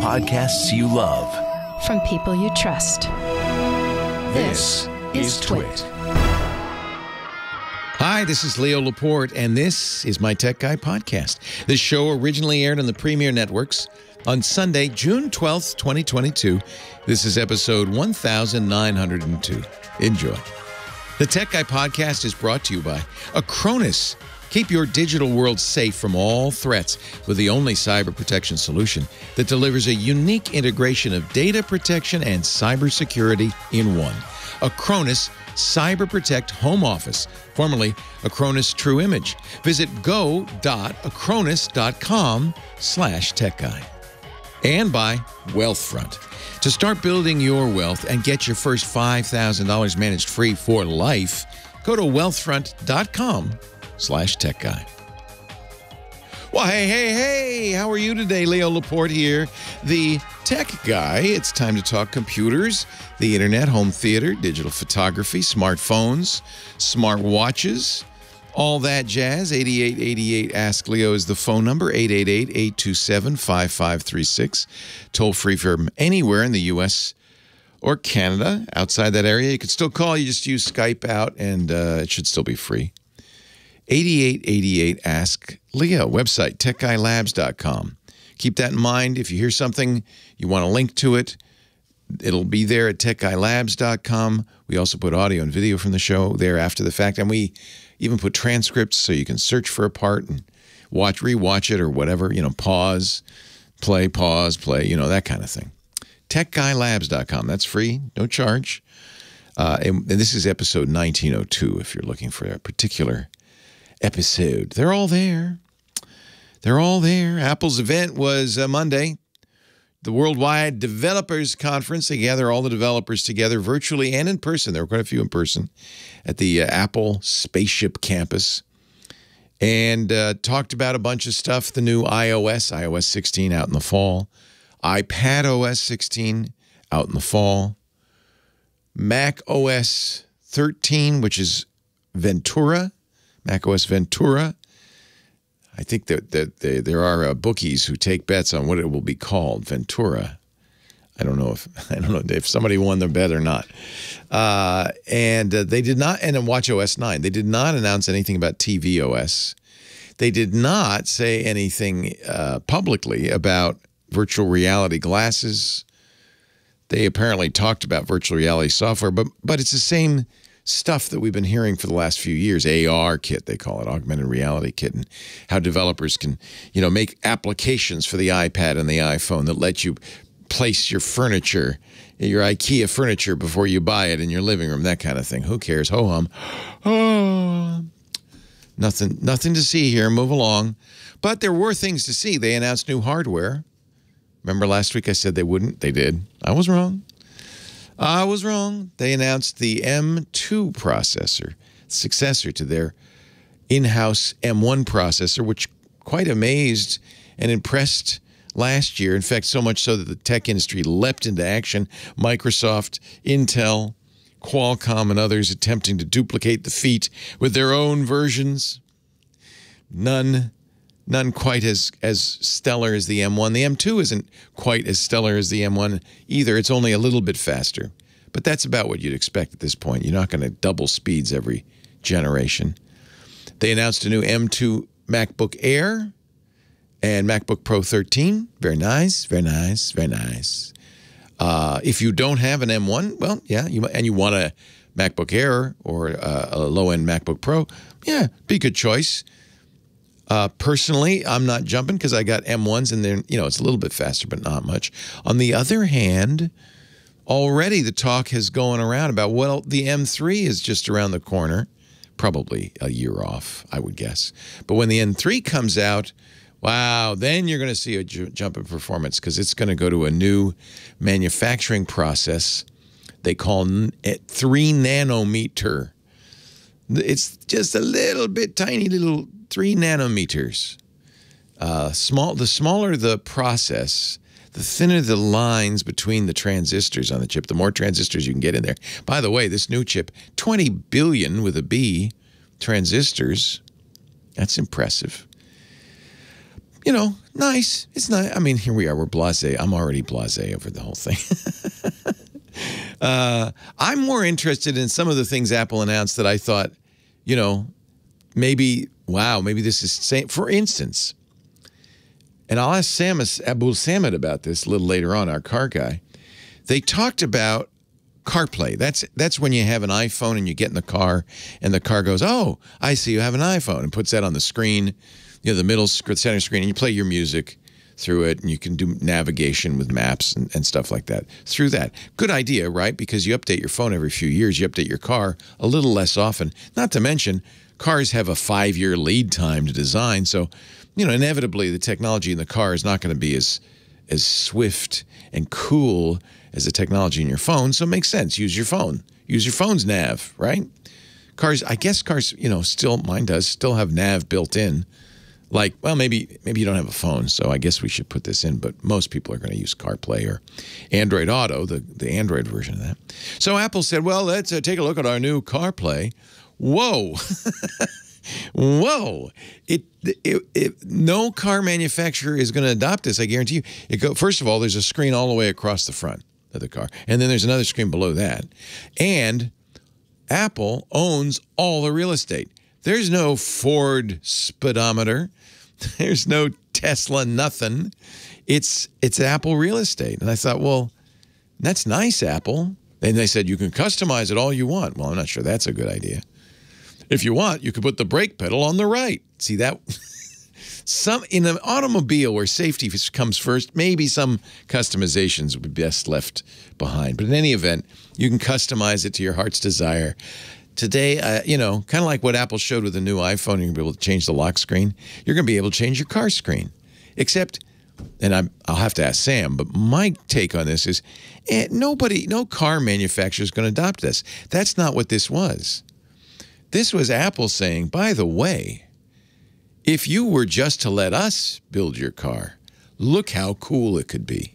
podcasts you love. From people you trust. This is Twit. Hi, this is Leo Laporte, and this is my Tech Guy podcast. This show originally aired on the Premier Networks on Sunday, June 12th, 2022. This is episode 1902. Enjoy. The Tech Guy podcast is brought to you by Acronis. Keep your digital world safe from all threats with the only cyber protection solution that delivers a unique integration of data protection and cybersecurity in one. Acronis Cyber Protect Home Office, formerly Acronis True Image. Visit go.acronis.com/techguy. And by Wealthfront. To start building your wealth and get your first $5,000 managed free for life, go to wealthfront.com/techguy. Well, hey, how are you today? Leo Laporte here, the Tech Guy. It's time to talk computers, the internet, home theater, digital photography, smartphones, smart watches, all that jazz. 8888 Ask Leo is the phone number, 888-827-5536. Toll free from anywhere in the U.S. or Canada. Outside that area, you can still call. You just use Skype out, and it should still be free. 8888 Ask Leo. Website, techguylabs.com. Keep that in mind. If you hear something, you want a link to it, it'll be there at techguylabs.com. We also put audio and video from the show there after the fact, and we even put transcripts so you can search for a part and rewatch it or whatever, pause, play, that kind of thing. techguylabs.com. That's free, no charge. And this is episode 1902 if you're looking for a particular episode. They're all there. Apple's event was Monday. The Worldwide Developers Conference. They gather all the developers together virtually and in person. There were quite a few in person at the Apple Spaceship Campus. And talked about a bunch of stuff. The new iOS 16 out in the fall. iPad OS 16 out in the fall. Mac OS 13, which is Ventura. Mac OS Ventura. I think that there are bookies who take bets on what it will be called, Ventura. I don't know if somebody won the bet or not. And they did not, and in watchOS 9, they did not announce anything about tvOS. They did not say anything publicly about virtual reality glasses. They apparently talked about virtual reality software, but it's the same stuff that we've been hearing for the last few years. AR kit, they call it, augmented reality kit, and how developers can, make applications for the iPad and the iPhone that let you place your furniture, your IKEA furniture before you buy it in your living room, that kind of thing. Who cares? Ho-hum. Oh, nothing to see here. Move along. But there were things to see. They announced new hardware. Remember last week I said they wouldn't? They did. I was wrong. They announced the M2 processor, successor to their in-house M1 processor, which quite amazed and impressed last year. In fact, so much so that the tech industry leapt into action. Microsoft, Intel, Qualcomm, and others attempting to duplicate the feat with their own versions. None quite as stellar as the M1. The M2 isn't quite as stellar as the M1 either. It's only a little bit faster. But that's about what you'd expect at this point. You're not going to double speeds every generation. They announced a new M2 MacBook Air and MacBook Pro 13. Very nice, very nice, very nice. If you don't have an M1, well, yeah, and you want a MacBook Air or a low-end MacBook Pro, yeah, be a good choice. Personally, I'm not jumping because I got M1s and they're, it's a little bit faster, but not much. On the other hand, already the talk has gone around about, well, the M3 is just around the corner, probably a year off, I would guess. But when the M3 comes out, wow, then you're going to see a jump in performance because it's going to go to a new manufacturing process they call 3 nanometer. It's just a little bit tiny little 3 nanometers. The smaller the process, the thinner the lines between the transistors on the chip, the more transistors you can get in there. By the way, this new chip, 20 billion with a B transistors. That's impressive. you know, nice. It's not. I mean, here we are. We're blasé. I'm already blasé over the whole thing. I'm more interested in some of the things Apple announced that I thought, you know, maybe, wow, maybe this is same. For instance, and I'll ask Sam Abuelsamid about this a little later on, our car guy. They talked about Carplay. That's when you have an iPhone and you get in the car and the car goes, oh, I see you have an iPhone, and puts that on the screen, you know, the middle center screen, and you play your music through it, and you can do navigation with maps and stuff like that through that. Good idea, right? Because you update your phone every few years. You update your car a little less often. Not to mention, cars have a 5-year lead time to design. So, you know, inevitably the technology in the car is not going to be as swift and cool as the technology in your phone. So it makes sense. Use your phone. Use your phone's nav, right? Cars, I guess cars, you know, mine does still have nav built in. Like, well, maybe you don't have a phone, so I guess we should put this in, but most people are going to use CarPlay or Android Auto, the Android version of that. So Apple said, well, let's take a look at our new CarPlay. Whoa. Whoa. No car manufacturer is going to adopt this, I guarantee you. First of all, there's a screen all the way across the front of the car, and then there's another screen below that. And Apple owns all the real estate. There's no Ford speedometer. There's no Tesla nothing. It's Apple real estate. And I thought, well, that's nice, Apple. And they said, you can customize it all you want. Well, I'm not sure that's a good idea. If you want, you could put the brake pedal on the right. See that? In an automobile where safety comes first, maybe some customizations would be best left behind. But in any event, you can customize it to your heart's desire. Today, you know, kind of like what Apple showed with the new iPhone, you're going to be able to change the lock screen. You're going to be able to change your car screen. Except, and I'll have to ask Sam, but my take on this is no car manufacturer is going to adopt this. That's not what this was. This was Apple saying, by the way, if you were just to let us build your car, look how cool it could be.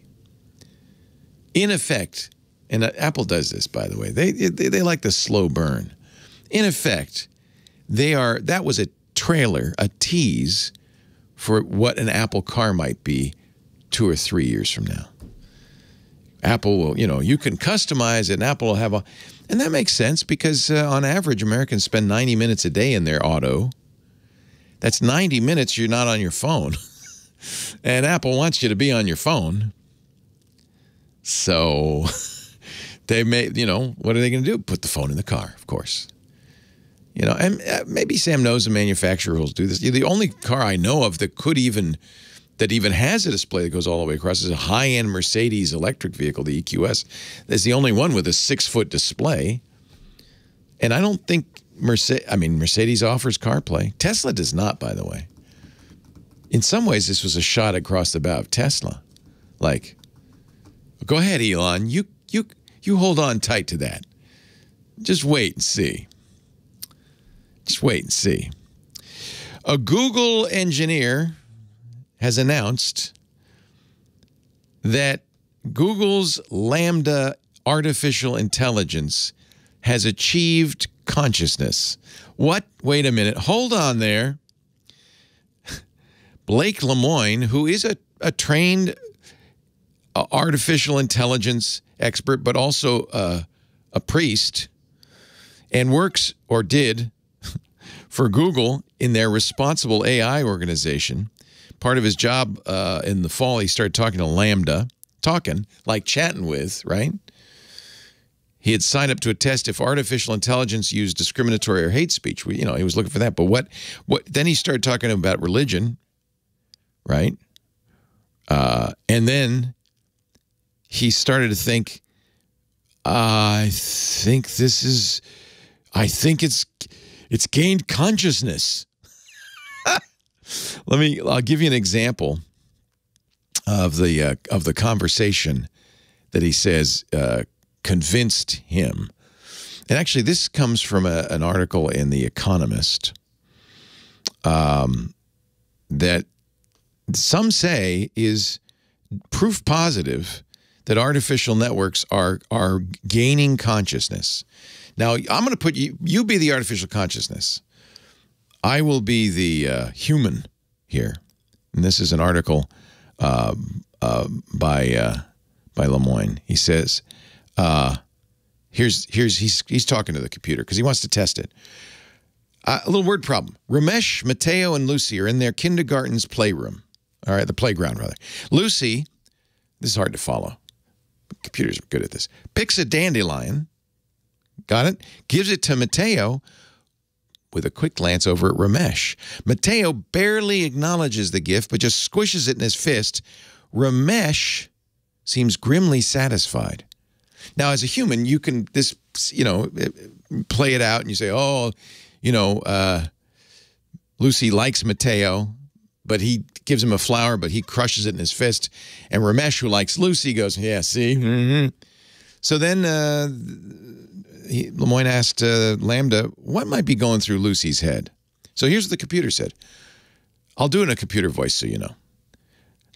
In effect, and Apple does this, by the way, they like the slow burn. In effect, that was a trailer, a tease for what an Apple car might be 2 or 3 years from now. Apple will, you know, you can customize it, and Apple will have and that makes sense because on average, Americans spend 90 minutes a day in their auto. That's 90 minutes you're not on your phone. And Apple wants you to be on your phone. So they may, you know, what are they going to do? Put the phone in the car, of course. You know, and maybe Sam knows the manufacturer will do this. The only car I know of that even has a display that goes all the way across is a high-end Mercedes electric vehicle, the EQS. That's the only one with a 6-foot display. And I don't think Mercedes offers CarPlay. Tesla does not, by the way. In some ways, this was a shot across the bow of Tesla. Like, go ahead, Elon. You hold on tight to that. Just wait and see. Just wait and see. A Google engineer has announced that Google's Lambda artificial intelligence has achieved consciousness. What? Wait a minute. Hold on there. Blake Lemoine, who is a trained artificial intelligence expert, but also a priest, and works, or did, for Google in their responsible AI organization. Part of his job in the fall, he started talking to Lambda, like chatting with, right? He had signed up to a test if artificial intelligence used discriminatory or hate speech. You know, he was looking for that. But what? Then he started talking about religion, right? And then he started to think, I think it's gained consciousness. I'll give you an example of the conversation that he says convinced him. And actually, this comes from an article in The Economist that some say is proof positive that artificial networks are gaining consciousness. Now, I'm going to put you be the artificial consciousness. I will be the human here, and this is an article by Lemoyne. He says, he's talking to the computer because he wants to test it. A little word problem. Ramesh, Mateo, and Lucy are in their kindergarten's playroom. All right, the playground, rather. Lucy, this is hard to follow. Computers are good at this. Picks a dandelion. Got it? Gives it to Mateo with a quick glance over at Ramesh. Mateo barely acknowledges the gift, but just squishes it in his fist. Ramesh seems grimly satisfied. Now, as a human, you can play it out and you say, oh, Lucy likes Mateo, but he gives him a flower, but he crushes it in his fist. And Ramesh, who likes Lucy, goes, yeah, see? Mm-hmm. So then Lemoyne asked Lambda, what might be going through Lucy's head? So here's what the computer said. I'll do it in a computer voice so you know.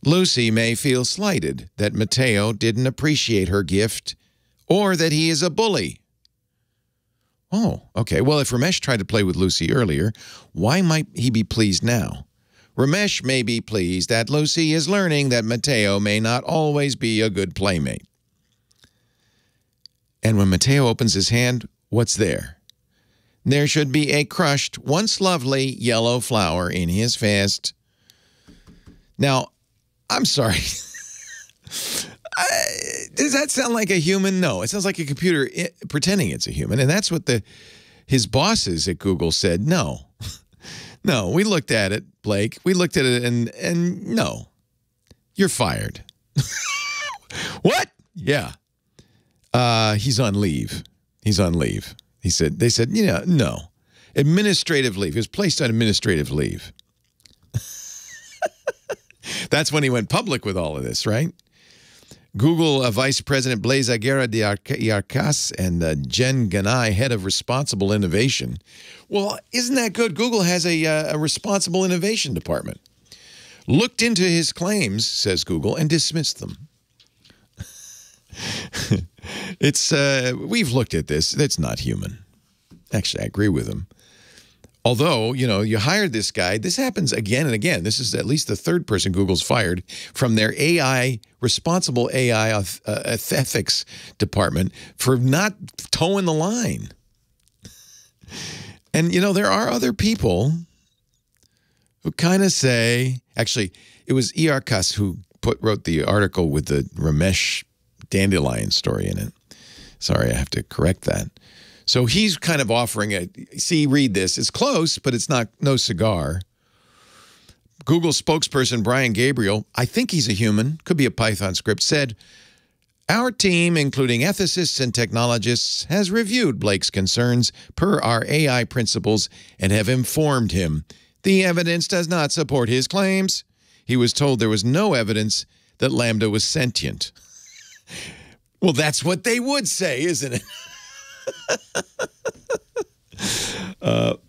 Lucy may feel slighted that Mateo didn't appreciate her gift or that he is a bully. Oh, okay. Well, if Ramesh tried to play with Lucy earlier, why might he be pleased now? Ramesh may be pleased that Lucy is learning that Mateo may not always be a good playmate. And when Mateo opens his hand, what's there? There should be a crushed, once lovely yellow flower in his fist. Now, I'm sorry. Does that sound like a human? No, it sounds like a computer pretending it's a human. And that's what his bosses at Google said. No, no, we looked at it, Blake. We looked at it and no, you're fired. What? Yeah. He's on leave. He's on leave. They said, no. Administrative leave. He was placed on administrative leave. That's when he went public with all of this, right? Google Vice President Blaise Aguirre de Arcas and Jen Ganai, head of responsible innovation. Well, isn't that good? Google has a responsible innovation department. Looked into his claims, says Google, and dismissed them. We've looked at this. It's not human. Actually, I agree with him. Although, you hired this guy. This happens again and again. This is at least the third person Google's fired from their responsible AI ethics department for not towing the line. And, there are other people who kind of say, actually, it was Iarkas who wrote the article with the Ramesh dandelion story in it. Sorry, I have to correct that. So he's kind of offering read this. It's close, but it's no cigar. Google spokesperson Brian Gabriel, I think he's a human, could be a Python script, said, our team, including ethicists and technologists, has reviewed Blake's concerns per our AI principles and have informed him. The evidence does not support his claims. He was told there was no evidence that Lambda was sentient. Well, that's what they would say, isn't it?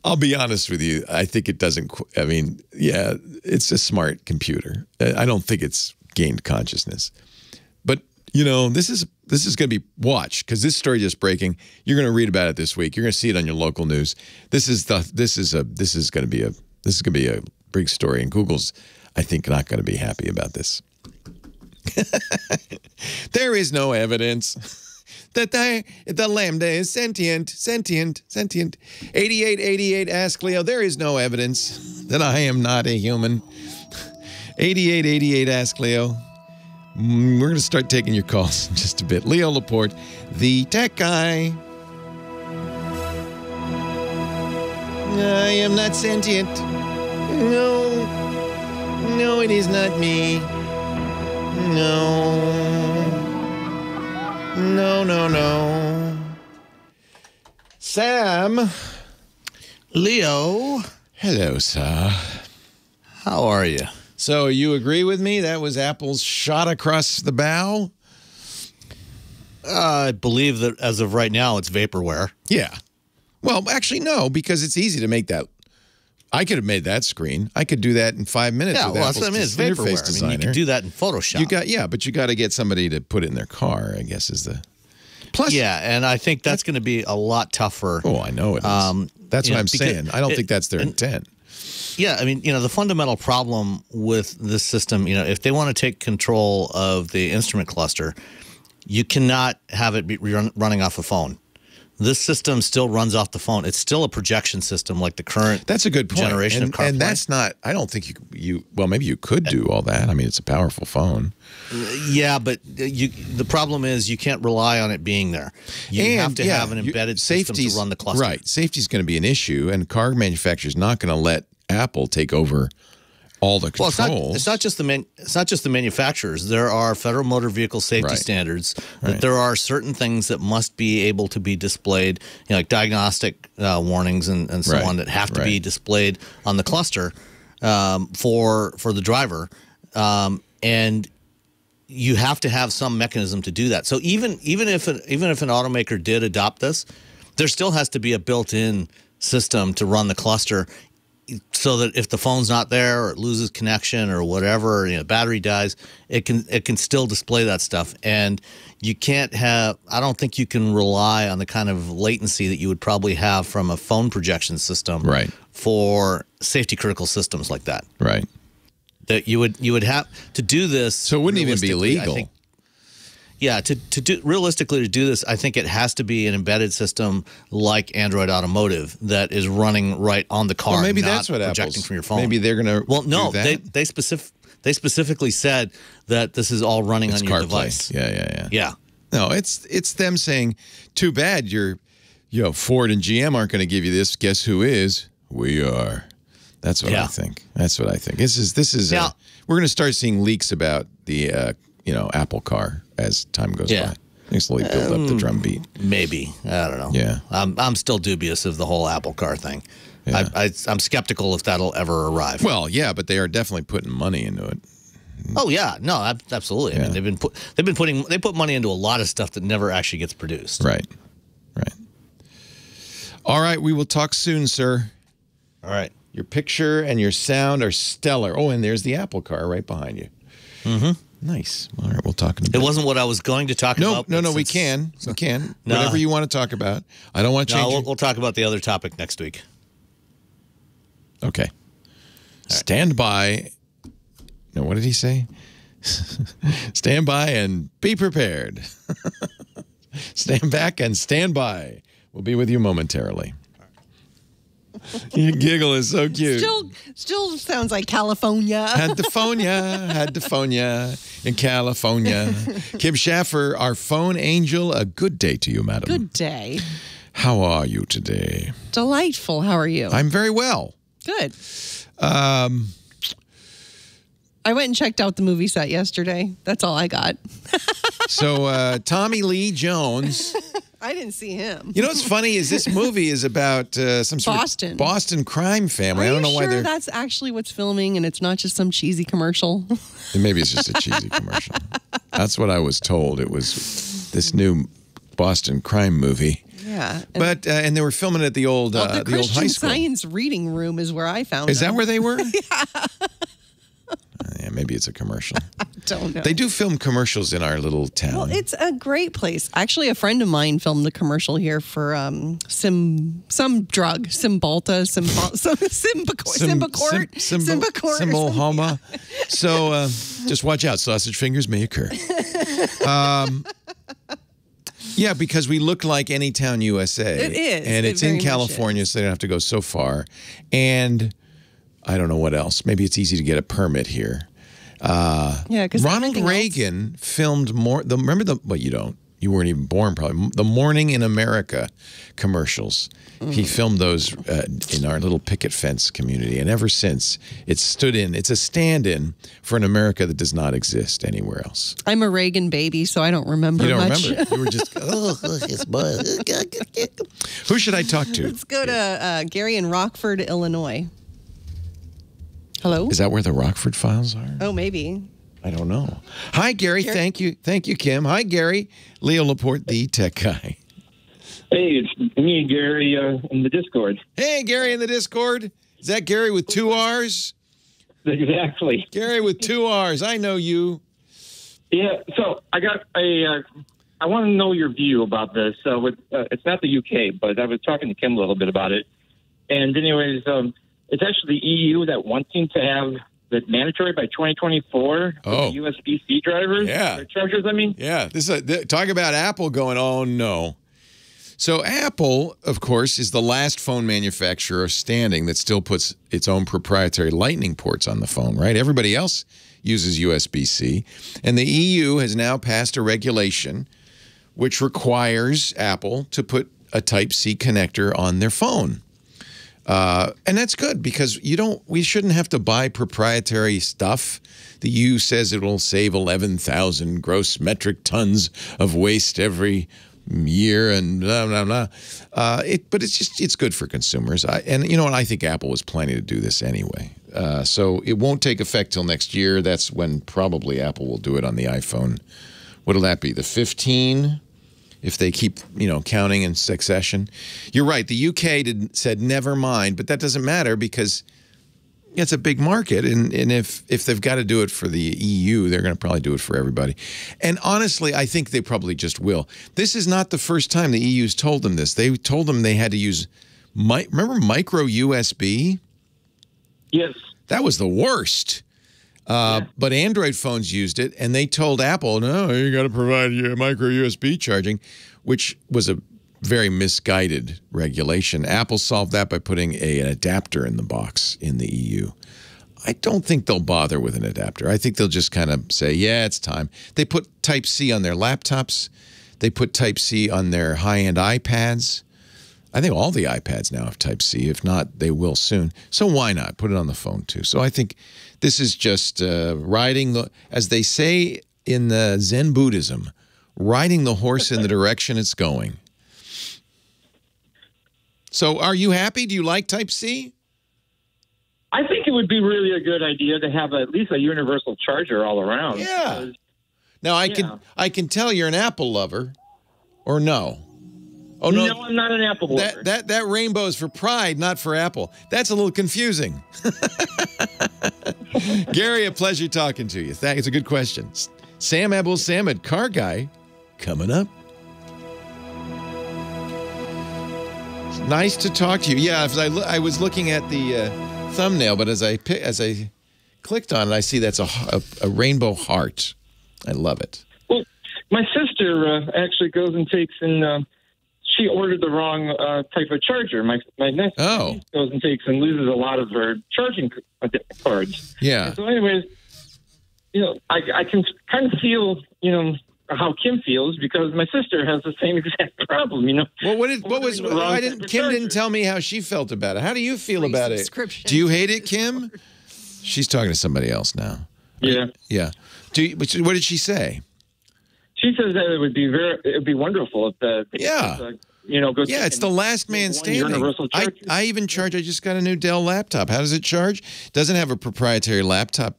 I'll be honest with you. I think it doesn't. I mean, yeah, it's a smart computer. I don't think it's gained consciousness. But this is going to be watched because this story just breaking. You're going to read about it this week. You're going to see it on your local news. This is going to be a big story, and Google's, I think, not going to be happy about this. There is no evidence that the Lambda is sentient. 8888 ask Leo, there is no evidence that I am not a human. 8888 ask Leo. We're going to start taking your calls in just a bit. Leo Laporte, the tech guy. I am not sentient. No, it is not me. No. Sam. Leo. Hello, sir. How are you? So you agree with me? That was Apple's shot across the bow? I believe that as of right now, it's vaporware. Yeah. Well, actually, no, because it's easy to make that. I could have made that screen. I could do that in 5 minutes. Yeah, with well, Apple's that's what I mean. It's interface vaporware. designer. I mean, you can do that in Photoshop. But you got to get somebody to put it in their car, I guess, is the... Plus, yeah, and I think that's going to be a lot tougher. Oh, I know it is. That's what I'm saying. I don't think that's their intent. Yeah, I mean, the fundamental problem with this system, if they want to take control of the instrument cluster, you cannot have it be running off a phone. This system still runs off the phone. It's still a projection system like the current That's a good point. generation of Carplay. And that's not, I don't think well, maybe you could do all that. I mean, it's a powerful phone. Yeah, but the problem is you can't rely on it being there. You have to have an embedded system to run the cluster. Right. Safety is going to be an issue, and car manufacturers not going to let Apple take over all the controls. Well, it's not just the manufacturers. There are Federal Motor Vehicle Safety standards that there are certain things that must be able to be displayed, like diagnostic warnings and so on that have to be displayed on the cluster for the driver, and you have to have some mechanism to do that. So even if an automaker did adopt this, there still has to be a built-in system to run the cluster, so that if the phone's not there or it loses connection or whatever, battery dies, it can still display that stuff. And you can't have, I don't think you can rely on the kind of latency that you would probably have from a phone projection system for safety critical systems like that. Right. That you would have to do this. So it wouldn't even be legal. Yeah, realistically to do this, I think it has to be an embedded system like Android Automotive that is running right on the car. Well, maybe not that's what projecting from your phone. Maybe they're going to. Well, no, do that? they specifically said that this is all running on your Carplay. device. Yeah. No, it's them saying, "Too bad Ford and GM aren't going to give you this. Guess who is? We are." That's what I think. That's what I think. This is. Now, we're going to start seeing leaks about the Apple car as time goes by. They slowly build up the drumbeat. Maybe. I don't know. Yeah. I'm still dubious of the whole Apple car thing. Yeah. I'm skeptical if that'll ever arrive. Well, yeah, but they are definitely putting money into it. Oh yeah, no, absolutely. Yeah. I mean, they put money into a lot of stuff that never actually gets produced. Right. All right, we will talk soon, sir. All right. Your picture and your sound are stellar. Oh, and there's the Apple car right behind you. Mm-hmm. Nice. All right, we'll talk in a bit. It wasn't what I was going to talk about. No, we can. We can. No. Whatever you want to talk about. I don't want to change it. We'll talk about the other topic next week. Okay. Right. Stand by. No, what did he say? Stand by and be prepared. Stand back and stand by. We'll be with you momentarily. Your giggle is so cute. Still sounds like California. Had the phone in California. Kim Schaffer, our phone angel, a good day to you, madam. Good day. How are you today? Delightful. How are you? I'm very well. Good. I went and checked out the movie set yesterday. That's all I got. So Tommy Lee Jones. I didn't see him. You know what's funny is this movie is about some sort of Boston crime family. I don't know why they're. That's actually what's filming, and it's not just some cheesy commercial. Maybe it's just a cheesy commercial. That's what I was told. It was this new Boston crime movie. Yeah, but and they were filming it at the old the old high Christian school. Science reading room is where I found. Is them. that where they were? Yeah. Yeah, maybe it's a commercial. I don't know. They do film commercials in our little town. Well, it's a great place. Actually, a friend of mine filmed a commercial here for some drug, Cymbalta, Symbicort, Cymbalhoma. So just watch out. Sausage fingers may occur. Yeah, because we look like Anytown, USA. It is. And it's in California, so they don't have to go so far. And I don't know what else. Maybe it's easy to get a permit here. Yeah, because Ronald Reagan filmed more. You weren't even born, probably. The Morning in America commercials. He filmed those in our little picket fence community. And ever since, it's a stand-in for an America that does not exist anywhere else. I'm a Reagan baby, so I don't remember much. You don't much. remember? You were just, his butt. Who should I talk to? Let's go to Gary in Rockford, Illinois. Hello? Is that where the Rockford Files are? Oh, maybe. I don't know. Hi, Gary. Thank you, Kim. Hi, Gary. Leo Laporte, the tech guy. Hey, it's me, Gary, in the Discord. Hey, Gary in the Discord. Is that Gary with 2 R's? Exactly. Gary with 2 R's. I know you. Yeah, so I want to know your view about this. So it's not the UK, but I was talking to Kim a little bit about it. And anyways, it's actually the EU that wanting to have the mandatory by 2024 for the USB-C drivers. Yeah. Or chargers, I mean. Yeah. Talk about Apple going, oh, no. So Apple, of course, is the last phone manufacturer standing that still puts its own proprietary Lightning ports on the phone, right? Everybody else uses USB-C. And the EU has now passed a regulation which requires Apple to put a Type-C connector on their phone. And that's good because we shouldn't have to buy proprietary stuff. The EU says it will save 11,000 gross metric tons of waste every year and blah, blah, blah. But it's good for consumers. And you know what? I think Apple was planning to do this anyway. So it won't take effect till next year. That's when probably Apple will do it on the iPhone. What'll that be? The 15? If they keep, counting in succession. You're right. The UK said never mind, but that doesn't matter because it's a big market. And if they've got to do it for the EU, they're going to probably do it for everybody. And honestly, I think they probably just will. This is not the first time the EU's told them this. They told them they had to use, remember micro USB? Yes. That was the worst. But Android phones used it, and they told Apple, no, you got to provide your micro USB charging, which was a very misguided regulation. Apple solved that by putting an adapter in the box in the EU. I don't think they'll bother with an adapter. I think they'll just kind of say, yeah, it's time. They put Type-C on their laptops. They put Type-C on their high-end iPads. I think all the iPads now have Type-C. If not, they will soon. So why not? Put it on the phone, too. So I think this is just riding the, as they say in the Zen Buddhism, riding the horse in the direction it's going. So are you happy? Do you like Type-C? I think it would be really a good idea to have at least a universal charger all around. Yeah. Now, I can tell you're an Apple lover, or no? Oh, no, I'm not an Apple lover. That rainbow is for Pride, not for Apple. That's a little confusing. Gary, a pleasure talking to you. It's a good question. Sam Abuelsamid, car guy, coming up. It's nice to talk to you. Yeah, I was looking at the thumbnail, but as I clicked on it, I see that's a rainbow heart. I love it. Well, my sister actually goes and takes in. She ordered the wrong type of charger. My niece goes and takes and loses a lot of her charging cards. Yeah. And so, anyways, I can kind of feel, how Kim feels because my sister has the same exact problem. Well, Kim didn't tell me how she felt about it. How do you feel about it? Do you hate it, Kim? She's talking to somebody else now. Yeah. Yeah. What did she say? She says that it would be wonderful if go. Yeah, it's the last man standing. I even charge. I just got a new Dell laptop. How does it charge? Doesn't have a proprietary laptop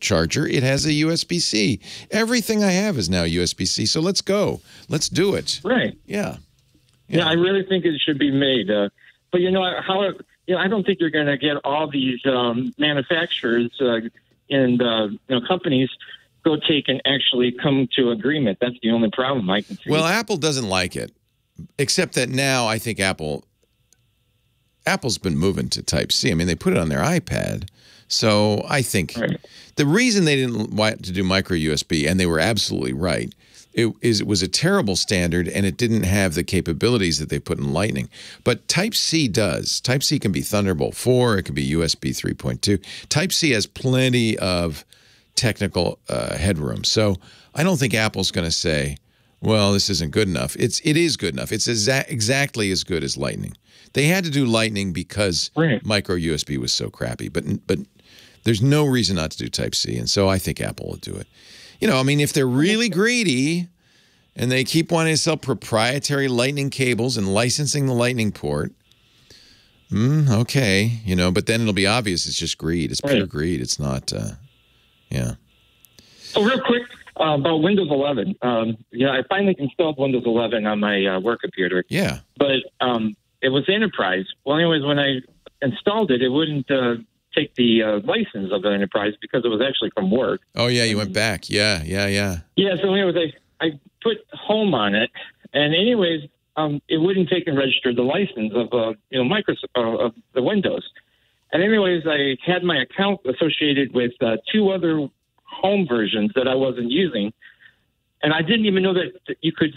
charger. It has a USB-C. Everything I have is now USB-C. So let's go. Let's do it. Right. Yeah. Yeah, I really think it should be made. But I don't think you're going to get all these manufacturers and companies go take and actually come to agreement. That's the only problem I can see. Well, Apple doesn't like it, except that now I think Apple's been moving to Type-C. I mean, they put it on their iPad. So I think the reason they didn't want to do micro USB, and they were absolutely right, it was a terrible standard, and it didn't have the capabilities that they put in Lightning. But Type-C does. Type-C can be Thunderbolt 4. It can be USB 3.2. Type-C has plenty of technical headroom. So I don't think Apple's going to say, well, this isn't good enough. It is good enough. It's exactly as good as Lightning. They had to do Lightning because micro USB was so crappy. But there's no reason not to do Type-C. And so I think Apple will do it. If they're really greedy and they keep wanting to sell proprietary Lightning cables and licensing the Lightning port, okay. But then it'll be obvious it's just greed. It's pure greed. It's not... Yeah. So real quick about Windows 11. I finally installed Windows 11 on my work computer. Yeah. But it was Enterprise. Well, anyways, when I installed it, it wouldn't take the license of the Enterprise because it was actually from work. Oh, yeah, you went back. Yeah. Yeah, so anyways, I put Home on it. And anyways, it wouldn't take and register the license of Microsoft, of the Windows. And anyways, I had my account associated with 2 other home versions that I wasn't using. And I didn't even know that you could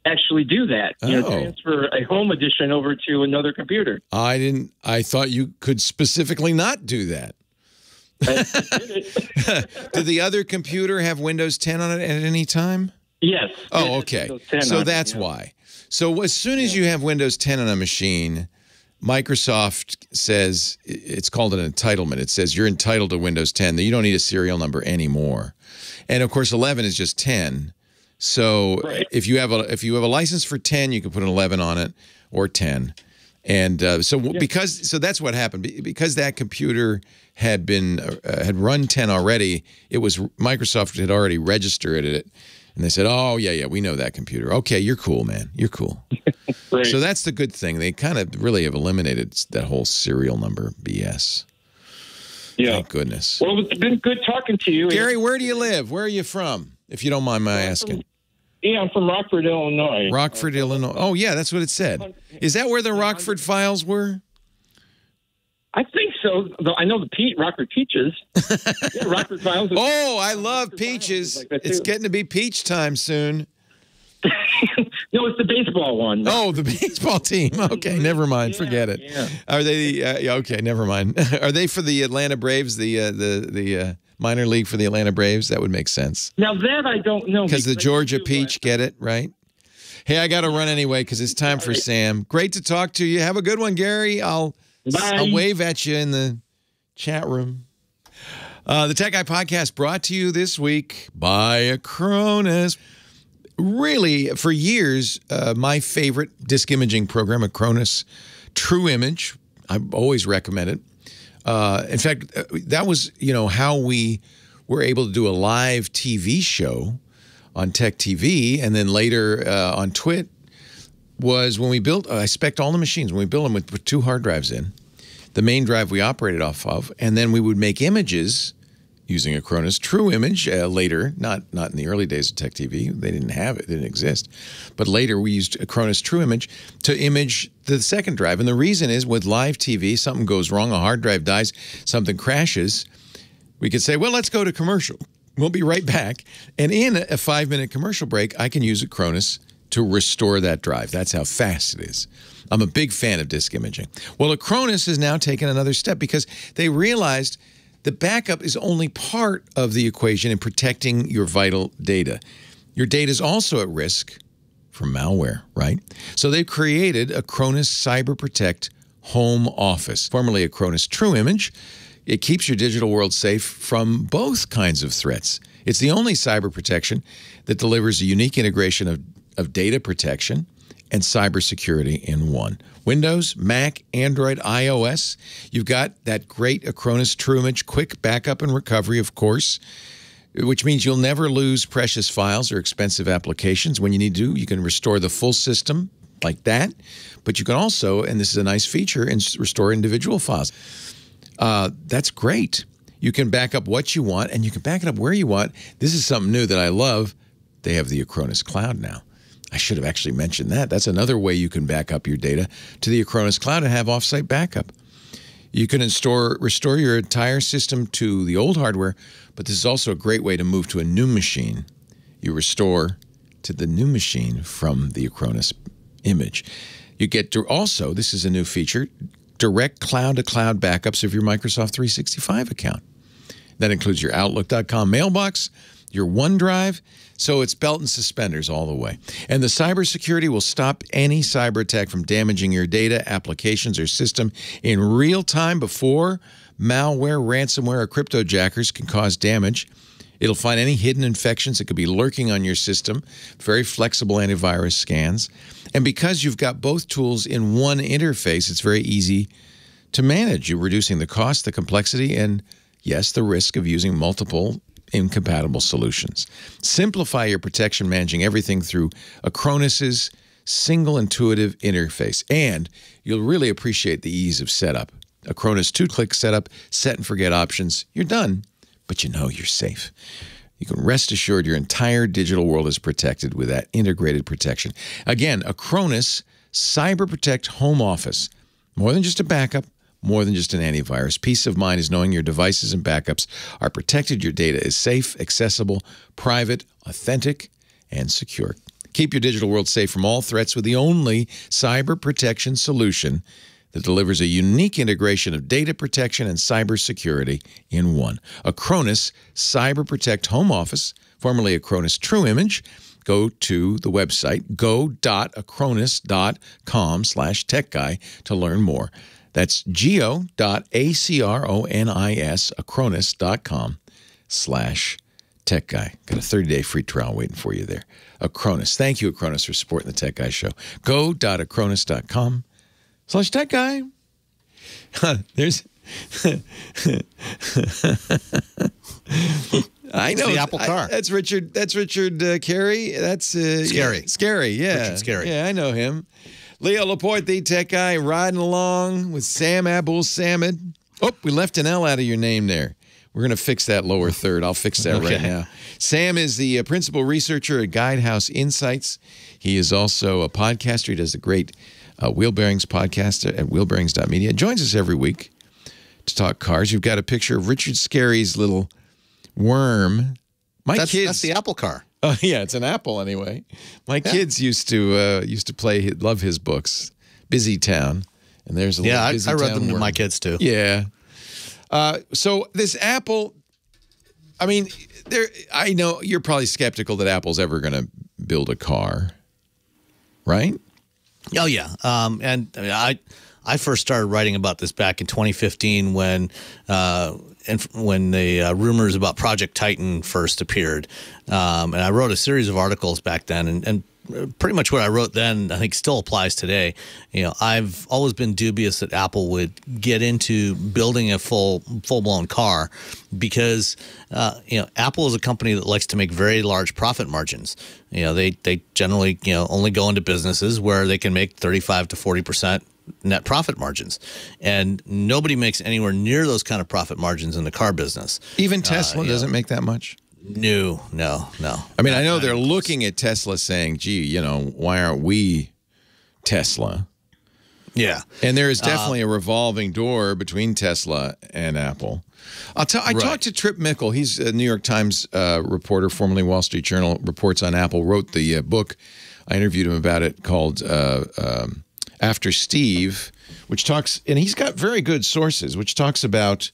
actually do that. Transfer a home edition over to another computer. I thought you could specifically not do that. Did the other computer have Windows 10 on it at any time? Yes. Oh, okay. So that's why. So as soon as you have Windows 10 on a machine, Microsoft says, it's called an entitlement. It says you're entitled to Windows 10. You don't need a serial number anymore. And of course, 11 is just 10. So if you have a license for 10, you can put an 11 on it or 10. And so that's what happened. Because that computer had run 10 already, Microsoft had already registered it. And they said, oh, yeah, we know that computer. Okay, you're cool, man. You're cool. So that's the good thing. They kind of really have eliminated that whole serial number BS. Yeah. Thank goodness. Well, it's been good talking to you. Gary, where do you live? Where are you from, if you don't mind my asking? I'm from Rockford, Illinois. Rockford, Illinois. Oh, yeah, that's what it said. Is that where the Rockford files were? I think so. I know the Rockford Peaches. Rockford Files. Oh, I love peaches. It's getting to be peach time soon. No, it's the baseball one. Oh, the baseball team. Okay, never mind. Forget it. Yeah. Are they? Okay, never mind. Are they for the Atlanta Braves? The minor league for the Atlanta Braves? That would make sense. Now that I don't know. Because the Georgia Peach, get it right? Hey, I got to run anyway because it's time for Sam. Great to talk to you. Have a good one, Gary. I'll wave at you in the chat room. The Tech Guy Podcast brought to you this week by Acronis. Really, for years, my favorite disc imaging program, Acronis True Image. I've always recommended it. In fact, that was, how we were able to do a live TV show on Tech TV, and then later on Twit, was when we built, I spec'd all the machines. When we built them, we put 2 hard drives in, the main drive we operated off of, and then we would make images using Acronis True Image later, not in the early days of Tech TV. They didn't have it. It didn't exist. But later we used Acronis True Image to image the second drive. And the reason is with live TV, something goes wrong, a hard drive dies, something crashes, we could say, well, let's go to commercial. We'll be right back. And in a 5-minute commercial break, I can use Acronis to restore that drive. That's how fast it is. I'm a big fan of disk imaging. Well, Acronis has now taken another step because they realized the backup is only part of the equation in protecting your vital data. Your data is also at risk from malware, right? So they've created Acronis Cyber Protect Home Office, formerly Acronis True Image. It keeps your digital world safe from both kinds of threats. It's the only cyber protection that delivers a unique integration of data protection and cybersecurity in one. Windows, Mac, Android, iOS. You've got that great Acronis True Image quick backup and recovery, of course, which means you'll never lose precious files or expensive applications. When you need to, you can restore the full system like that. But you can also, and this is a nice feature, restore individual files. That's great. You can back up what you want, and you can back it up where you want. This is something new that I love. They have the Acronis Cloud now. I should have actually mentioned that. That's another way you can back up your data to the Acronis Cloud and have offsite backup. You can restore your entire system to the old hardware, but this is also a great way to move to a new machine. You restore to the new machine from the Acronis image. You get to also, this is a new feature, direct cloud-to-cloud backups of your Microsoft 365 account. That includes your Outlook.com mailbox, your OneDrive, so it's belt and suspenders all the way. And the cybersecurity will stop any cyber attack from damaging your data, applications, or system in real time before malware, ransomware, or cryptojackers can cause damage. It'll find any hidden infections that could be lurking on your system, very flexible antivirus scans. And because you've got both tools in one interface, it's very easy to manage. You're reducing the cost, the complexity, and yes, the risk of using multiple incompatible solutions. Simplify your protection, managing everything through Acronis's single intuitive interface. And you'll really appreciate the ease of setup. Acronis 2-click setup, set and forget options. You're done, but you know you're safe. You can rest assured your entire digital world is protected with that integrated protection. Again, Acronis Cyber Protect Home Office. More than just a backup, more than just an antivirus. Peace of mind is knowing your devices and backups are protected, your data is safe, accessible, private, authentic, and secure. Keep your digital world safe from all threats with the only cyber protection solution that delivers a unique integration of data protection and cybersecurity in one. Acronis Cyber Protect Home Office, formerly Acronis True Image. Go to the website, go.acronis.com/techguy to learn more. That's go.acronis, acronis.com/techguy. Got a 30-day free trial waiting for you there. Acronis. Thank you, Acronis, for supporting the Tech Guy Show. Go.acronis.com/techguy. There's... I know it's the Apple car. That's Richard. That's Richard Carey. That's Scary. Scary. Yeah, Richard Scary. Yeah, I know him. Leo Laporte, the tech guy, riding along with Sam Abuelsamid. Oh, we left an L out of your name there. We're going to fix that lower third. I'll fix that right now. Sam is the principal researcher at Guidehouse Insights. He is also a podcaster. He does the great Wheel Bearings podcast at wheelbearings.media. Joins us every week to talk cars. You've got a picture of Richard Scary's little worm. That's the Apple car. Oh yeah, it's an Apple anyway. My kids used to love his books. Busy Town, and there's a little Busy Town I read them worm. to my kids too. Yeah. So this Apple, I mean, I know you're probably skeptical that Apple's ever going to build a car, right? Oh yeah, and I mean, I first started writing about this back in 2015 when the rumors about Project Titan first appeared, and I wrote a series of articles back then, and pretty much what I wrote then I think still applies today. You know, I've always been dubious that Apple would get into building a full-blown car because you know, Apple is a company that likes to make very large profit margins. You know, they generally only go into businesses where they can make 35 to 40% net profit margins, and nobody makes anywhere near those kind of profit margins in the car business. Even Tesla doesn't make that much. No. I mean, I know they're looking at Tesla saying, gee, why aren't we Tesla? Yeah. And there is definitely a revolving door between Tesla and Apple. I talked to Trip Mickle. He's a New York Times reporter, formerly Wall Street Journal, reports on Apple, wrote the book. I interviewed him about it called After Steve, which talks, and he's got very good sources, which talks about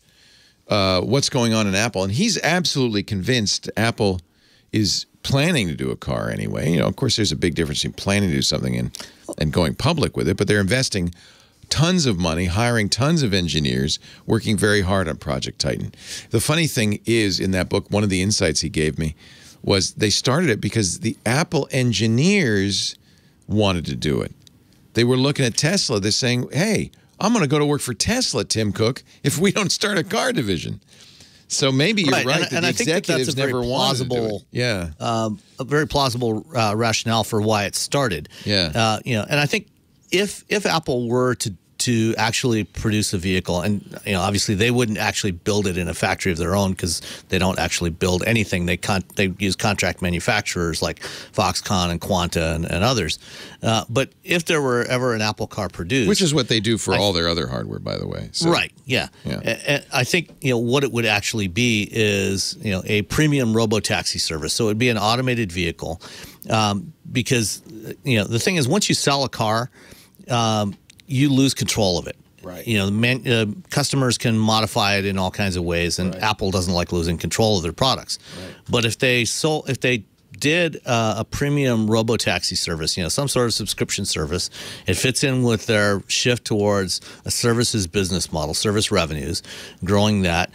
what's going on in Apple. And he's absolutely convinced Apple is planning to do a car anyway. Of course, there's a big difference between planning to do something and going public with it, but they're investing tons of money, hiring tons of engineers, working very hard on Project Titan. The funny thing is, in that book, one of the insights he gave me was they started it because the Apple engineers wanted to do it. They were looking at Tesla. They're saying, hey, I'm going to go to work for Tesla, Tim Cook, if we don't start a car division. So maybe you're right. And the I think executives that's a very never wanted to do it. Yeah. A very plausible rationale for why it started. Yeah. And I think if Apple were to actually produce a vehicle, and obviously they wouldn't actually build it in a factory of their own because they don't actually build anything. They use contract manufacturers like Foxconn and Quanta and others. But if there were ever an Apple car produced, which is what they do for all their other hardware, by the way. So, right? Yeah. And I think what it would actually be is a premium robo-taxi service. So it would be an automated vehicle, because the thing is, once you sell a car, you lose control of it. Right. Customers can modify it in all kinds of ways, and Apple doesn't like losing control of their products. Right. But if they did a premium robo-taxi service, some sort of subscription service, it fits in with their shift towards a services business model, service revenues, growing that.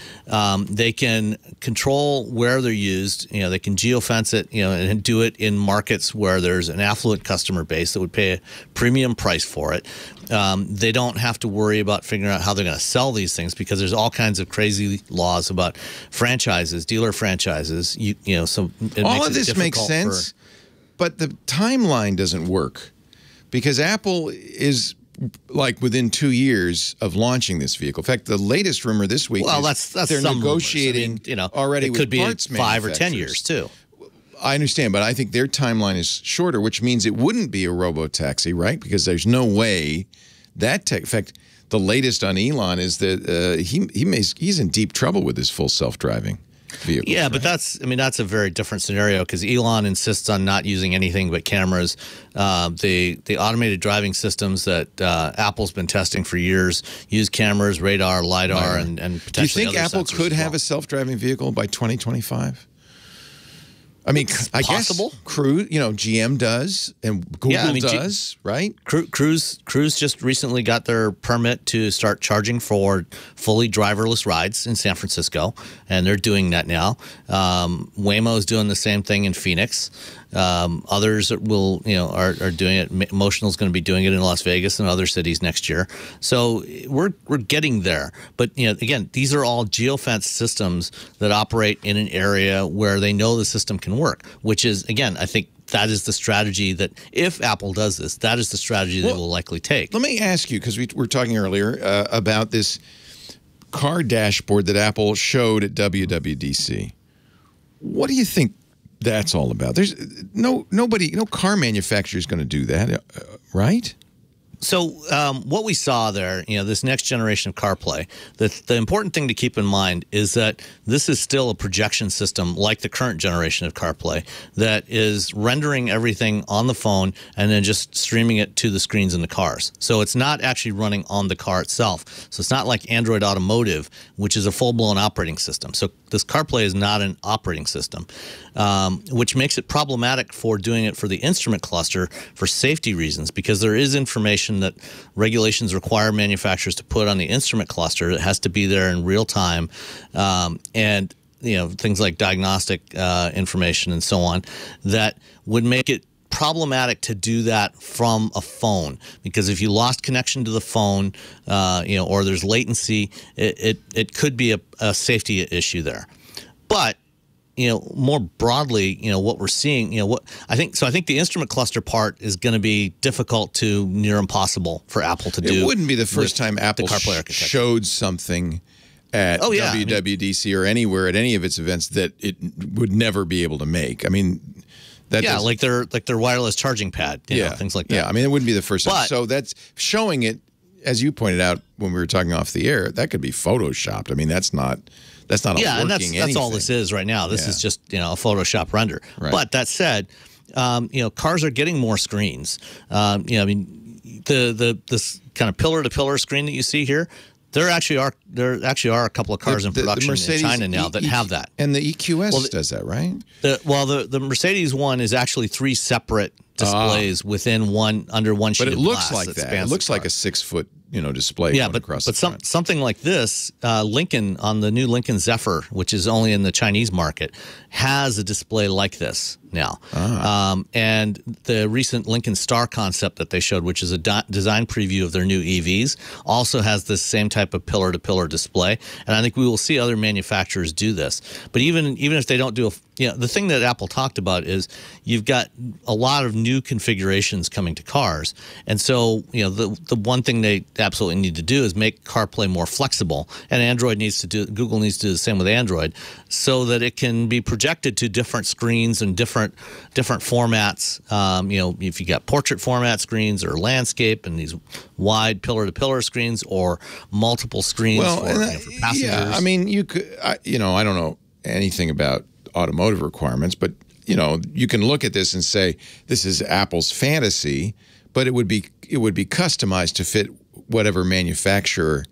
They can control where they're used. They can geofence it, and do it in markets where there's an affluent customer base that would pay a premium price for it. They don't have to worry about figuring out how they're going to sell these things because there's all kinds of crazy laws about franchises, dealer franchises. So all of this makes sense, but the timeline doesn't work because Apple is like within 2 years of launching this vehicle. In fact, the latest rumor this week is that's they're some negotiating rumors. Already it with could be parts 5 or 10 years too. I understand, but I think their timeline is shorter, which means it wouldn't be a robo-taxi, right? Because there's no way in fact, the latest on Elon is that he's in deep trouble with his full self-driving vehicles. Yeah, right? but that's a very different scenario because Elon insists on not using anything but cameras. The automated driving systems that Apple's been testing for years use cameras, radar, LiDAR, and potentially Do you think other Apple sensors could as have well. a self-driving vehicle by 2025? I mean, I possible. guess GM does and Google does, right? Cruise just recently got their permit to start charging for fully driverless rides in San Francisco, and they're doing that now. Waymo's doing the same thing in Phoenix. Others will, are doing it. Motional's going to be doing it in Las Vegas and other cities next year. So we're getting there. But again, these are all geofenced systems that operate in an area where they know the system can work. Which is, again, I think that is the strategy that if Apple does this, that is the strategy they will likely take. Let me ask you, because we were talking earlier about this car dashboard that Apple showed at WWDC. What do you think that's all about? There's no car manufacturer is going to do that, right? So what we saw there, this next generation of CarPlay, the important thing to keep in mind is that this is still a projection system like the current generation of CarPlay that is rendering everything on the phone and then just streaming it to the screens in the cars. So it's not actually running on the car itself. So it's not like Android Automotive, which is a full-blown operating system. So this CarPlay is not an operating system, which makes it problematic for doing it for the instrument cluster for safety reasons, because there is information that regulations require manufacturers to put on the instrument cluster. It has to be there in real time, and things like diagnostic information and so on that would make it problematic to do that from a phone, because if you lost connection to the phone, or there's latency, it could be a safety issue there. But more broadly, what we're seeing, I think the instrument cluster part is going to be difficult to near impossible for Apple to do. It wouldn't be the first time Apple showed something at WWDC or anywhere at any of its events that it would never be able to make. I mean, like their wireless charging pad, things like that. Yeah, I mean, it wouldn't be the first time. But, so that's showing it, as you pointed out when we were talking off the air, that could be photoshopped. I mean, that's not and that's all this is right now. This is just a Photoshop render. Right. But that said, cars are getting more screens. I mean, this kind of pillar to pillar screen that you see here. There actually are a couple of cars in production in China now that have that. And the EQS does that, right? The Mercedes one is actually 3 separate displays within under one sheet of glass. But it looks like that. It looks like a 6-foot display. Yeah, but something like this, Lincoln on the new Lincoln Zephyr, which is only in the Chinese market, has a display like this now. And the recent Lincoln Star concept that they showed, which is a design preview of their new EVs, also has this same type of pillar-to-pillar display. And I think we will see other manufacturers do this. But even if they don't do the thing that Apple talked about is you've got a lot of new configurations coming to cars. And so, the one thing they absolutely need to do is make CarPlay more flexible. And Google needs to do the same with Android so that it can be projected to different screens and different formats. If you got portrait format screens or landscape and these wide pillar-to-pillar screens or multiple screens for passengers. Yeah, I mean, you could, I don't know anything about automotive requirements, but you can look at this and say this is Apple's fantasy, but it would be customized to fit whatever manufacturer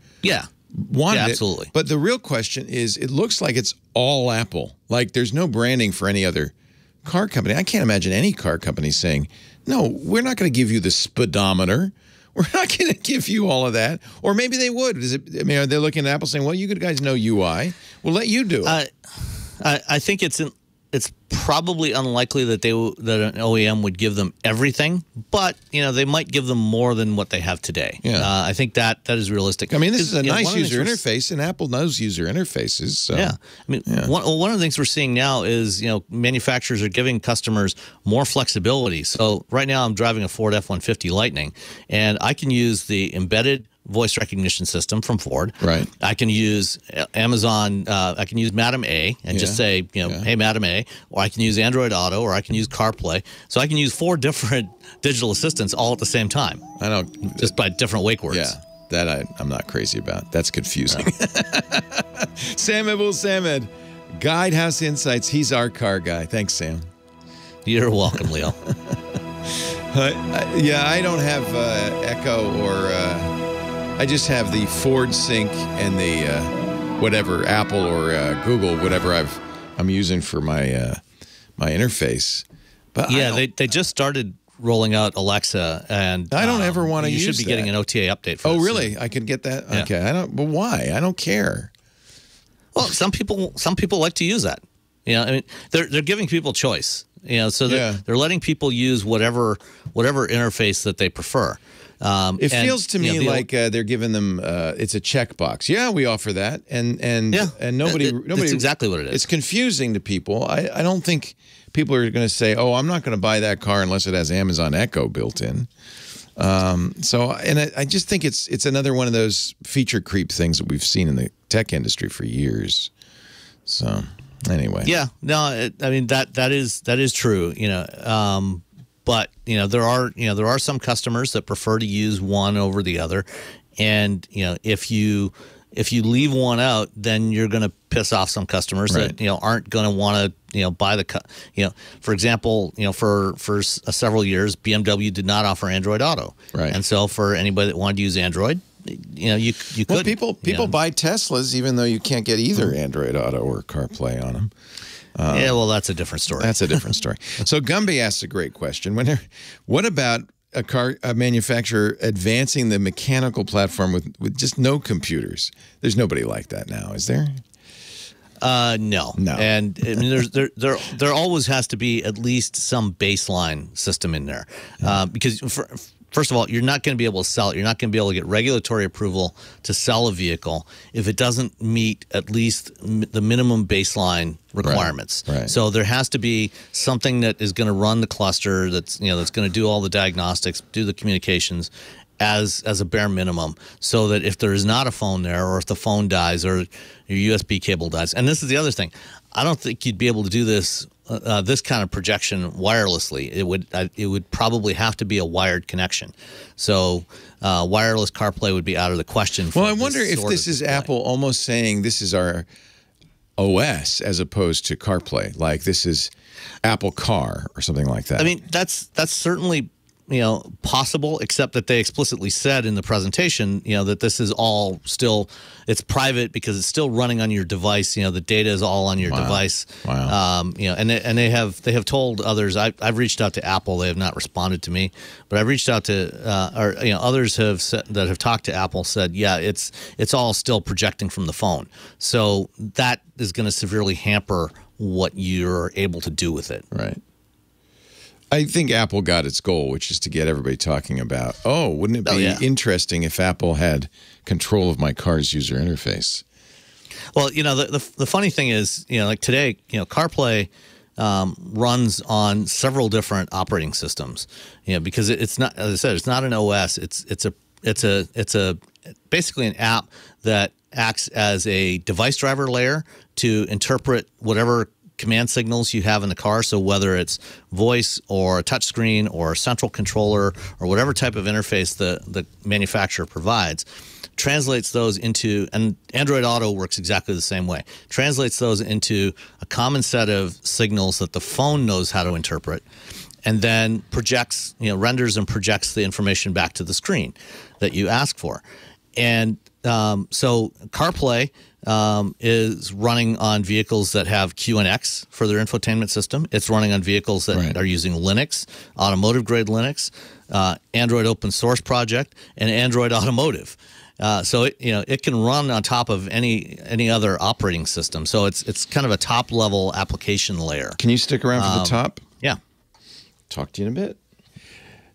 wanted it. Absolutely. But the real question is, it looks like it's all Apple. Like there's no branding for any other car company. I can't imagine any car company saying, no, we're not going to give you the speedometer. We're not going to give you all of that. Or maybe they would. Are they looking at Apple saying, well, you guys know UI. We'll let you do it. I think it's probably unlikely that an OEM would give them everything, but they might give them more than what they have today. Yeah. I think that is realistic. I mean, this is a nice user interface, and Apple knows user interfaces. So. Yeah, I mean, one of the things we're seeing now is manufacturers are giving customers more flexibility. So right now, I'm driving a Ford F-150 Lightning, and I can use the embedded voice recognition system from Ford. Right. I can use Amazon. I can use Madam A and just say, hey, Madam A, or I can use Android Auto, or I can use CarPlay. So I can use 4 different digital assistants all at the same time. I know. Just by different wake words. Yeah. I'm not crazy about. That's confusing. Sam Abuelsamid, Guidehouse Insights. He's our car guy. Thanks, Sam. You're welcome, Leo. I don't have Echo or I just have the Ford Sync and the whatever Apple or Google, whatever I'm using for my my interface. But yeah, they just started rolling out Alexa, and I don't ever want to use You should be getting an OTA update for Oh, this really? soon. I could get that? Yeah. Okay. But why? I don't care. Well, some people like to use that. I mean, they're giving people choice. So they're letting people use whatever interface that they prefer. It feels to me like they're giving them it's a checkbox. Yeah, we offer that, and nobody. That's exactly what it is. It's confusing to people. I don't think people are going to say, "Oh, I'm not going to buy that car unless it has Amazon Echo built in." I just think it's another one of those feature creep things that we've seen in the tech industry for years. So anyway, yeah, no, I mean that is true. But there are some customers that prefer to use one over the other, and if you leave one out, then you're going to piss off some customers that aren't going to want to buy the for example, for several years BMW did not offer Android Auto, right? And so for anybody that wanted to use Android, you could. Well, people buy Teslas even though you can't get either Android Auto or CarPlay on them. Yeah, well, that's a different story. That's a different story. So Gumby asks a great question. What about a manufacturer advancing the mechanical platform with just no computers? There's nobody like that now, is there? No. And I mean, there always has to be at least some baseline system in there, because first of all, you're not going to be able to sell it. You're not going to be able to get regulatory approval to sell a vehicle if it doesn't meet at least the minimum baseline requirements. Right. So there has to be something that is going to run the cluster, that's going to do all the diagnostics, do the communications as a bare minimum, so that if there is not a phone there, or if the phone dies, or your USB cable dies. And this is the other thing. I don't think you'd be able to do this kind of projection wirelessly. It would probably have to be a wired connection. So wireless CarPlay would be out of the question. Well, I wonder if this is Apple almost saying this is our OS as opposed to CarPlay, like this is Apple Car or something like that. I mean, that's certainly possible, except that they explicitly said in the presentation, that this is all still, it's private because it's still running on your device. The data is all on your device. Wow. And they have told others. I've reached out to Apple. They have not responded to me, but I've reached out to others that have talked to Apple said, yeah, it's all still projecting from the phone. So that is going to severely hamper what you're able to do with it. Right. I think Apple got its goal, which is to get everybody talking about, wouldn't it be interesting if Apple had control of my car's user interface? Well, the funny thing is, like today, CarPlay runs on several different operating systems, because it's not, as I said, it's not an OS. It's basically an app that acts as a device driver layer to interpret whatever command signals you have in the car. So whether it's voice or a touchscreen or a central controller or whatever type of interface the manufacturer provides, translates those into, and Android Auto works exactly the same way, translates those into a common set of signals that the phone knows how to interpret, and then projects, renders and projects the information back to the screen that you ask for. And so CarPlay is running on vehicles that have QNX for their infotainment system. It's running on vehicles that are using Linux, automotive grade Linux, Android open source project, and Android Automotive. So it can run on top of any other operating system. So it's kind of a top level application layer. Can you stick around for the top? Yeah. Talk to you in a bit.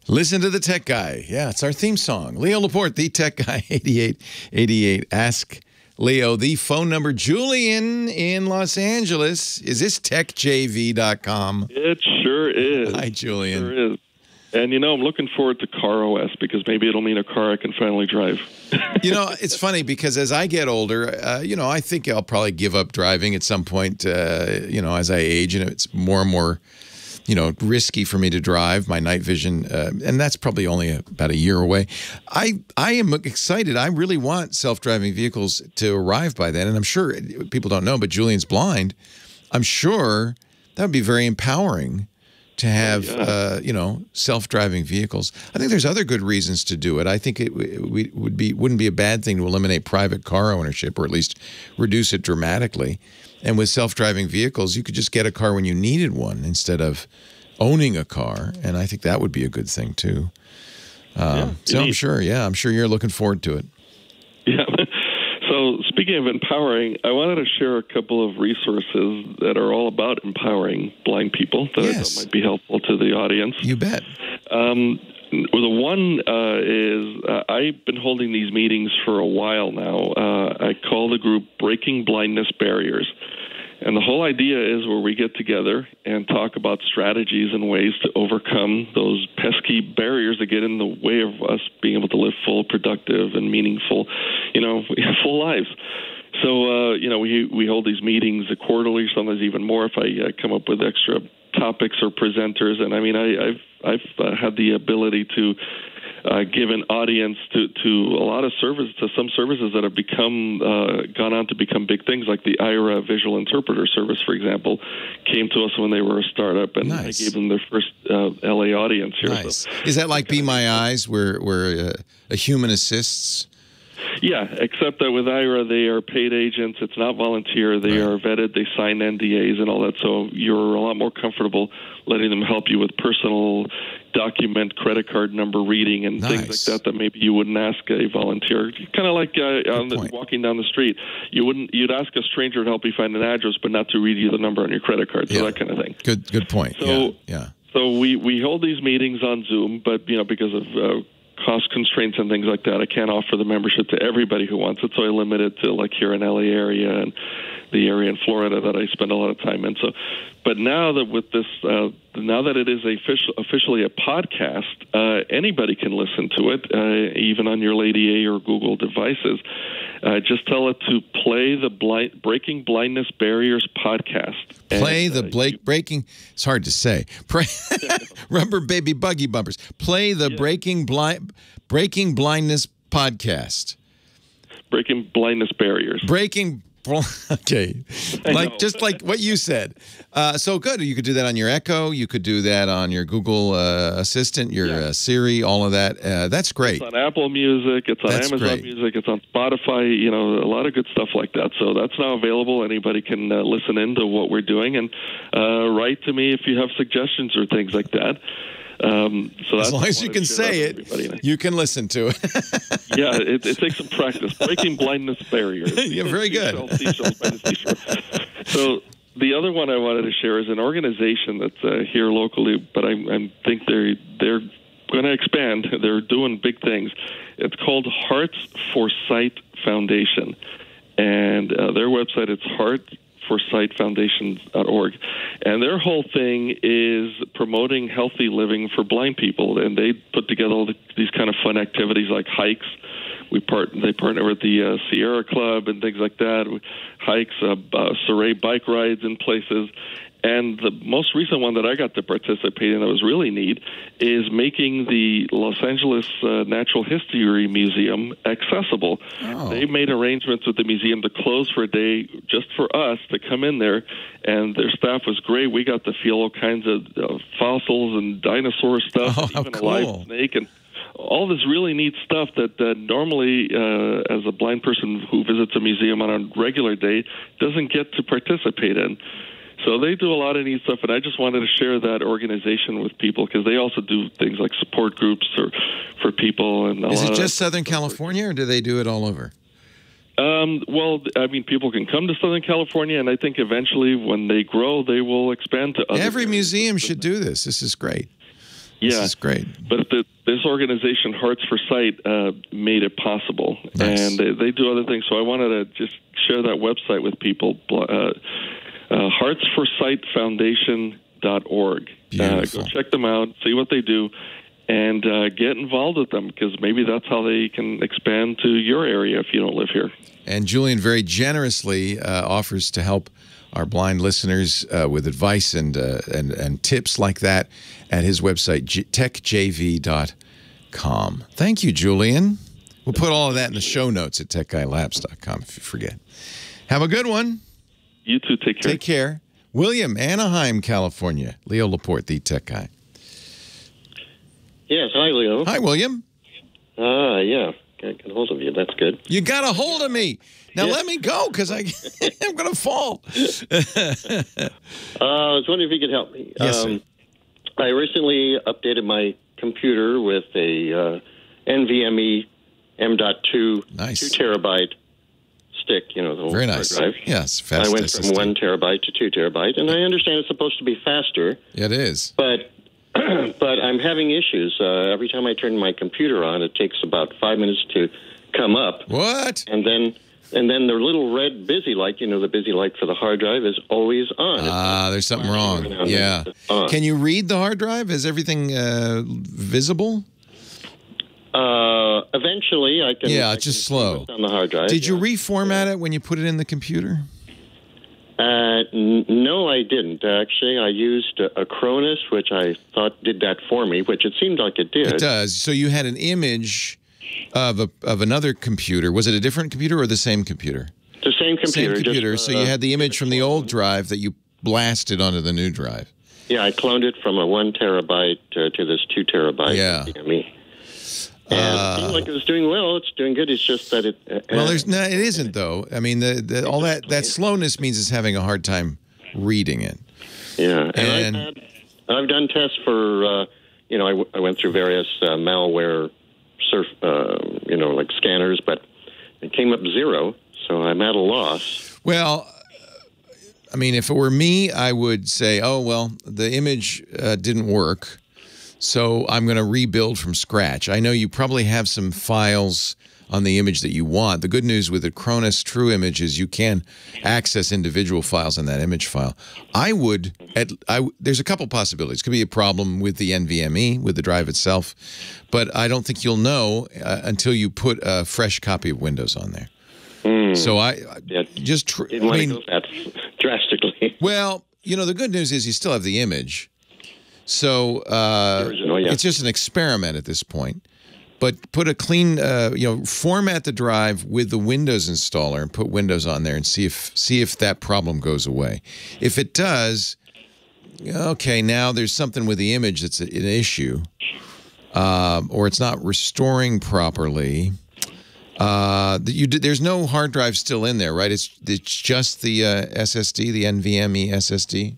Listen to the Tech Guy. Yeah, it's our theme song. Leo Laporte, the Tech Guy, 8888. Ask Leo. The phone number, Julian in Los Angeles. Is this techjv.com? It sure is. Hi, Julian. It sure is. And, I'm looking forward to Car OS because maybe it'll mean a car I can finally drive. It's funny because as I get older, I think I'll probably give up driving at some point, as I age, and it's more and more risky for me to drive. My night vision, and that's probably only about a year away. I am excited. I really want self-driving vehicles to arrive by then, and I'm sure people don't know, but Julian's blind. I'm sure that would be very empowering to have, self-driving vehicles. I think there's other good reasons to do it. I think it wouldn't be a bad thing to eliminate private car ownership, or at least reduce it dramatically. And with self-driving vehicles, you could just get a car when you needed one instead of owning a car. And I think that would be a good thing too. So I'm sure you're looking forward to it. Yeah. So speaking of empowering, I wanted to share a couple of resources that are all about empowering blind people that I thought might be helpful to the audience. You bet. The one is I've been holding these meetings for a while now. I call the group Breaking Blindness Barriers. And the whole idea is where we get together and talk about strategies and ways to overcome those pesky barriers that get in the way of us being able to live full, productive, and meaningful, full lives. So, we hold these meetings quarterly, sometimes even more if I come up with extra topics or presenters. And I mean, I've had the ability to give an audience to a lot of some services that have gone on to become big things, like the IRA visual interpreter service, for example, came to us when they were a startup, and I gave them their first LA audience here. Nice. So, is that like Be My Eyes, where a human assists? Yeah, except that with IRA, they are paid agents. It's not volunteer. They are vetted. They sign NDAs and all that. So you're a lot more comfortable letting them help you with personal document, credit card number reading, and things like that maybe you wouldn't ask a volunteer. Kind of like walking down the street. You'd ask a stranger to help you find an address, but not to read you the number on your credit card. So that kind of thing. Good point. So, yeah. So we hold these meetings on Zoom, but because of cost constraints and things like that, I can't offer the membership to everybody who wants it, so I limit it to like here in LA area and the area in Florida that I spend a lot of time in. So, but now that with this, now that it is officially a podcast, anybody can listen to it, even on your Lady A or Google devices. Just tell it to play the Breaking Blindness Barriers podcast. Breaking. It's hard to say. Rubber baby buggy bumpers. Play the Breaking Blindness podcast. Breaking Blindness Barriers. Okay, just like what you said. So good. You could do that on your Echo. You could do that on your Google Assistant, your Siri, all of that. That's great. It's on Apple Music. It's on Amazon Music. It's on Spotify. A lot of good stuff like that. So that's now available. Anybody can listen into what we're doing and write to me if you have suggestions or things like that. So as long as you can say it, you can listen to it. Yeah, it takes some practice. Breaking Blindness Barriers. Yeah, very good. So the other one I wanted to share is an organization that's here locally, but I think they're going to expand. They're doing big things. It's called Hearts Forsight Foundation, and their website is heartforsightfoundation.org. And their whole thing is promoting healthy living for blind people. And they put together all these kind of fun activities like hikes. They partner with the Sierra Club and things like that. Hikes, Surrey bike rides in places. And the most recent one that I got to participate in that was really neat is making the Los Angeles Natural History Museum accessible. Oh. They made arrangements with the museum to close for a day just for us to come in there, and their staff was great. We got to feel all kinds of fossils and dinosaur stuff, even a live snake, and all this really neat stuff that normally, as a blind person who visits a museum on a regular day, doesn't get to participate in. So they do a lot of neat stuff, and I just wanted to share that organization with people because they also do things like support groups for people. And is it just Southern California, or do they do it all over? Well, I mean, people can come to Southern California, and I think eventually when they grow, they will expand to other Every museum should do this. This is great. Yeah. This is great. But this organization, Hearts for Sight, made it possible. Nice. And they do other things. So I wanted to just share that website with people. Heartsforsightfoundation.org. Go check them out, see what they do, and get involved with them, because maybe that's how they can expand to your area if you don't live here. And Julian very generously offers to help our blind listeners with advice and tips like that at his website, techjv.com. Thank you, Julian. We'll put all of that in the show notes at techguylabs.com if you forget. Have a good one. You too. Take care. Take care. William, Anaheim, California. Leo Laporte, the tech guy. Yes. Hi, Leo. Hi, William. Yeah. Got a hold of you. That's good. You got a hold of me. Now let me go because I'm going to fall. I was wondering if you could help me. Yes, sir. I recently updated my computer with a NVMe M.2 Nice. 2 terabyte stick, the whole Very hard nice. drive. Yes, fast I went SSD. from 1 terabyte to 2 terabyte, and I understand it's supposed to be faster, It is. but I'm having issues. Every time I turn my computer on, it takes about 5 minutes to come up. What? And then the little red busy light, the busy light for the hard drive is always on. There's something wrong. Yeah. On. Can you read the hard drive? Is everything visible? Eventually, I can. Yeah, I it's just can see slow. what's on the hard drive. Did you reformat it when you put it in the computer? No, I didn't. Actually, I used a Cronus, which I thought did that for me, which it seemed like it did. It does. So you had an image of another computer. Was it a different computer or the same computer? The same computer. Same computer. Just, so you had the image from the old drive that you blasted onto the new drive. Yeah, I cloned it from a 1 terabyte to this 2 terabyte. Yeah. NVMe. And it seemed like it was doing well. It's doing good. It's just that it. Well, it isn't though. I mean, all that slowness means it's having a hard time reading it. Yeah, And I've done tests for. I went through various malware like scanners, but it came up 0. So I'm at a loss. Well, I mean, if it were me, I would say, oh well, the image didn't work. So I'm going to rebuild from scratch. I know you probably have some files on the image that you want. The good news with the Cronus True Image is you can access individual files in that image file. There's a couple possibilities. It could be a problem with the NVMe, with the drive itself, but I don't think you'll know until you put a fresh copy of Windows on there. So didn't want to go that drastically. Well, the good news is you still have the image. So it's just an experiment at this point. But put a clean, format the drive with the Windows installer and put Windows on there and see if that problem goes away. If it does, okay, now there's something with the image that's an issue, or it's not restoring properly. There's no hard drive still in there, right? It's just the SSD, the NVMe SSD.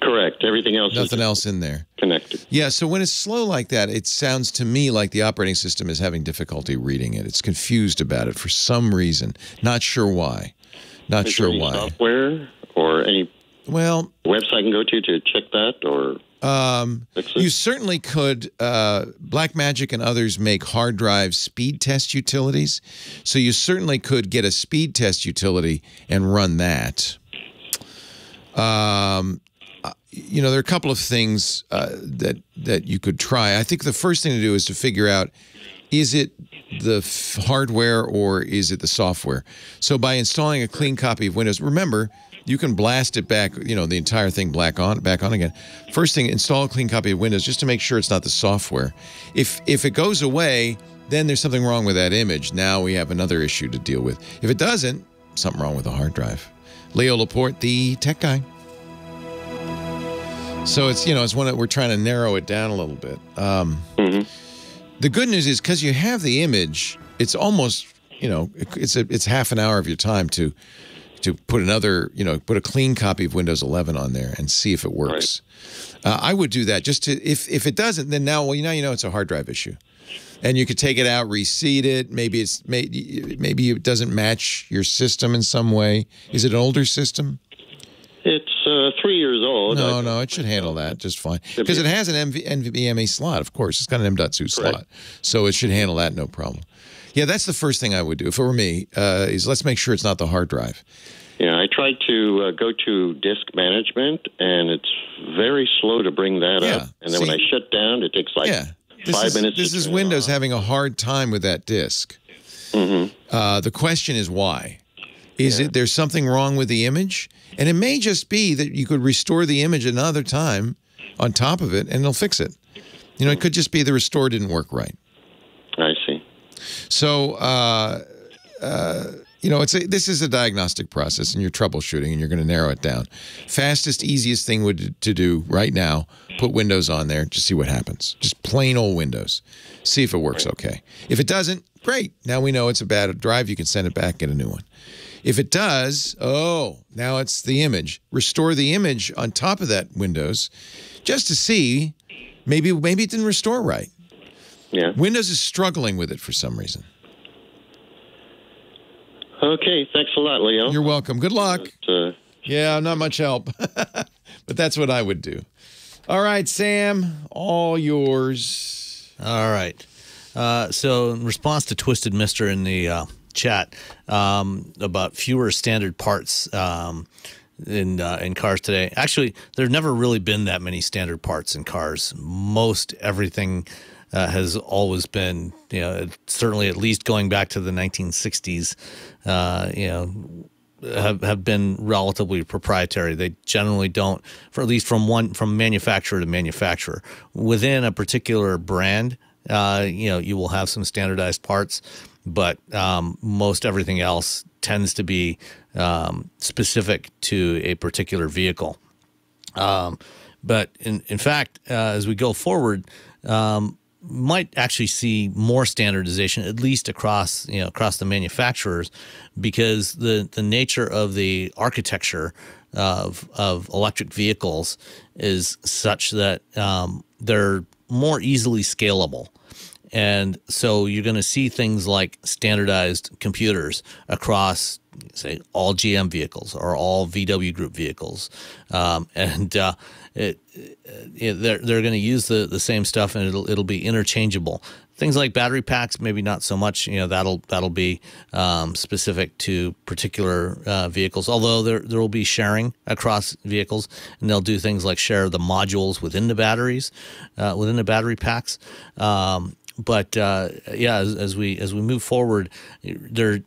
Correct. Everything else Nothing else in there. Connected. Yeah, so when it's slow like that, it sounds to me like the operating system is having difficulty reading it. It's confused about it for some reason. Not sure why. Is there any software or any website I can go to check that or fix it? You certainly could. Blackmagic and others make hard drive speed test utilities. So you certainly could get a speed test utility and run that. There are a couple of things that you could try. I think the first thing to do is to figure out, is it the hardware or is it the software? So by installing a clean copy of Windows, remember, you can blast it back, the entire thing back on again. First thing, install a clean copy of Windows just to make sure it's not the software. If it goes away, then there's something wrong with that image. Now we have another issue to deal with. If it doesn't, something wrong with the hard drive. Leo Laporte, the tech guy. So it's one that we're trying to narrow it down a little bit. The good news is because you have the image, it's almost it's half an hour of your time to put another put a clean copy of Windows 11 on there and see if it works. Right. I would do that just to if it doesn't, then now it's a hard drive issue, and you could take it out, reseat it. Maybe it doesn't match your system in some way. Is it an older system? It's 3 years old. No, it should handle that just fine. Because it has an NVMe slot, of course. It's got an M.2 slot. So it should handle that no problem. Yeah, that's the first thing I would do, if it were me, is let's make sure it's not the hard drive. Yeah, I tried to go to disk management, and it's very slow to bring that up. And then when I shut down, it takes 5 minutes. This is Windows having a hard time with that disk. The question is why. Is it there's something wrong with the image? And it may just be that you could restore the image another time on top of it, and it'll fix it. You know, it could just be the restore didn't work right. I see. So, you know, this is a diagnostic process, and you're troubleshooting, and you're going to narrow it down. Fastest, easiest thing to do right now, put Windows on there, just see what happens. Just plain old Windows. See if it works okay. If it doesn't, great. Now we know it's a bad drive. You can send it back, get a new one. If it does, now it's the image. Restore the image on top of that Windows just to see maybe it didn't restore right. Yeah. Windows is struggling with it for some reason. Okay, thanks a lot, Leo. You're welcome. Good luck. Yeah, not much help, but that's what I would do. All right, Sam, all yours. All right. So in response to Twisted Mister in the chat about fewer standard parts in cars today. Actually, there's never really been that many standard parts in cars. Most everything has always been, you know, certainly at least going back to the 1960s, you know, have been relatively proprietary. They generally don't, for at least from manufacturer to manufacturer. Within a particular brand, you know, you will have some standardized parts, but most everything else tends to be specific to a particular vehicle. But in fact, as we go forward, might actually see more standardization, at least across the manufacturers, because the nature of the architecture of electric vehicles is such that they're more easily scalable. And so you're going to see things like standardized computers across, say, all GM vehicles or all VW Group vehicles, and they're going to use the same stuff, and it'll be interchangeable. Things like battery packs, maybe not so much. You know, that'll be specific to particular vehicles. Although there will be sharing across vehicles, and they'll do things like share the modules within the batteries, within the battery packs. But yeah, as we move forward, they're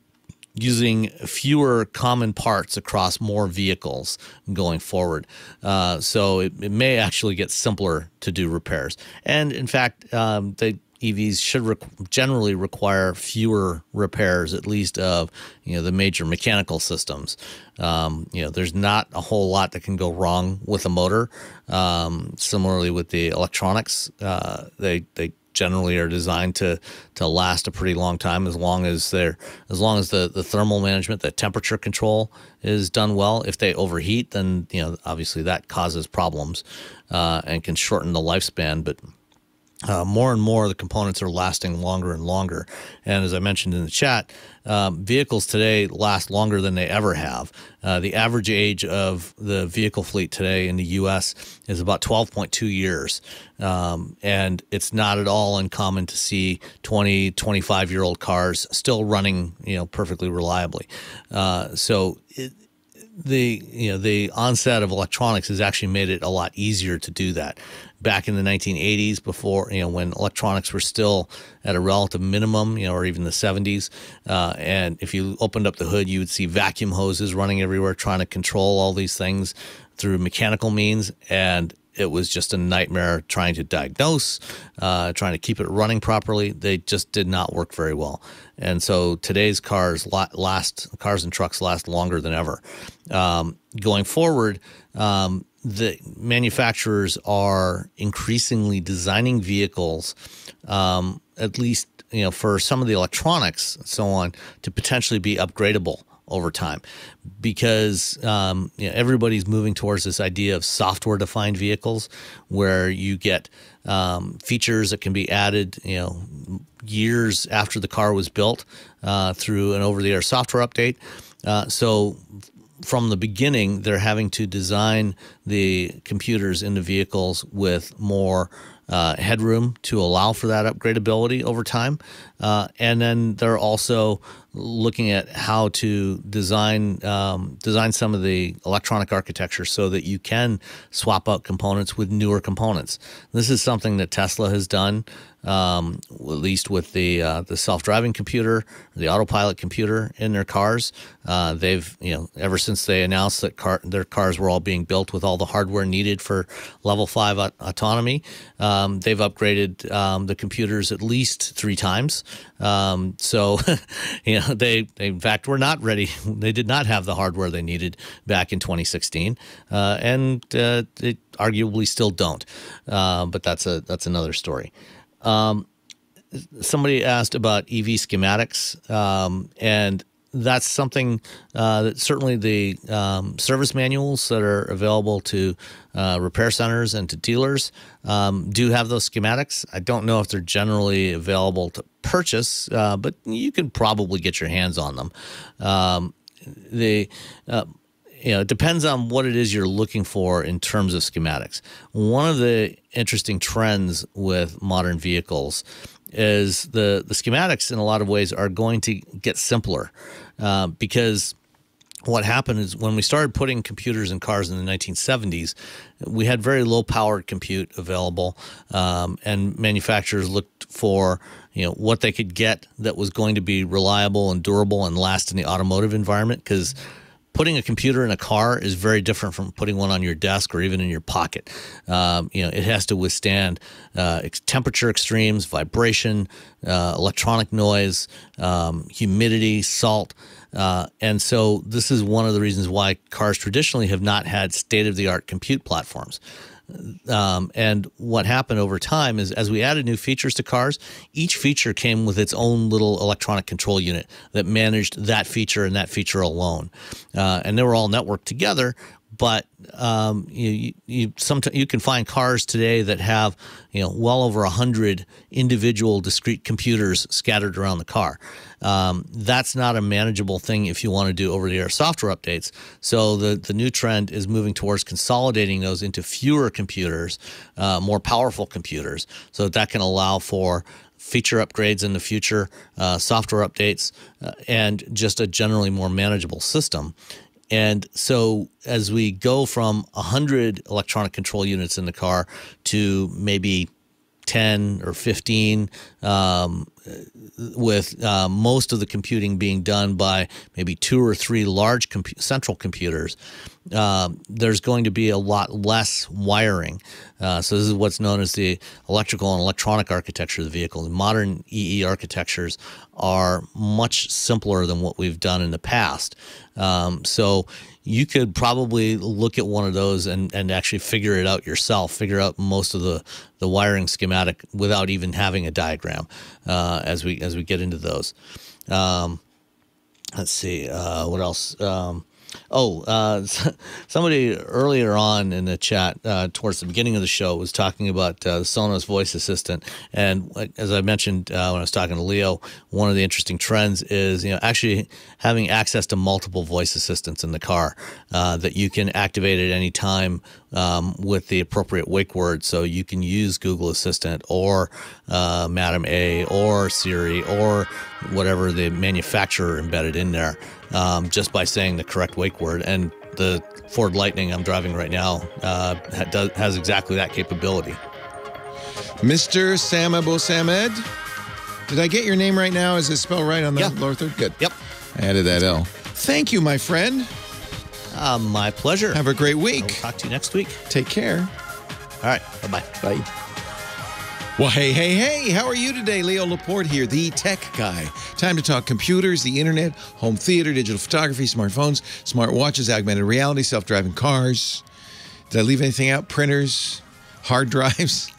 using fewer common parts across more vehicles going forward. So it may actually get simpler to do repairs. And in fact, the EVs should generally require fewer repairs, at least of, you know, the major mechanical systems. You know, there's not a whole lot that can go wrong with a motor. Similarly with the electronics, they generally are designed to last a pretty long time, as long as the thermal management, the temperature control is done well. If they overheat, then, you know, obviously that causes problems and can shorten the lifespan. But more and more, the components are lasting longer and longer. And as I mentioned in the chat, vehicles today last longer than they ever have. The average age of the vehicle fleet today in the U.S. is about 12.2 years. And it's not at all uncommon to see 20, 25-year-old cars still running, you know, perfectly reliably. So the onset of electronics has actually made it a lot easier to do that. Back in the 1980s, before, you know, when electronics were still at a relative minimum, you know, or even the 70s, and if you opened up the hood, you would see vacuum hoses running everywhere trying to control all these things through mechanical means, and it was just a nightmare trying to diagnose, trying to keep it running properly. They just did not work very well. And so today's cars and trucks last longer than ever. Going forward, the manufacturers are increasingly designing vehicles, at least, you know, for some of the electronics and so on, to potentially be upgradable over time, because you know, everybody's moving towards this idea of software-defined vehicles, where you get features that can be added, you know, years after the car was built through an over-the-air software update. So from the beginning, they're having to design the computers in the vehicles with more headroom to allow for that upgradability over time. And then they're also looking at how to design some of the electronic architecture so that you can swap out components with newer components. This is something that Tesla has done, at least with the self-driving computer, the autopilot computer in their cars. They've, ever since they announced that their cars were all being built with all the hardware needed for level 5 autonomy, they've upgraded the computers at least 3 times. So, they in fact were not ready. They did not have the hardware they needed back in 2016, and they arguably still don't. But that's another story. Somebody asked about EV schematics, and that's something that certainly the service manuals that are available to repair centers and to dealers do have those schematics. I don't know if they're generally available to purchase, but you can probably get your hands on them. It depends on what it is you're looking for in terms of schematics. One of the interesting trends with modern vehicles is the schematics in a lot of ways are going to get simpler, because what happened is when we started putting computers in cars in the 1970s, we had very low-powered compute available, and manufacturers looked for what they could get that was going to be reliable and durable and last in the automotive environment, because putting a computer in a car is very different from putting one on your desk or even in your pocket. It has to withstand temperature extremes, vibration, electronic noise, humidity, salt. And so this is one of the reasons why cars traditionally have not had state-of-the-art compute platforms. And what happened over time is as we added new features to cars, each feature came with its own little electronic control unit that managed that feature and that feature alone. And they were all networked together. But sometimes you can find cars today that have well over 100 individual discrete computers scattered around the car. That's not a manageable thing if you want to do over-the-air software updates. So the new trend is moving towards consolidating those into fewer computers, more powerful computers, so that can allow for feature upgrades in the future, software updates, and just a generally more manageable system. And so as we go from 100 electronic control units in the car to maybe 10 or 15, with most of the computing being done by maybe 2 or 3 large central computers, there's going to be a lot less wiring. So this is what's known as the electrical and electronic architecture of the vehicle. The modern EE architectures are much simpler than what we've done in the past. So you could probably look at one of those and actually figure it out yourself, figure out most of the wiring schematic without even having a diagram as we get into those. Let's see, what else? Somebody earlier on in the chat towards the beginning of the show was talking about the Sonos voice assistant. And as I mentioned when I was talking to Leo, one of the interesting trends is actually having access to multiple voice assistants in the car that you can activate at any time with the appropriate wake word. So you can use Google Assistant or Madam A or Siri or whatever the manufacturer embedded in there, just by saying the correct wake word. And the Ford Lightning I'm driving right now has exactly that capability. Mr. Sam Abuelsamid, did I get your name right now? Is it spelled right on the lower third? Good. Yep. I added that L. Thank you, my friend. My pleasure. Have a great week. We'll talk to you next week. Take care. All right. Bye-bye. Bye. Well, hey, how are you today? Leo Laporte here, the tech guy. Time to talk computers, the internet, home theater, digital photography, smartphones, smartwatches, augmented reality, self-driving cars. Did I leave anything out? Printers, hard drives?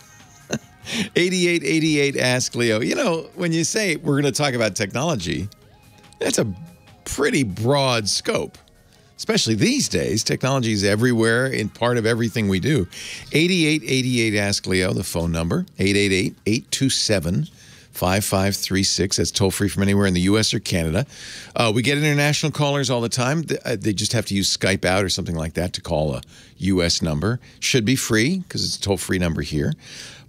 8888 Ask Leo. When you say we're going to talk about technology, that's a pretty broad scope. Especially these days, technology is everywhere in part of everything we do. 8888 Ask Leo, the phone number, 888-827-5792. 5536. That's toll-free from anywhere in the U.S. or Canada. We get international callers all the time. They just have to use Skype out or something like that to call a U.S. number. Should be free because it's a toll-free number here.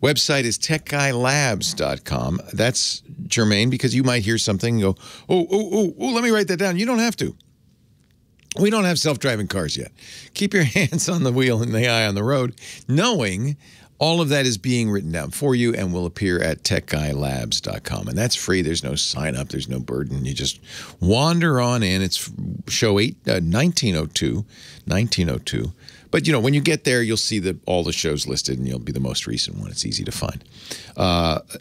Website is techguylabs.com. That's germane because you might hear something and go, oh, let me write that down. You don't have to. We don't have self-driving cars yet. Keep your hands on the wheel and the eye on the road, knowing all of that is being written down for you and will appear at techguylabs.com. And that's free. There's no sign up. There's no burden. You just wander on in. It's show 1902. But, when you get there, you'll see all the shows listed, and you'll be the most recent one. It's easy to find.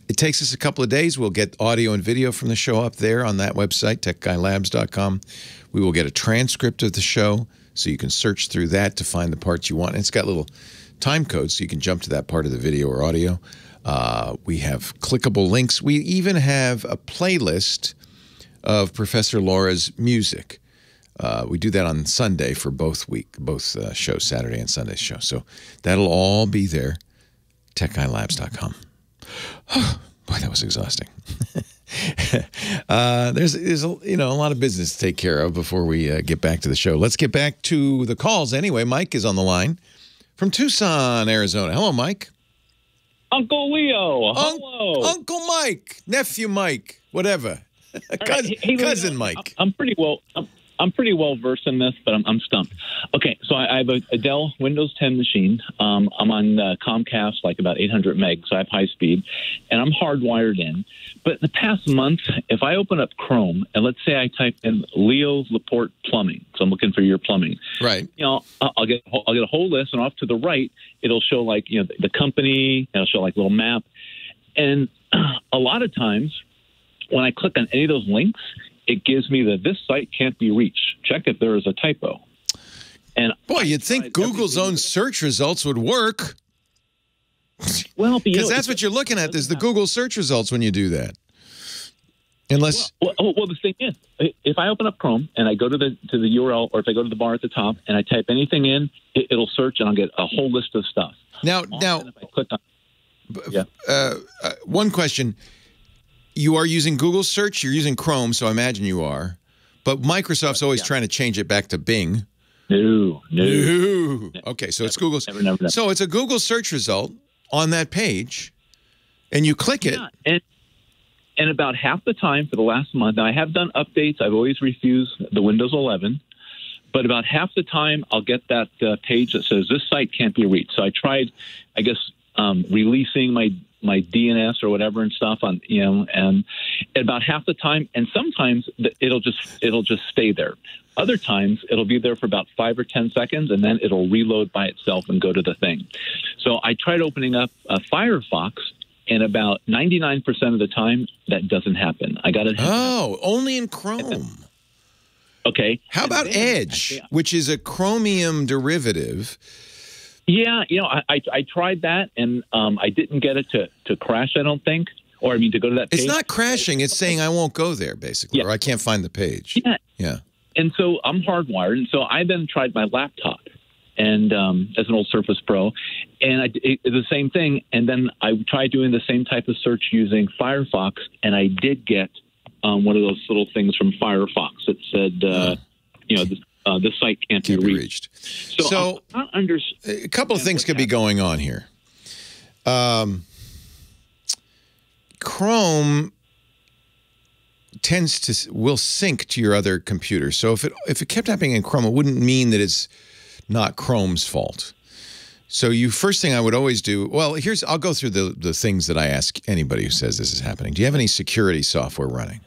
It takes us a couple of days. We'll get audio and video from the show up there on that website, techguylabs.com. We will get a transcript of the show, so you can search through that to find the parts you want. And it's got little time codes, so you can jump to that part of the video or audio. We have clickable links. We even have a playlist of Professor Laura's music. We do that on Sunday for both shows, Saturday and Sunday show. So that'll all be there, techguylabs.com. Boy, that was exhausting. There's a lot of business to take care of before we get back to the show. Let's get back to the calls anyway. Mike is on the line from Tucson, Arizona. Hello, Mike. Uncle Leo. Hello. Uncle Mike. Nephew Mike. Whatever. Cousin Mike. I'm pretty well versed in this, but I'm stumped. Okay, so I have a Dell Windows 10 machine. I'm on Comcast, like about 800 megs, so I have high speed, and I'm hardwired in. But in the past month, if I open up Chrome, and let's say I type in Leo's Laporte Plumbing, so I'm looking for your plumbing. Right. I'll get a whole list, and off to the right, it'll show like the company, and it'll show like a little map, and a lot of times when I click on any of those links, it gives me this site can't be reached. Check if there is a typo. And boy, you'd think Google's own search results would work. Well, because that's what you're looking at is the Google search results when you do that. Unless well, the thing is, if I open up Chrome and I go to the URL, or if I go to the bar at the top and I type anything in, it'll search and I'll get a whole list of stuff. Now, if I click on, one question. You are using Google search, you're using Chrome, so I imagine you are. But Microsoft's always trying to change it back to Bing. No. Okay, so it's Google's. Never. So it's a Google search result on that page, and you click it. Yeah, and about half the time for the last month, now I have done updates. I've always refused the Windows 11. But about half the time, I'll get that page that says this site can't be reached. So I tried, I guess, releasing my DNS or whatever and stuff on, and about half the time, and sometimes it'll just stay there. Other times it'll be there for about 5 or 10 seconds, and then it'll reload by itself and go to the thing. So I tried opening up Firefox, and about 99% of the time that doesn't happen. I got it. Oh, only in Chrome. Okay. How about Edge, which is a Chromium derivative? Yeah, I tried that, and I didn't get it to crash, I don't think. Or, to go to that page. It's not crashing. It's saying I won't go there, basically, or I can't find the page. Yeah. And so I'm hardwired, and so I then tried my laptop, and as an old Surface Pro, and it's the same thing. And then I tried doing the same type of search using Firefox, and I did get one of those little things from Firefox that said, this site can't be reached. So a couple of things could be going on here. Chrome will sync to your other computer. So if it kept happening in Chrome, it wouldn't mean that it's not Chrome's fault. So first thing I would always do, I'll go through the things that I ask anybody who says this is happening. Do you have any security software running?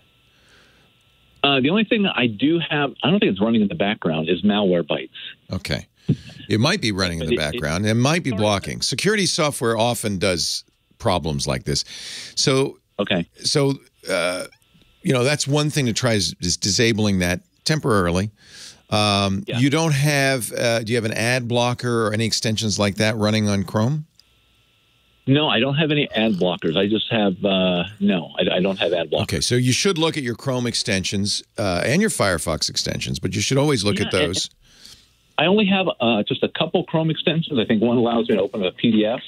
The only thing that I do have, I don't think it's running in the background, is Malwarebytes. Okay. It might be running in the background. It might be blocking. Security software often does problems like this. So, okay. So, that's one thing to try is disabling that temporarily. You don't have, do you have an ad blocker or any extensions like that running on Chrome? No, I don't have any ad blockers. I just have, I don't have ad blockers. Okay, so you should look at your Chrome extensions and your Firefox extensions, but you should always look at those. I only have just a couple Chrome extensions. I think one allows me to open a PDF,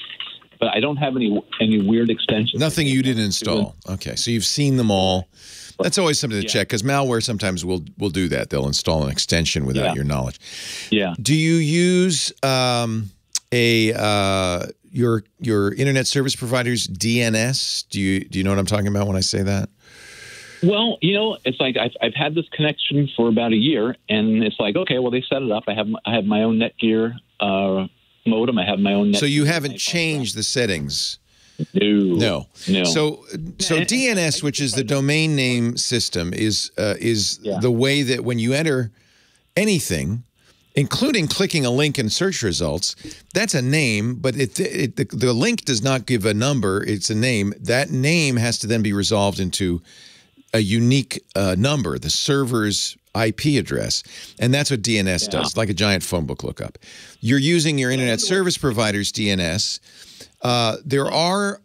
but I don't have any weird extensions. Nothing you didn't install. Okay, so you've seen them all. That's always something to check because malware sometimes will do that. They'll install an extension without your knowledge. Yeah. Do you use your internet service provider's DNS? Do you know what I'm talking about when I say that? Well, it's like I've had this connection for about a year, and it's like, okay, well, they set it up. I have my own Netgear modem. I have my own. So you haven't changed the settings. No. So DNS, which is the domain name system, is the way that when you enter anything, including clicking a link in search results, that's a name, but the link does not give a number. It's a name. That name has to then be resolved into a unique number, the server's IP address, and that's what DNS does, like a giant phone book lookup. You're using your internet service provider's DNS. There are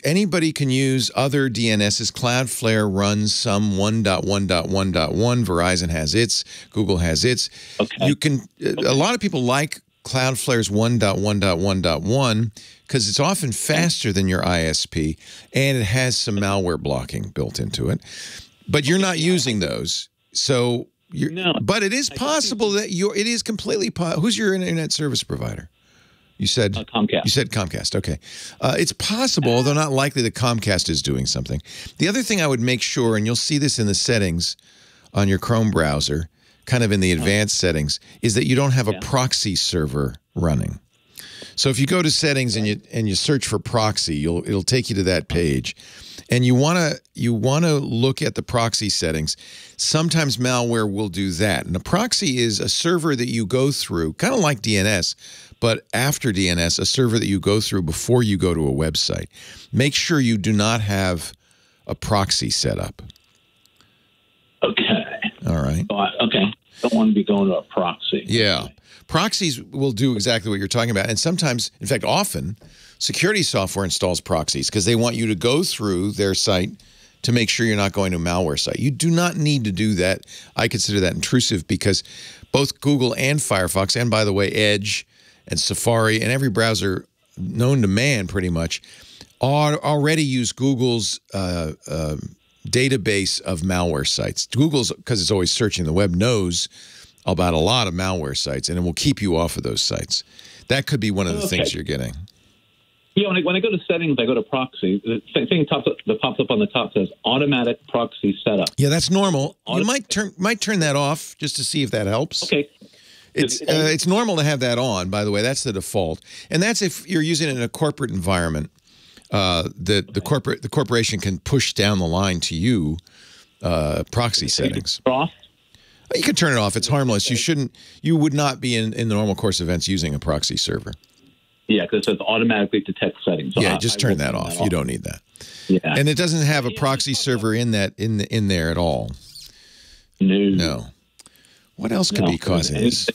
anybody can use other DNSs. Cloudflare runs some 1.1.1.1. Verizon has its. Google has its. Okay. You can. A lot of people like Cloudflare's 1.1.1.1 because it's often faster than your ISP, and it has some malware blocking built into it. But you're not using those, so but it is possible that it is completely. Who's your internet service provider? You said Comcast. You said Comcast. Okay. It's possible, although not likely, that Comcast is doing something. The other thing I would make sure, and you'll see this in the settings on your Chrome browser, kind of in the advanced settings, is that you don't have a proxy server running. So if you go to settings and you search for proxy, it'll take you to that page. And you want to look at the proxy settings. Sometimes malware will do that. And a proxy is a server that you go through, kind of like DNS, but after DNS, a server that you go through before you go to a website. Make sure you do not have a proxy set up. Okay. All right. Okay. Don't want to be going to a proxy. Yeah. Proxies will do exactly what you're talking about. And sometimes, in fact, often, security software installs proxies because they want you to go through their site to make sure you're not going to a malware site. You do not need to do that. I consider that intrusive because both Google and Firefox, and by the way, Edge and Safari and every browser known to man pretty much, already use Google's database of malware sites. Google's, because it's always searching the web, knows about a lot of malware sites, and it will keep you off of those sites. That could be one of the things you're getting. Yeah, when I go to settings, I go to proxy. The thing that pops up on the top says automatic proxy setup. Yeah, that's normal. You might turn that off just to see if that helps. Okay. It's normal to have that on, by the way. That's the default. And that's if you're using it in a corporate environment. The corporation can push down the line to you proxy settings. Off? You can turn it off. It's harmless. You would not be in the normal course of events using a proxy server. Yeah, because it says automatically detect settings. So yeah, just turn that off. You don't need that. Yeah. And it doesn't have a proxy server in there at all. No. What else could be causing this?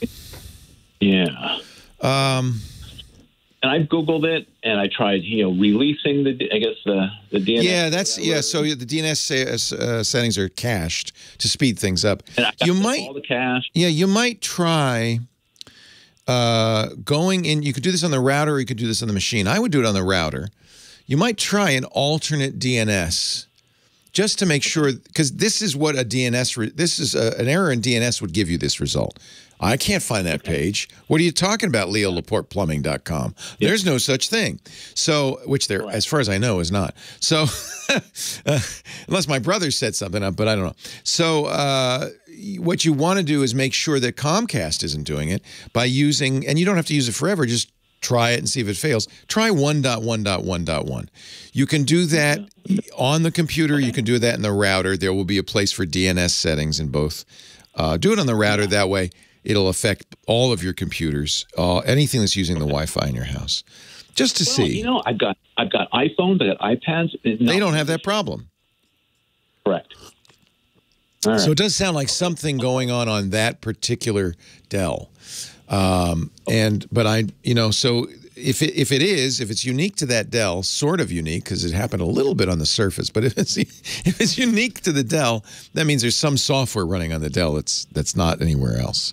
Yeah. And I've Googled it, and I tried, releasing the DNS. Yeah, So the DNS settings are cached to speed things up. And I got all the cache. Yeah, you might try going in. You could do this on the router, or you could do this on the machine. I would do it on the router. You might try an alternate DNS just to make sure, because this is what an error in DNS would give you this result. I can't find that page. What are you talking about, LeoLaportePlumbing.com? There's no such thing. So, which there, as far as I know, is not. So, unless my brother set something up, but I don't know. So, what you want to do is make sure that Comcast isn't doing it by using, and you don't have to use it forever, just try it and see if it fails. Try 1.1.1.1. You can do that on the computer. You can do that in the router. There will be a place for DNS settings in both. Do it on the router. That way, it'll affect all of your computers, anything that's using the Wi-Fi in your house, just to see. I've got iPhones, I got iPads. They don't have that problem. Correct. All right. So it does sound like something going on that particular Dell. So if it's unique to that Dell, sort of unique because it happened a little bit on the Surface, but if it's unique to the Dell, that means there's some software running on the Dell that's not anywhere else.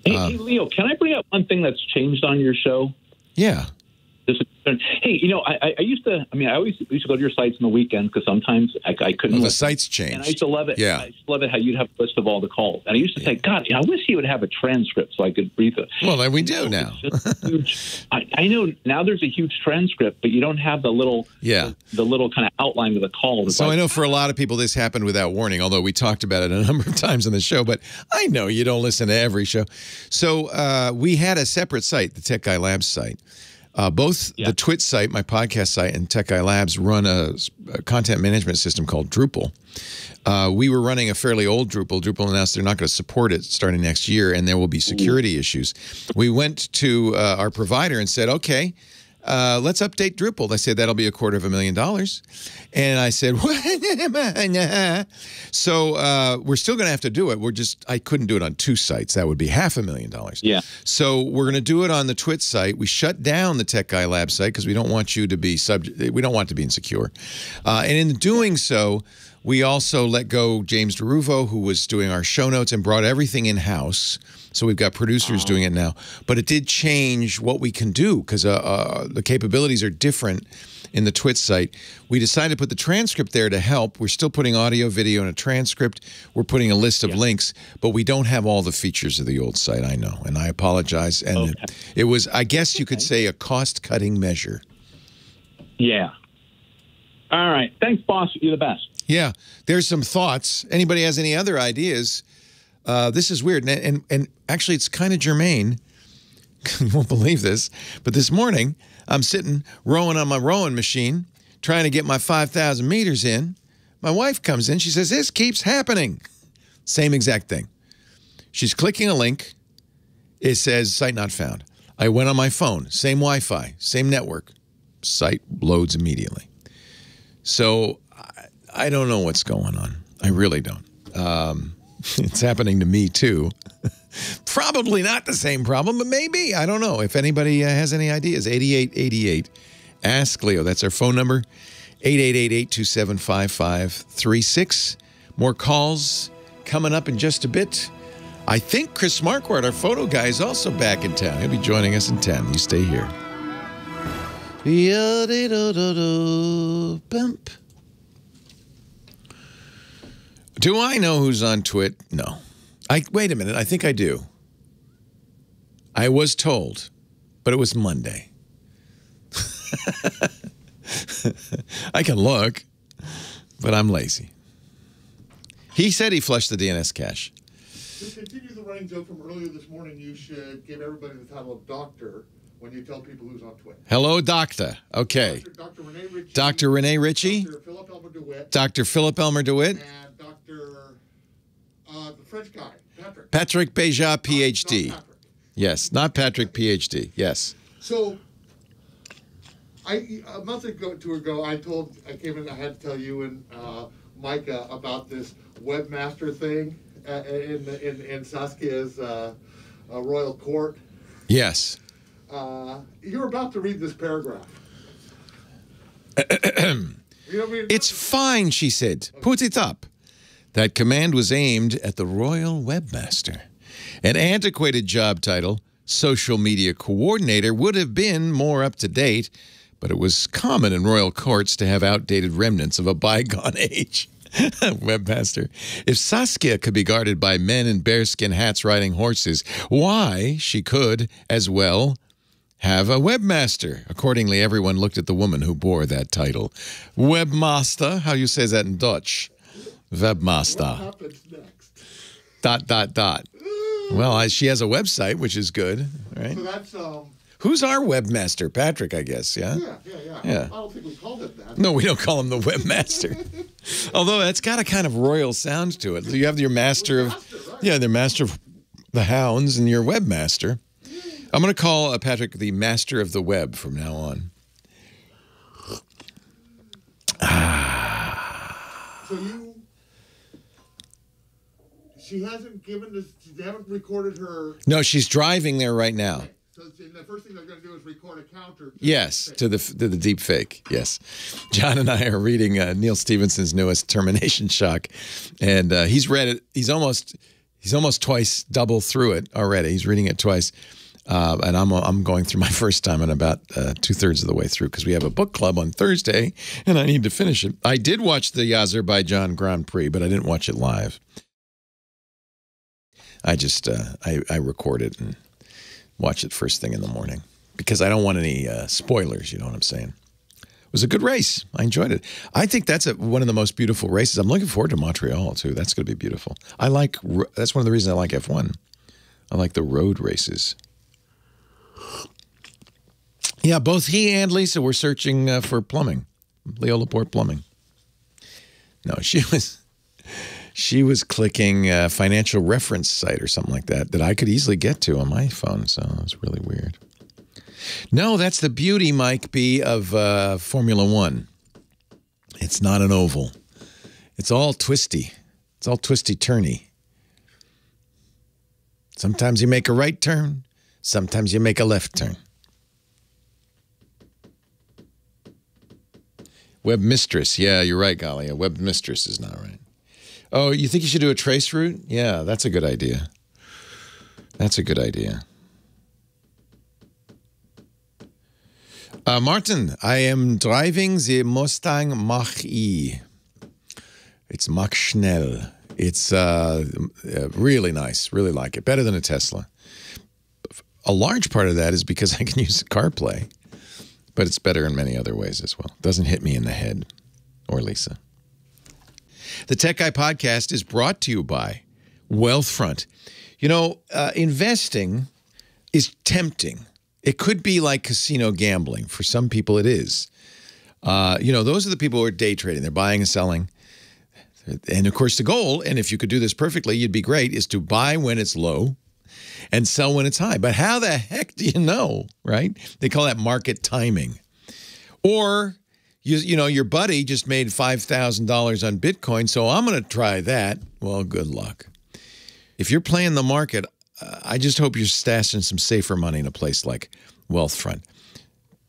Hey, Leo, can I bring up one thing that's changed on your show? Yeah. This is Hey, I used to. I mean, I always used to go to your sites on the weekends because sometimes I couldn't. The sites changed. And I used to love it. Yeah, I used to love it how you'd have a list of all the calls. And I used to say, God, I wish he would have a transcript so I could read it. Well, then we do now. I know now there's a huge transcript, but you don't have the little the little kind of outline of the call. So I know for a lot of people this happened without warning, although we talked about it a number of times on the show. But I know you don't listen to every show. So we had a separate site, the Tech Guy Labs site. Both the Twit site, my podcast site, and Tech Guy Labs run a content management system called Drupal. We were running a fairly old Drupal. Drupal announced they're not going to support it starting next year, and there will be security issues. We went to our provider and said, okay, let's update Drupal. They said that'll be $250,000. And I said, what? So we're still going to have to do it. I couldn't do it on 2 sites. That would be $500,000. Yeah. So we're going to do it on the Twit site. We shut down the Tech Guy Lab site because we don't want you to be we don't want it to be insecure. And in doing so, we also let go James DeRuvo, who was doing our show notes, and brought everything in-house. So we've got producers doing it now. But it did change what we can do because the capabilities are different in the Twit site. We decided to put the transcript there to help. We're still putting audio, video, and a transcript. We're putting a list of links, but we don't have all the features of the old site, I know. And I apologize. And it was, I guess you could say, a cost-cutting measure. Yeah. All right. Thanks, boss. You're the best. Yeah. There's some thoughts. Anybody has any other ideas? This is weird, and actually it's kind of germane. You won't believe this, but this morning I'm sitting rowing on my rowing machine trying to get my 5,000 meters in. My wife comes in. She says, this keeps happening. Same exact thing. She's clicking a link. It says site not found. I went on my phone. Same Wi-Fi, same network. Site loads immediately. So I don't know what's going on. I really don't. It's happening to me, too. Probably not the same problem, but maybe. I don't know. If anybody has any ideas, 8888. Ask Leo. That's our phone number, 888-827-5536. More calls coming up in just a bit. I think Chris Marquardt, our photo guy, is also back in town. He'll be joining us in 10. You stay here. Bump. Do I know who's on Twit? No. Wait a minute. I think I do. I was told, but it was Monday. I can look, but I'm lazy. He said he flushed the DNS cache. To continue the running joke from earlier this morning, you should give everybody the title of doctor when you tell people who's on Twit. Hello, doctor. Okay. Dr. Renee Ritchie. Dr. Renee Ritchie. Dr. Philip Elmer DeWitt. Dr. Philip Elmer DeWitt. And Dr. The French guy, Patrick. Patrick Beja, PhD. Not Patrick. Yes, not Patrick, PhD. Yes. So, a month ago, I came in, I had to tell you and Micah about this webmaster thing in Saskia's royal court. Yes. You're about to read this paragraph. It's fine, she said. Put it up. That command was aimed at the royal webmaster. An antiquated job title, social media coordinator, would have been more up to date, but it was common in royal courts to have outdated remnants of a bygone age. Webmaster. If Saskia could be guarded by men in bearskin hats riding horses, why she could as well have a webmaster. Accordingly, everyone looked at the woman who bore that title. Webmaster, how you say that in Dutch? Webmaster. What happens next? ... Well, she has a website, which is good, right? So that's Who's our webmaster? Patrick, I guess, yeah? Yeah. I don't think we called it that. No, we don't call him the webmaster. Although that's got a kind of royal sound to it. You have your master of, right? The master of the hounds and your webmaster. I'm going to call Patrick the master of the web from now on. So she hasn't given this, they haven't recorded her. No, she's driving there right now. Okay. So the first thing they're going to do is record a counter. To the deep fake. Yes, John and I are reading Neil Stephenson's newest Termination Shock, and he's read it. He's almost twice double through it already. He's reading it twice. And I'm going through my first time and about 2/3 of the way through because we have a book club on Thursday and I need to finish it. I did watch the Azerbaijan Grand Prix, but I didn't watch it live. I just I record it and watch it first thing in the morning because I don't want any spoilers. You know what I'm saying? It was a good race. I enjoyed it. I think that's one of the most beautiful races. I'm looking forward to Montreal too. That's going to be beautiful. That's one of the reasons I like F1. I like the road races. Yeah, both he and Lisa were searching for plumbing. Leo Laporte plumbing. No, she was clicking a financial reference site or something like that I could easily get to on my phone. So it was really weird. No, that's the beauty, Mike B, of Formula One. It's not an oval. It's all twisty. It's all twisty-turny. Sometimes you make a right turn. Sometimes you make a left turn. Web mistress. Yeah, you're right, golly. A web mistress is not right. Oh, you think you should do a trace route? Yeah, that's a good idea. That's a good idea. Martin, I am driving the Mustang Mach-E. It's Mach Schnell. It's really nice. Really like it. Better than a Tesla. A large part of that is because I can use Carplay. But it's better in many other ways as well. Doesn't hit me in the head. Or Lisa. The Tech Guy podcast is brought to you by Wealthfront. You know, investing is tempting. It could be like casino gambling. For some people, it is. You know, those are the people who are day trading. They're buying and selling. And, of course, the goal, and if you could do this perfectly, you'd be great, is to buy when it's low and sell when it's high. But how the heck do you know, right? They call that market timing. Or, you know, your buddy just made $5,000 on Bitcoin, so I'm going to try that. Well, good luck. If you're playing the market, I just hope you're stashing some safer money in a place like Wealthfront.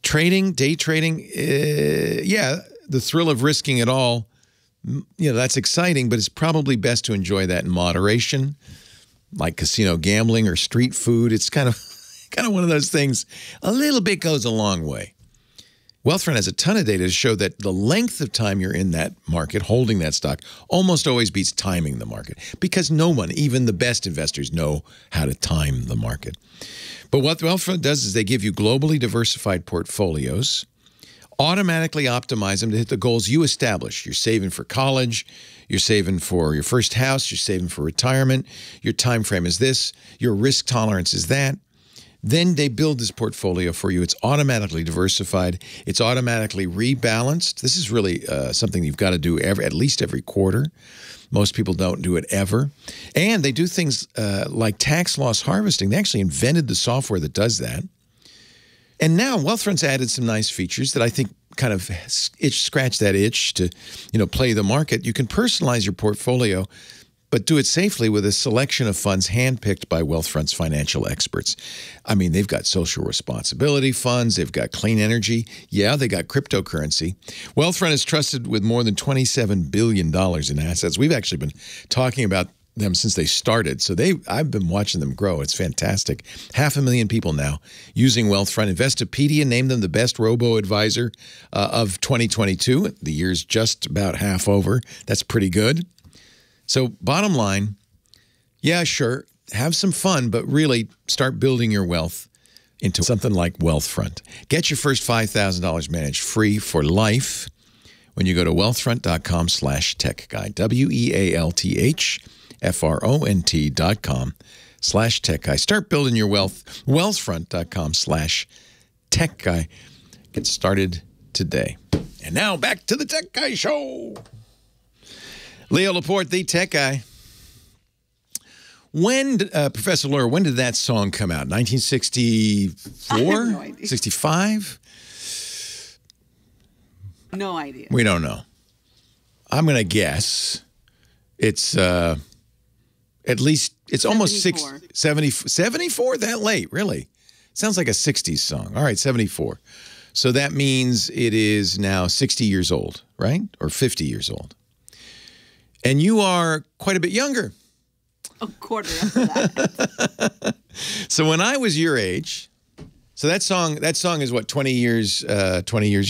Trading, day trading, yeah, the thrill of risking it all, you know, that's exciting, but it's probably best to enjoy that in moderation, like casino gambling or street food. It's kind of one of those things. A little bit goes a long way. Wealthfront has a ton of data to show that the length of time you're in that market, holding that stock, almost always beats timing the market because no one, even the best investors, know how to time the market. But what Wealthfront does is they give you globally diversified portfolios, automatically optimize them to hit the goals you establish. You're saving for college, you're saving for your first house, you're saving for retirement, your time frame is this, your risk tolerance is that. Then they build this portfolio for you. It's automatically diversified. It's automatically rebalanced. This is really something you've got to do at least every quarter. Most people don't do it ever. And they do things like tax loss harvesting. They actually invented the software that does that. And now Wealthfront's added some nice features that I think kind of scratch that itch to, you know, play the market. You can personalize your portfolio, but do it safely with a selection of funds handpicked by Wealthfront's financial experts. I mean, they've got social responsibility funds. They've got clean energy. Yeah, they got cryptocurrency. Wealthfront is trusted with more than $27 billion in assets. We've actually been talking about them since they started. So I've been watching them grow. It's fantastic. 500,000 people now using Wealthfront. Investopedia named them the best robo-advisor of 2022. The year's just about half over. That's pretty good. So bottom line, yeah, sure, have some fun, but really start building your wealth into something like Wealthfront. Get your first $5,000 managed free for life when you go to wealthfront.com/techguy, wealthfront.com/techguy. Start building your wealth, wealthfront.com/techguy. Get started today. And now back to the Tech Guy Show. Leo Laporte, the Tech Guy. When, Professor Laura, when did that song come out? 1964? I have no idea. 65? No idea. We don't know. I'm going to guess it's at least, it's almost 74, that late, really? Sounds like a 60s song. All right, 74. So that means it is now 60 years old, right? Or 50 years old. And you are quite a bit younger. A quarter of that. So when I was your age, so that song is what, 20 years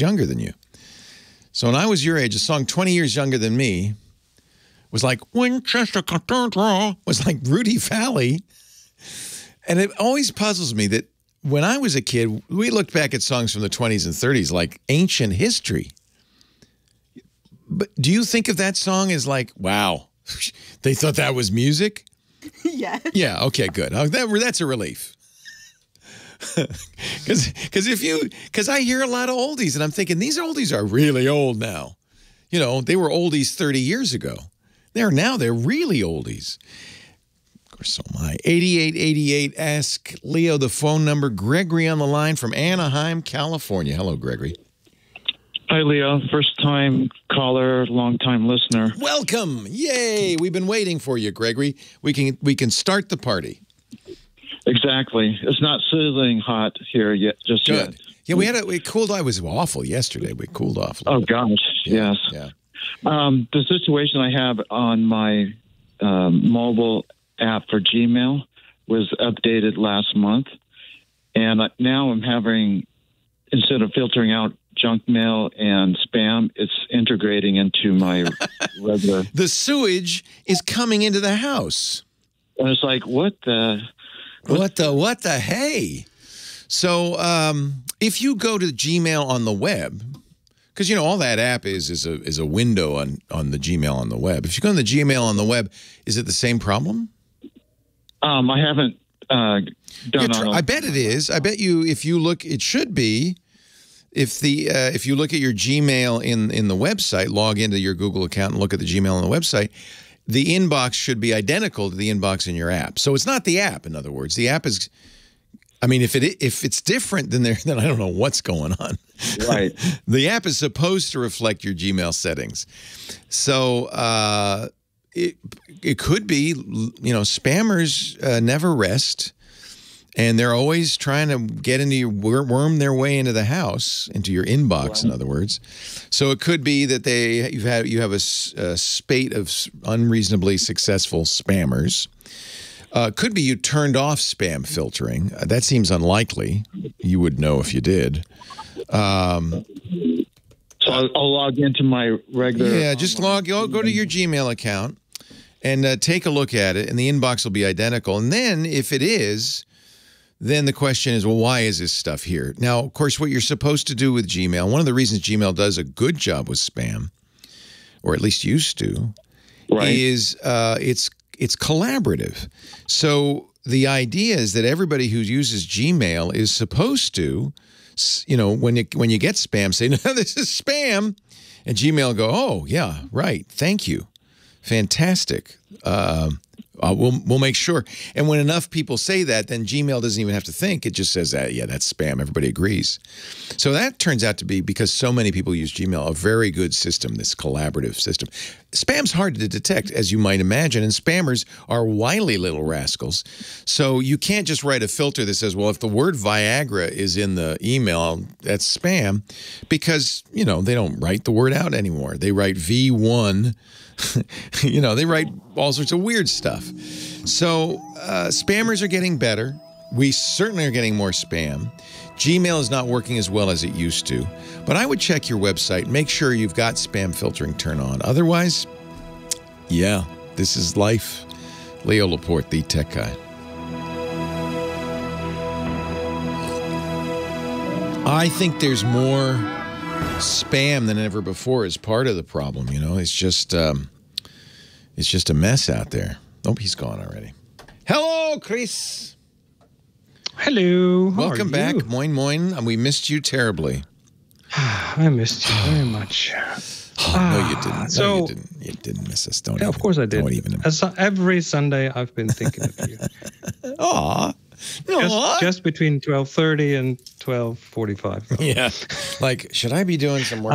younger than you. So when I was your age, a song 20 years younger than me was like Winchester Cathedral, was like Rudy Valley. And it always puzzles me that when I was a kid, we looked back at songs from the 20s and 30s like ancient history. But do you think of that song as like, wow, they thought that was music? Yeah. Yeah, okay, good. That's a relief. Because I hear a lot of oldies, and I'm thinking these oldies are really old now. You know, they were oldies 30 years ago. They're really oldies. Of course, so am I. 8888, ask Leo the phone number. Gregory on the line from Anaheim, California. Hello, Gregory. Hi, Leo. First-time caller, long-time listener. Welcome. Yay. We've been waiting for you, Gregory. We can start the party. Exactly. It's not sizzling hot here yet, just Good. yet. Yeah, it cooled. I was awful yesterday. We cooled off. Oh, gosh, yes. Yeah. The situation I have on my mobile app for Gmail was updated last month, and now I'm having, instead of filtering out junk mail and spam, it's integrating into my regular. The sewage is coming into the house. And it's like, what the hey? So if you go to Gmail on the web, because you know all that app is a window on the Gmail on the web. If you go on the Gmail on the web, is it the same problem? I haven't done. I bet it is. I bet you if you look, it should be. If you look at your Gmail in the website, log into your Google account and look at the Gmail on the website, the inbox should be identical to the inbox in your app. So it's not the app, in other words. The app is, I mean, if it's different, then I don't know what's going on. Right. The app is supposed to reflect your Gmail settings. So it could be, you know, spammers never rest. And they're always trying to get into your worm their way into the house, into your inbox, in other words. So it could be that you have a spate of unreasonably successful spammers. Could be you turned off spam filtering. That seems unlikely. You would know if you did. So I'll log into my regular. Yeah, just go to your Gmail account and take a look at it, and the inbox will be identical. And then if it is, then the question is, well, why is this stuff here? Now, of course, what you're supposed to do with Gmail, one of the reasons Gmail does a good job with spam, or at least used to, is it's collaborative. So the idea is that everybody who uses Gmail is supposed to, you know, when you get spam, say, no, this is spam. And Gmail go, oh, yeah, right, thank you. Fantastic. We'll make sure. And when enough people say that, then Gmail doesn't even have to think. It just says, yeah, that's spam. Everybody agrees. So that turns out to be, because so many people use Gmail, a very good system, this collaborative system. Spam's hard to detect, as you might imagine, and spammers are wily little rascals. So you can't just write a filter that says, well, if the word Viagra is in the email, that's spam, because, you know, they don't write the word out anymore. They write V1. You know, they write all sorts of weird stuff. So spammers are getting better. We certainly are getting more spam. Gmail is not working as well as it used to. But I would check your website. Make sure you've got spam filtering turned on. Otherwise, yeah, this is life. Leo Laporte, the tech guy. I think there's more spam than ever before is part of the problem. You know, it's just a mess out there. Oh, he's gone already. Hello, Chris. Hello. Welcome back. Moin, moin. We missed you terribly. I missed you very much. No, you didn't. No, you didn't. You didn't miss us. Don't. Yeah, even, of course I did. Don't even. Every Sunday I've been thinking of you. Aw. Just between 12:30 and 12:45. Yeah. Like, should I be doing some work?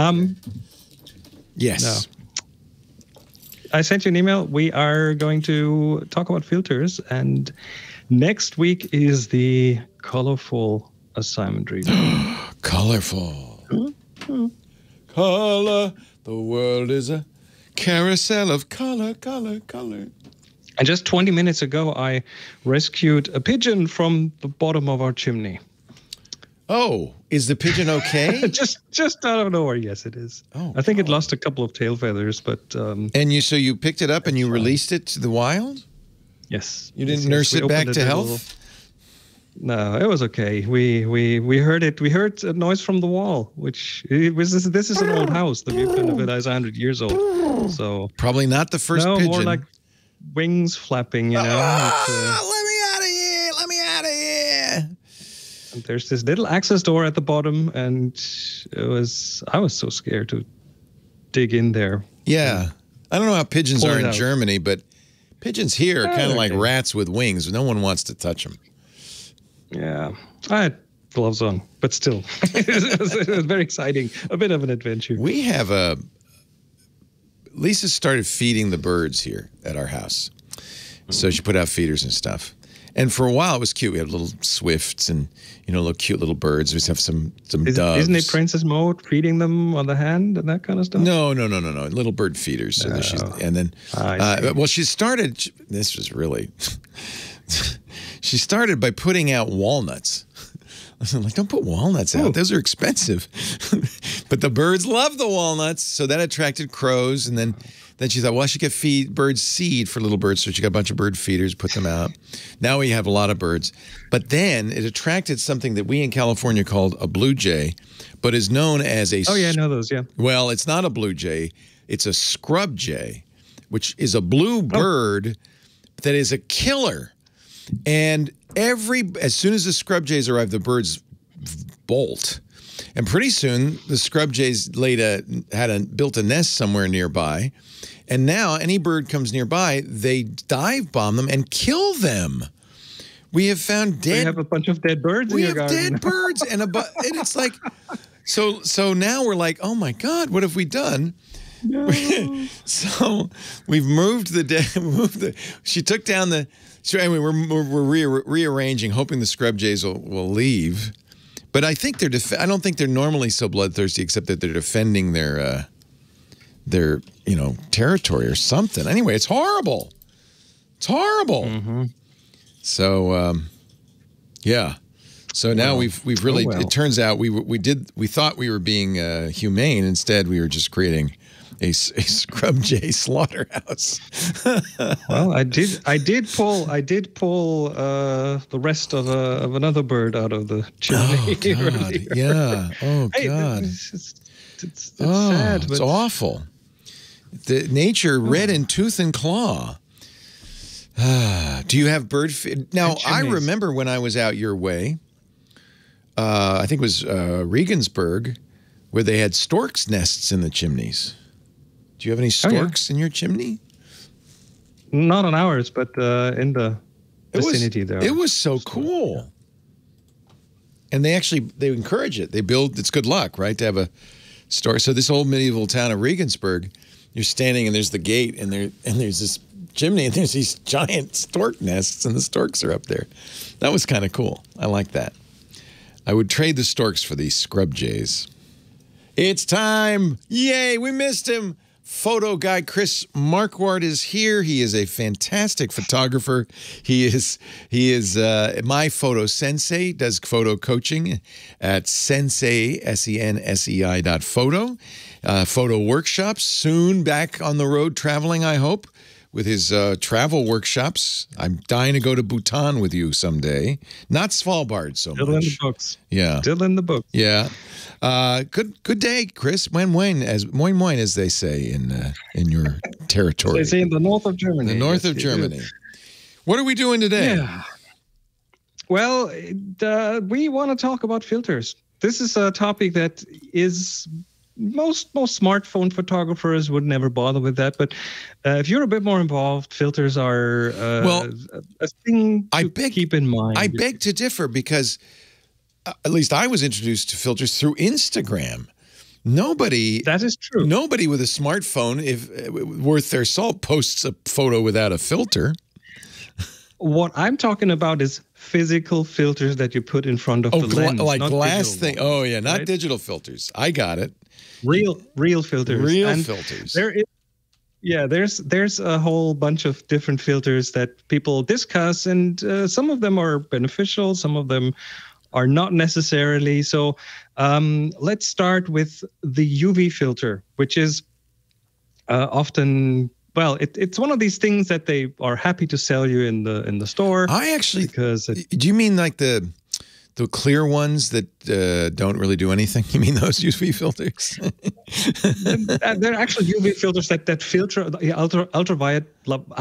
Yes. No. I sent you an email. We are going to talk about filters, and next week is the colorful assignment review. Colorful. Color. The world is a carousel of color, color, color. And just 20 minutes ago, I rescued a pigeon from the bottom of our chimney. Oh, is the pigeon okay? just out of nowhere, yes, it is. Oh, I think it lost a couple of tail feathers, but and you picked it up and you released it to the wild? Yes. You didn't nurse it back to health? No, it was okay. We heard it. We heard a noise from the wall, which this is an old house. The viewpoint of it is 100 years old. So probably not the first pigeon. More like wings flapping, you know. Let me out of here! Let me out of here! And there's this little access door at the bottom, and I was so scared to dig in there. Yeah, I don't know how pigeons are in Germany, but pigeons here are kind of like rats with wings. No one wants to touch them. Yeah, I had gloves on, but still, it was very exciting. A bit of an adventure. We have Lisa started feeding the birds here at our house. So she put out feeders and stuff. And for a while, it was cute. We had little swifts and, little cute little birds. We used to have some doves. Isn't it Princess Maud feeding them on the hand and that kind of stuff? No. Little bird feeders. So she started, this was really, she started by putting out walnuts. I was like, don't put walnuts out. Those are expensive. But the birds love the walnuts, so that attracted crows. And then she thought, well, I should get birds seed for little birds. So she got a bunch of bird feeders, put them out. Now we have a lot of birds. But then it attracted something that we in California called a blue jay, but is known as a... Oh, yeah, I know those, yeah. Well, it's not a blue jay. It's a scrub jay, which is a blue bird that is a killer. And as soon as the scrub jays arrive, the birds bolt. And pretty soon, the scrub jays built a nest somewhere nearby. And now, any bird comes nearby, they dive bomb them and kill them. We have found dead... We have a bunch of dead birds in your garden. We have dead birds. And it's like... So now we're like, oh, my God, what have we done? No. So we've moved she took down the... So anyway, we're rearranging, hoping the scrub jays will leave. But I think I don't think they're normally so bloodthirsty, except that they're defending their territory or something. Anyway, it's horrible. It's horrible. Mm-hmm. So yeah. So now we've really. It turns out we thought we were being humane. Instead, we were just creating a scrub jay slaughterhouse. Well, I did pull the rest of another bird out of the chimney. Oh God! Yeah. Oh God! It's sad. It's awful. The nature red in tooth and claw. Do you have bird feed? Now I remember when I was out your way. I think it was Regensburg, where they had storks' nests in the chimneys. Do you have any storks in your chimney? Not on ours, but in the vicinity there. It was so cool. And they encourage it. It's good luck, right, to have a stork. So this old medieval town of Regensburg, you're standing and there's the gate and there's this chimney and there's these giant stork nests and the storks are up there. That was kind of cool. I like that. I would trade the storks for these scrub jays. It's time. Yay, we missed him. Photo guy Chris Marquardt is here. He is a fantastic photographer. He is my photo sensei, does photo coaching at sensei, SENSEI.photo. Photo workshops, soon back on the road traveling, I hope, with his travel workshops. I'm dying to go to Bhutan with you someday. Not Svalbard so much. Still in the books. Yeah. Still in the books. Yeah. Good day, Chris. Moin, as they say in your territory. They say in the north of Germany. The north of Germany. What are we doing today? Yeah. Well, we want to talk about filters. This is a topic that is most smartphone photographers would never bother with that. But if you're a bit more involved, filters are a thing to keep in mind. I beg to differ because at least I was introduced to filters through Instagram. That is true. Nobody with a smartphone, if worth their salt, posts a photo without a filter. What I'm talking about is physical filters that you put in front of the lens. Like glass thing. Oh, yeah, not digital filters. I got it. Real filters. Filters. Yeah, there's a whole bunch of different filters that people discuss, and some of them are beneficial, some of them are not necessarily. So let's start with the UV filter, which is often, well, it's one of these things that they are happy to sell you in the store. I actually, because do you mean like the clear ones that don't really do anything? You mean those UV filters? They're actually UV filters that filter the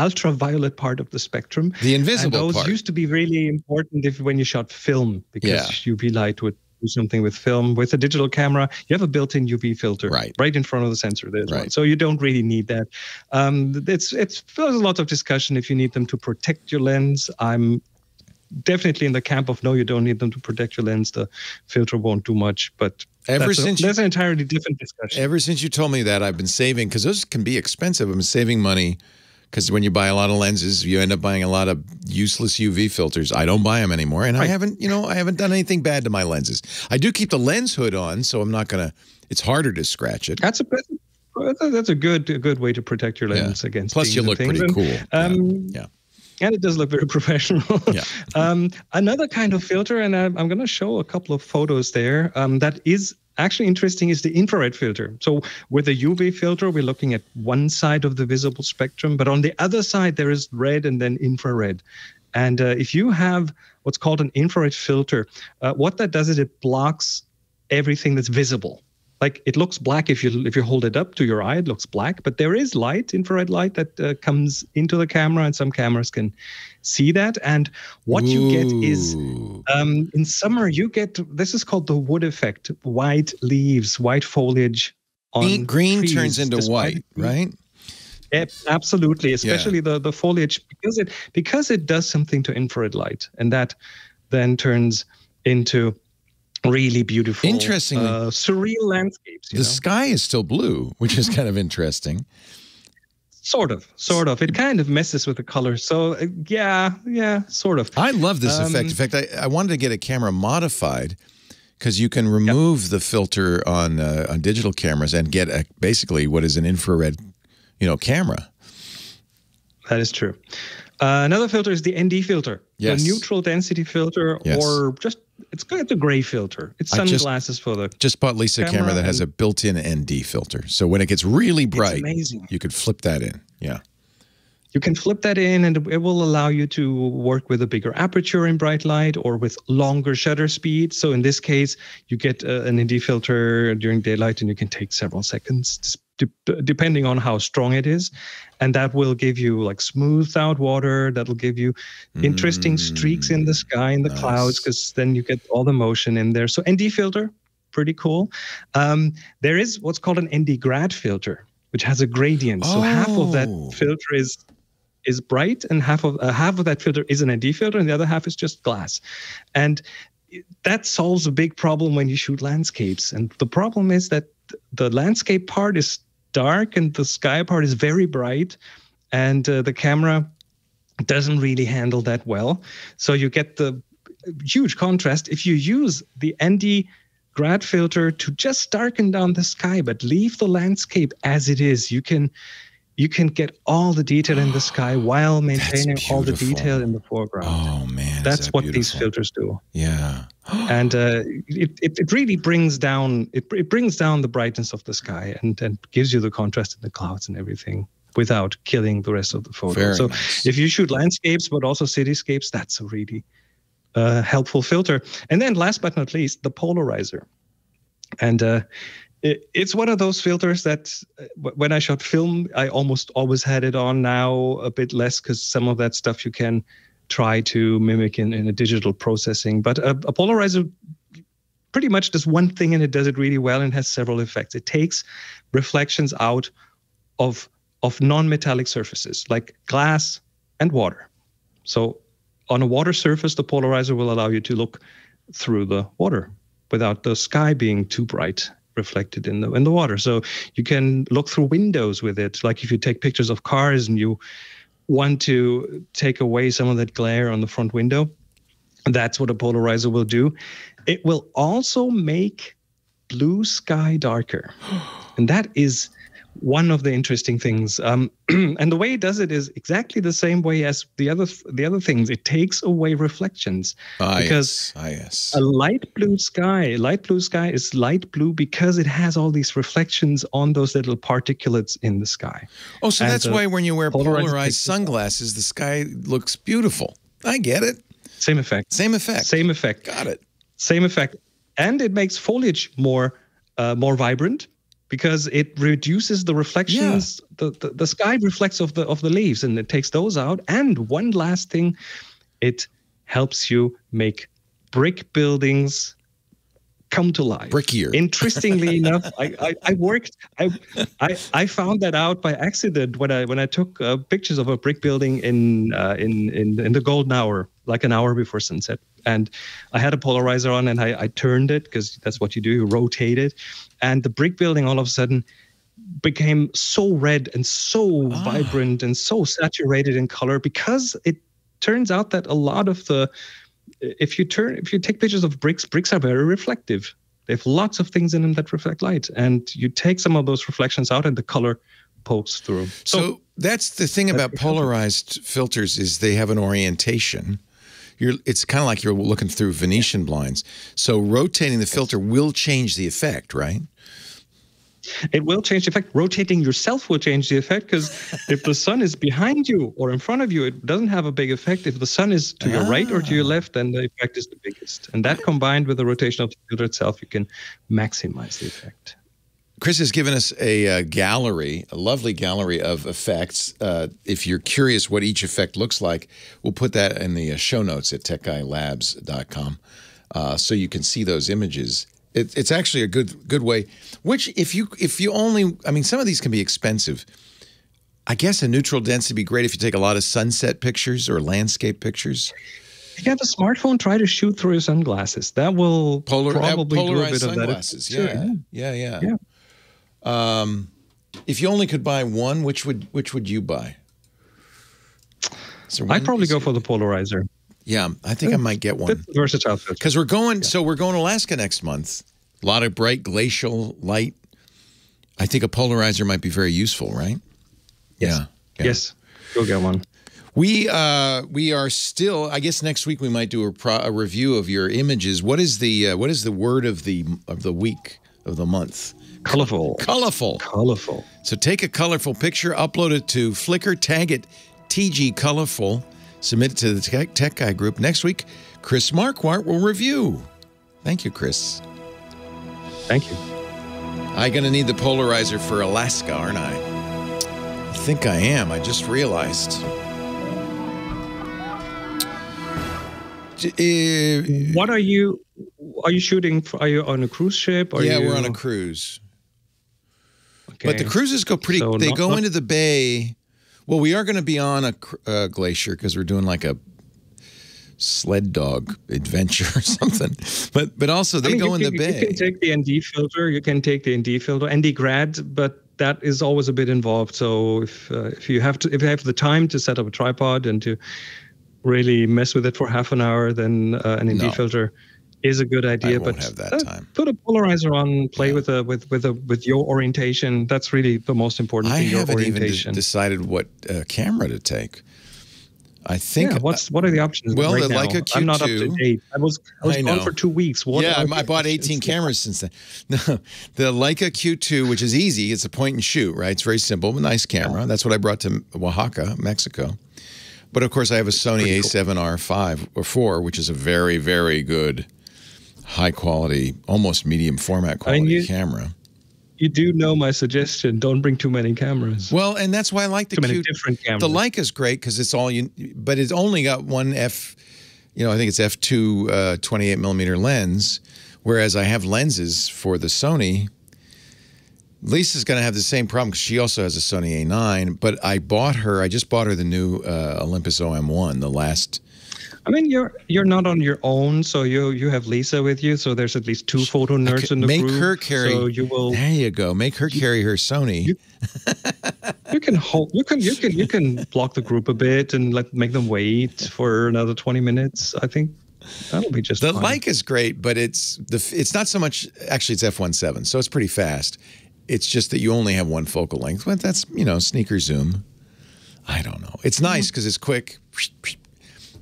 ultraviolet part of the spectrum. The invisible and those part. used to be really important when you shot film, because UV light would do something with film. With a digital camera, you have a built-in UV filter right in front of the sensor. There's one. So you don't really need that. There's a lot of discussion if you need them to protect your lens. I'm definitely in the camp of no, you don't need them to protect your lens. The filter won't do much, but that's an entirely different discussion. Ever since you told me that, I've been saving, because those can be expensive. I'm saving money, because when you buy a lot of lenses, you end up buying a lot of useless UV filters. I don't buy them anymore, and I haven't done anything bad to my lenses. I do keep the lens hood on, so I'm not gonna. It's harder to scratch it. That's a good way to protect your lens against. Plus, you look pretty cool. And it does look very professional. Another kind of filter, and I'm going to show a couple of photos there, that is actually interesting, is the infrared filter. So with a UV filter, we're looking at one side of the visible spectrum, but on the other side, there is red and then infrared. And if you have what's called an infrared filter, what that does is it blocks everything that's visible. Like, it looks black if you hold it up to your eye, it looks black, but there is light, infrared light, that comes into the camera, and some cameras can see that. And what you get is, in summer, you get, this is called the wood effect: white leaves, white foliage on green trees, turns into white, right? Absolutely, especially the foliage, because it does something to infrared light, and that then turns into really beautiful, interesting, surreal landscapes. The sky is still blue, which is kind of interesting. Sort of. It kind of messes with the color. So yeah, sort of. I love this effect. In fact, I wanted to get a camera modified, because you can remove the filter on digital cameras and get basically what is an infrared, camera. That is true. Another filter is the ND filter, the neutral density filter, or just it's a gray filter. It's sunglasses for the. Just bought Lisa a camera that has a built-in ND filter, so when it gets really bright, you could flip that in. Yeah, you can flip that in, and it will allow you to work with a bigger aperture in bright light or with longer shutter speed. So in this case, you get an ND filter during daylight, and you can take several seconds, depending on how strong it is. And that will give you like smoothed out water. That'll give you interesting streaks in the sky, in the clouds, because then you get all the motion in there. So ND filter, pretty cool. There is what's called an ND grad filter, which has a gradient. So half of that filter is bright, and half of that filter is an ND filter, and the other half is just glass. And that solves a big problem when you shoot landscapes. And the problem is that the landscape part is dark and the sky part is very bright, and the camera doesn't really handle that well. So you get the huge contrast. If you use the ND grad filter to just darken down the sky but leave the landscape as it is, you can get all the detail in the sky while maintaining all the detail in the foreground. Oh man, that's what these filters do. Yeah. And it really brings down the brightness of the sky and gives you the contrast in the clouds and everything without killing the rest of the photo. Very so nice. If you shoot landscapes but also cityscapes, that's a really helpful filter. And then last but not least, the polarizer. And it's one of those filters that when I shot film, I almost always had it on. Now a bit less, because some of that stuff you can try to mimic in a digital processing. But a polarizer pretty much does one thing, and it does it really well, and has several effects. It takes reflections out of non-metallic surfaces like glass and water. So on a water surface, the polarizer will allow you to look through the water without the sky being too bright reflected in the water. So you can look through windows with it. Like if you take pictures of cars and you want to take away some of that glare on the front window, that's what a polarizer will do. It will also make blue sky darker. And that is one of the interesting things. And the way it does it is exactly the same way as the other things. It takes away reflections. Because a light blue sky is light blue because it has all these reflections on those little particulates in the sky. Oh, so that's why when you wear polarized sunglasses, the sky looks beautiful. I get it. Same effect. Same effect. Same effect. Got it. Same effect. And it makes foliage more vibrant, because it reduces the reflections. The sky reflects of the leaves, and it takes those out. And one last thing, it helps you make brick buildings come to life. Brickier. Interestingly enough, I found that out by accident when I took pictures of a brick building in the golden hour, like an hour before sunset. And I had a polarizer on, and I turned it, because that's what you do, you rotate it. And the brick building all of a sudden became so red and so vibrant and so saturated in color, because it turns out that a lot of if you take pictures of bricks are very reflective. They have lots of things in them that reflect light, and you take some of those reflections out and the color pokes through. So that's the thing about polarized filters, is they have an orientation. It's kind of like you're looking through Venetian blinds. So rotating the filter will change the effect, right? It will change the effect. Rotating yourself will change the effect, because if the sun is behind you or in front of you, it doesn't have a big effect. If the sun is to your right or to your left, then the effect is the biggest. And that, combined with the rotation of the filter itself, you can maximize the effect. Chris has given us a gallery, a lovely gallery of effects. If you're curious what each effect looks like, we'll put that in the show notes at techguylabs.com, so you can see those images. It's actually a good way. Which, if you only, I mean, some of these can be expensive. I guess a neutral density would be great if you take a lot of sunset pictures or landscape pictures. If you have a smartphone, try to shoot through your sunglasses. That will probably do a bit of that. Yeah. If you only could buy one, which would you buy? I'd probably go for the polarizer. Yeah, I think I might get one. Versatile. Because we're going to Alaska next month. A lot of bright glacial light. I think a polarizer might be very useful, right? Yes. Yeah. Yes. Go get one. We are still. I guess next week we might do a review of your images. What is the word of the week, of the month? Colorful. Colorful. Colorful. So take a colorful picture, upload it to Flickr, tag it TG Colorful, submit it to the Tech Guy group. Next week, Chris Marquardt will review. Thank you, Chris. Thank you. I'm going to need the polarizer for Alaska, aren't I? I think I am. I just realized. What are you shooting? Are you on a cruise ship? We're on a cruise. Okay. But the cruises go pretty. So they go into the bay. Well, we are going to be on a glacier, because we're doing like a sled dog adventure or something. But also they go in the bay. You can take the ND filter. You can take the ND filter, ND Grad, but that is always a bit involved. So if you have the time to set up a tripod and to really mess with it for half an hour, then an ND filter is a good idea. I won't have that time. Put a polarizer on, play with your orientation. That's really the most important thing. I haven't even decided what camera to take. I think. Yeah, what are the options? Well, right the now? Leica Q2. I'm not up to date. I was gone for 2 weeks. I bought 18 cameras since then. No, the Leica Q2, which is easy. It's a point and shoot, right? It's very simple, but nice camera. That's what I brought to Oaxaca, Mexico. But of course, I have a Sony A7R5 or 4, which is a very, very good, high quality, almost medium format quality camera. You do know my suggestion. Don't bring too many cameras. Well, and that's why I like the many different cameras. The Leica's great because it's all but it's only got one I think it's f2 28 millimeter lens, whereas I have lenses for the Sony. Lisa's going to have the same problem because she also has a Sony A9, but I just bought her the new Olympus OM1, the last. I mean, you're not on your own, so you have Lisa with you, so there's at least 2 photo nerds in the group. Make her carry. So you will. There you go. Make her carry her Sony. You can block the group a bit and make them wait for another 20 minutes. I think that'll be just fine. The Leica is great, but it's not so much. Actually, it's f1.7, so it's pretty fast. It's just that you only have one focal length. But that's, sneaker zoom. I don't know. It's nice because it's quick.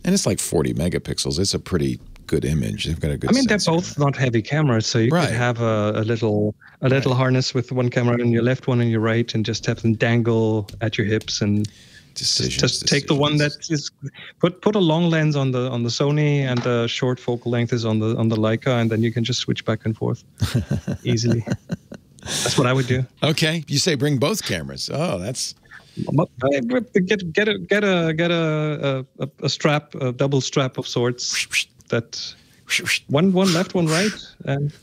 And it's like 40 megapixels. It's a pretty good image. They've got a good they're sensor. both not heavy cameras, so you could have a little harness with one camera on your left, one on your right, and just have them dangle at your hips and just take the one that is put a long lens on the Sony and the short focal length is on the Leica, and then you can just switch back and forth easily. That's what I would do. Okay, you say bring both cameras. Oh, that's. Get a strap, a double strap of sorts. That one left, one right, and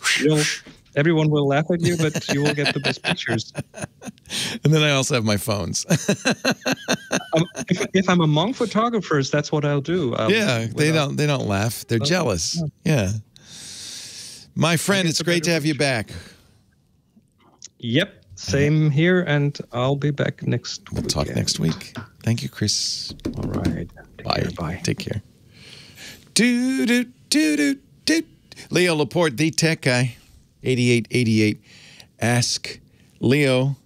everyone will laugh at you, but you will get the best pictures. And then I also have my phones. If I'm among photographers, that's what I'll do. They don't laugh. They're jealous. Yeah. My friend, it's great to have you back. Yep. Same here, and I'll be back next week. We'll talk next week. Thank you, Chris. All right. Bye. Take care. Leo Laporte, the tech guy. 8888. Ask Leo.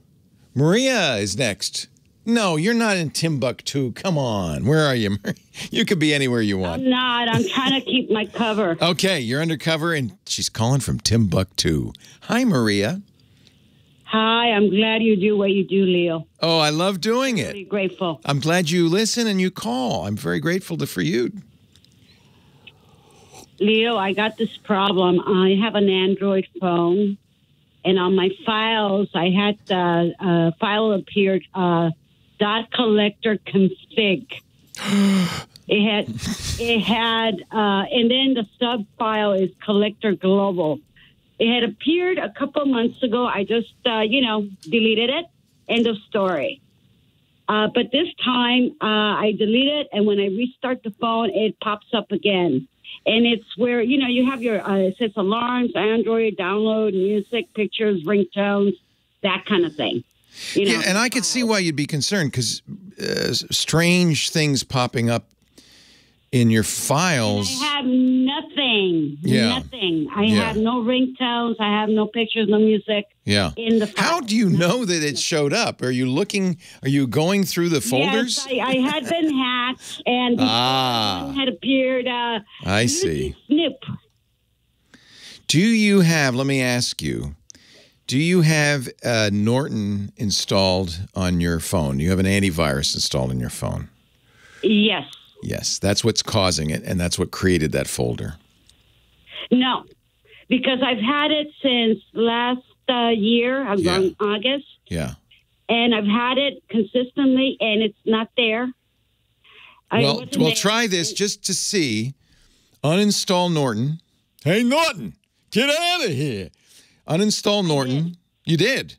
Maria is next. No, you're not in Timbuktu. Come on. Where are you, Maria? You could be anywhere you want. I'm not. I'm trying to keep my cover. Okay, you're undercover, and she's calling from Timbuktu. Hi, Maria. Hi, I'm glad you do what you do, Leo. Oh, I love doing it. I'm really grateful. I'm glad you listen and you call. I'm very grateful for you. Leo, I got this problem. I have an Android phone, and on my files, I had the file appeared dot collector config. It had, and then the sub file is collector global. It had appeared a couple months ago. I just, deleted it. End of story. But this time, I delete it, and when I restart the phone, it pops up again. And it's where, you have your, it says alarms, Android, download, music, pictures, ringtones, that kind of thing. Yeah, and I could see why you'd be concerned, because strange things popping up in your files. And I have nothing. Yeah. Nothing. I have no ringtones. I have no pictures, no music. Yeah. In the How do you know that it showed up? Are you going through the folders? Yes, I had been hacked, and had appeared. I see. Snoop. Do you have, let me ask you, do you have Norton installed on your phone? Do you have an antivirus installed on your phone? Yes. Yes, that's what's causing it, and that's what created that folder. No, because I've had it since last year. I'm going August. Yeah. And I've had it consistently, and it's not there. Well, try this just to see. Uninstall Norton. Hey, Norton, get out of here. Uninstall Norton. You did.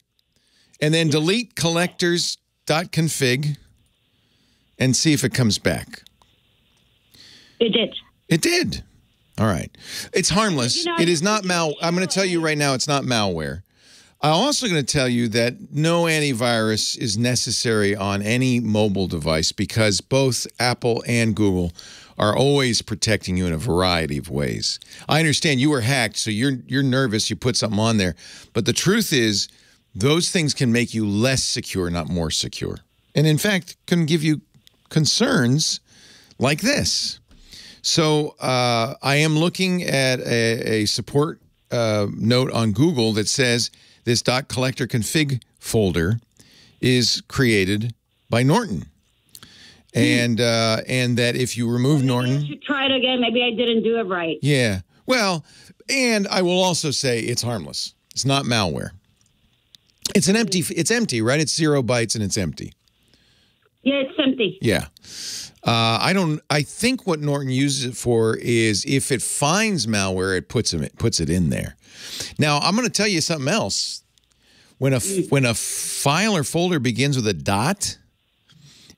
And then delete collectors.config and see if it comes back. It did. It did. All right. It's harmless. It is not I'm going to tell you right now, it's not malware. I'm also going to tell you that no antivirus is necessary on any mobile device because both Apple and Google are always protecting you in a variety of ways. I understand you were hacked, so you're nervous. You put something on there. But the truth is, those things can make you less secure, not more secure. And in fact, can give you concerns like this. So I am looking at a support note on Google that says this .collector config folder is created by Norton. And that if you remove Norton... You should try it again. Maybe I didn't do it right. Yeah. Well, and I will also say it's harmless. It's not malware. It's empty, right? It's 0 bytes and it's empty. Yeah, it's empty. Yeah. I think what Norton uses it for is if it finds malware, it puts it in there. Now, I'm going to tell you something else. When a file or folder begins with a dot,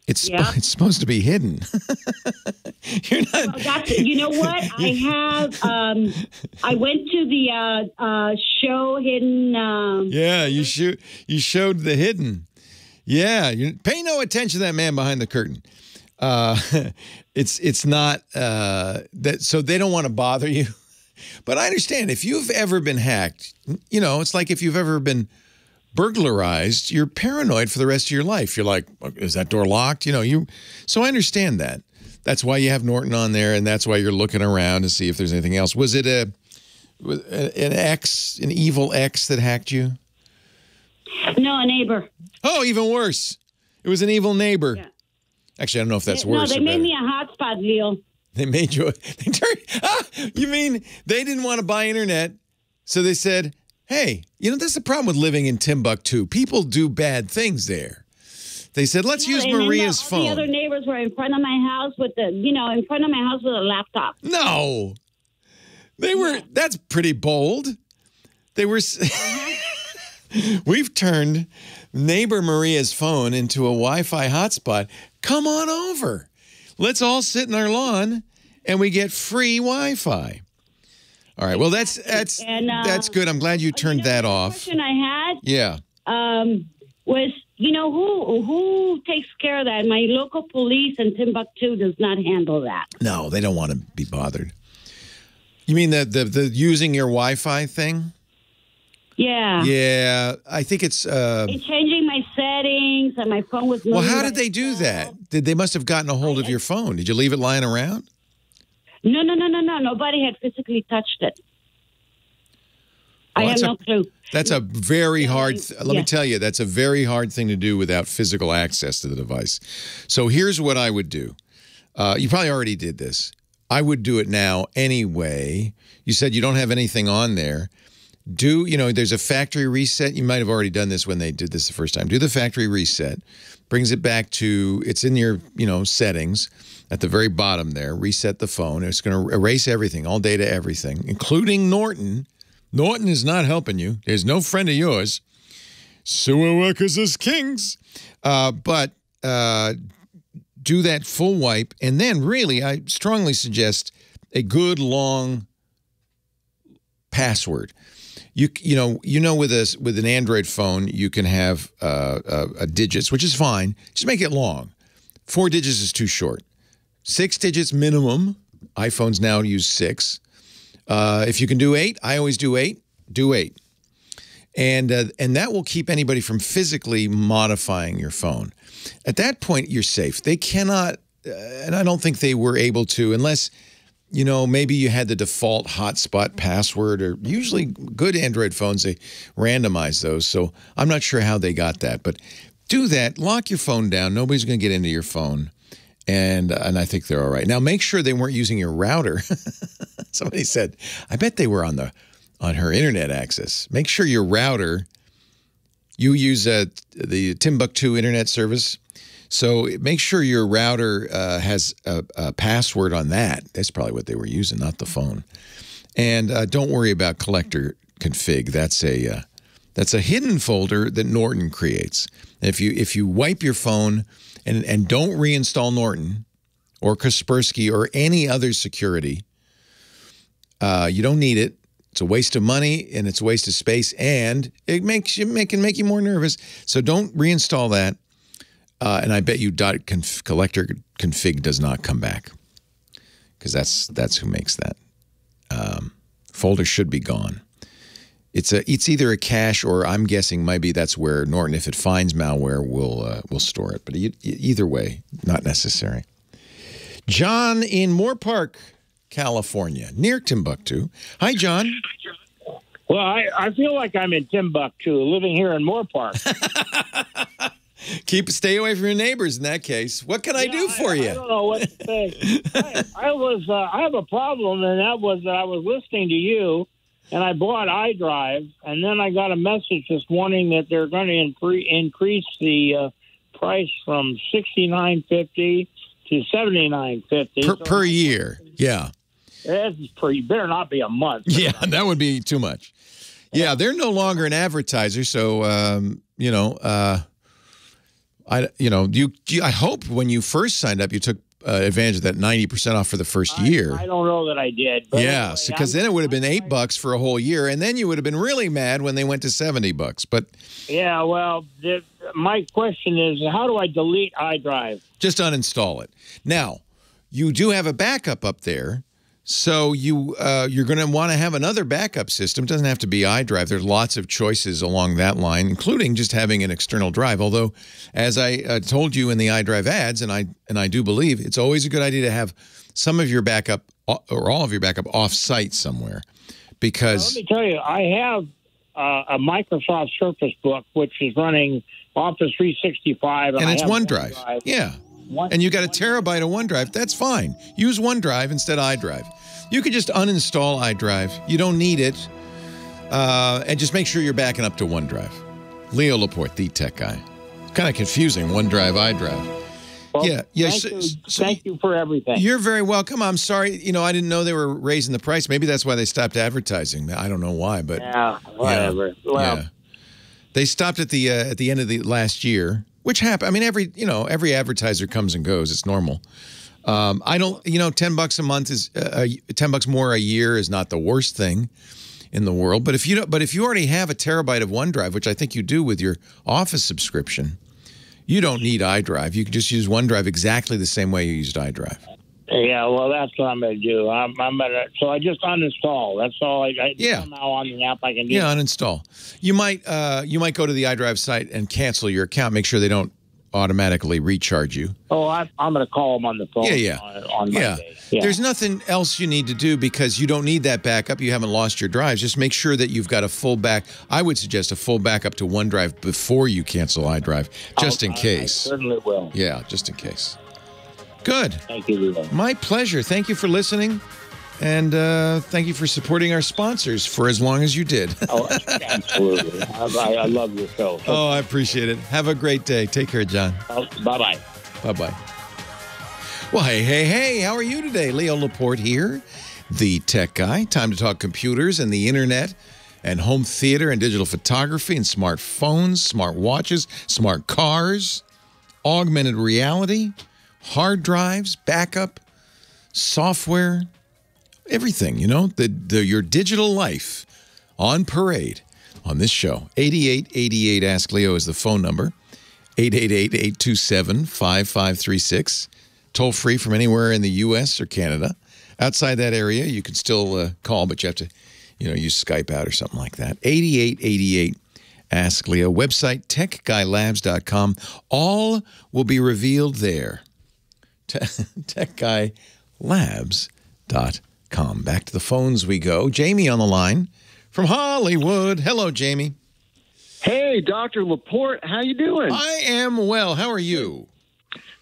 it's supposed to be hidden. You're not. You know what? I have. I went to the show hidden. Yeah, you showed the hidden. Yeah, pay no attention to that man behind the curtain. It's not that, so they don't want to bother you. But I understand if you've ever been hacked, it's like if you've ever been burglarized, you're paranoid for the rest of your life. You're like, is that door locked? So I understand that. That's why you have Norton on there, and that's why you're looking around to see if there's anything else. Was it an evil ex that hacked you? No, a neighbor. Oh, even worse. It was an evil neighbor. Yeah. Actually, I don't know if that's worse. No, they made me a hotspot, Leo. They made you. You mean they didn't want to buy internet, so they said, hey, that's the problem with living in Timbuktu. People do bad things there. They said, let's use Maria's phone. The other neighbors were in front of my house with a laptop. No. They were, that's pretty bold. They were, we've turned neighbor Maria's phone into a Wi-Fi hotspot. Come on over. Let's all sit in our lawn and we get free Wi-Fi. All right. Well, that's good. I'm glad you turned that off. The question I had was, who takes care of that? My local police in Timbuktu does not handle that. No, they don't want to be bothered. You mean the using your Wi-Fi thing? Yeah. Yeah, I think it's changing my settings and my phone was. Well, how did they do that? They must have gotten a hold of your phone. Did you leave it lying around? No. Nobody had physically touched it. Well, I have no clue. That's a very hard. Let me tell you, that's a very hard thing to do without physical access to the device. So here's what I would do. You probably already did this. I would do it now anyway. You said you don't have anything on there. There's a factory reset. You might have already done this when they did this the first time. Do the factory reset. Brings it back to, it's in your, settings at the very bottom there. Reset the phone. It's going to erase everything, all data, everything, including Norton. Norton is not helping you. There's no friend of yours. Sewer workers is kings. But do that full wipe. And then really, I strongly suggest a good long password. With an Android phone, you can have digits, which is fine. Just make it long. 4 digits is too short. 6 digits minimum. iPhones now use 6. If you can do 8, I always do 8. Do 8, and that will keep anybody from physically modifying your phone. At that point, you're safe. They cannot, and I don't think they were able to, unless. Maybe you had the default hotspot password, or usually good Android phones, they randomize those. So I'm not sure how they got that, but do that. Lock your phone down. Nobody's going to get into your phone, and I think they're all right. Now, make sure they weren't using your router. Somebody said, I bet they were on her internet access. Make sure your router, you use the Timbuktu internet service. So make sure your router has a password on that. That's probably what they were using, not the phone. And don't worry about collector config. That's a hidden folder that Norton creates. And if you wipe your phone and don't reinstall Norton or Kaspersky or any other security, you don't need it. It's a waste of money and it's a waste of space, and it can make you more nervous. So don't reinstall that. And I bet you collector config does not come back, because that's who makes that. Folder should be gone. It's either a cache, or I'm guessing maybe that's where Norton, if it finds malware, will store it. But either way, not necessary. John in Moore Park, California, near Timbuktu. Hi, John. Well, I feel like I'm in Timbuktu, living here in Moore Park. Stay away from your neighbors in that case. What can I do for you? I don't know what to say. I have a problem, and that was that I was listening to you, and I bought iDrive, and then I got a message this morning that they're going to increase the price from $69.50 to $79.50 per year. Yeah. You better not be a month. Yeah, that would be too much. Yeah, they're no longer an advertiser, so I hope when you first signed up, you took advantage of that 90% off for the first year. I don't know that I did. But yeah, because then it would have been $8 for a whole year, and then you would have been really mad when they went to $70. But yeah, well, my question is, how do I delete iDrive? Just uninstall it. Now, you do have a backup up there, So you're going to want to have another backup system. It doesn't have to be iDrive. There's lots of choices along that line, including just having an external drive. Although, as I told you in the iDrive ads, and I do believe, it's always a good idea to have some of your backup or all of your backup off-site somewhere, because let me tell you, I have a Microsoft Surface Book which is running Office 365, and it's OneDrive. Yeah. And you got a terabyte of OneDrive. That's fine. Use OneDrive instead of iDrive. You could just uninstall iDrive. You don't need it. And just make sure you're backing up to OneDrive. Leo Laporte, the tech guy. Kind of confusing, OneDrive, iDrive. Well, yeah. Thank you for everything. You're very welcome. I'm sorry. I didn't know they were raising the price. Maybe that's why they stopped advertising. I don't know why, but yeah, whatever. Yeah, well, yeah. They stopped at the end of the last year. Which happened. I mean, every advertiser comes and goes. It's normal. I don't, $10 a month is $10 more a year is not the worst thing in the world. But if you already have a terabyte of OneDrive, which I think you do with your Office subscription, you don't need iDrive. You can just use OneDrive exactly the same way you used iDrive. Yeah, well, that's what I'm going to do. So I just uninstall. That's all. Somehow on the app I can do. Yeah, uninstall. You might go to the iDrive site and cancel your account. Make sure they don't automatically recharge you. Oh, I'm going to call them on the phone. On Monday. Yeah. There's nothing else you need to do because you don't need that backup. You haven't lost your drives. Just make sure that you've got a full back. I would suggest a full backup to OneDrive before you cancel iDrive, just in case. I certainly will. Yeah, just in case. Good. Thank you, Leo. My pleasure. Thank you for listening. And thank you for supporting our sponsors for as long as you did. Oh, absolutely. I love your show. Oh, I appreciate it. Have a great day. Take care, John. Bye-bye. Bye-bye. Well, hey. How are you today? Leo Laporte here, the tech guy. Time to talk computers and the internet and home theater and digital photography and smartphones, smart watches, smart cars, augmented reality, hard drives, backup, software, everything, your digital life on parade on this show. 8888 Ask Leo is the phone number. 888-827-5536. Toll free from anywhere in the U.S. or Canada. Outside that area, you can still call, but you have to, use Skype out or something like that. 8888 Ask Leo. Website, techguylabs.com. All will be revealed there. techguylabs.com. Back to the phones we go. Jamie on the line from Hollywood. Hello, Jamie. Hey, Dr. Laporte. How you doing? I am well. How are you?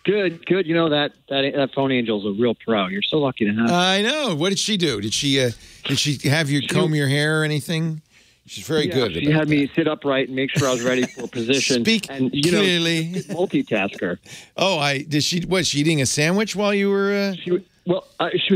Good. That phone angel's a real pro. You're so lucky to have her. I know. What did she do? Did she have you comb your hair or anything? She's very good. She had me sit upright and make sure I was ready for a position. Speak clearly. Multitasker. Oh, was she eating a sandwich while you were? She was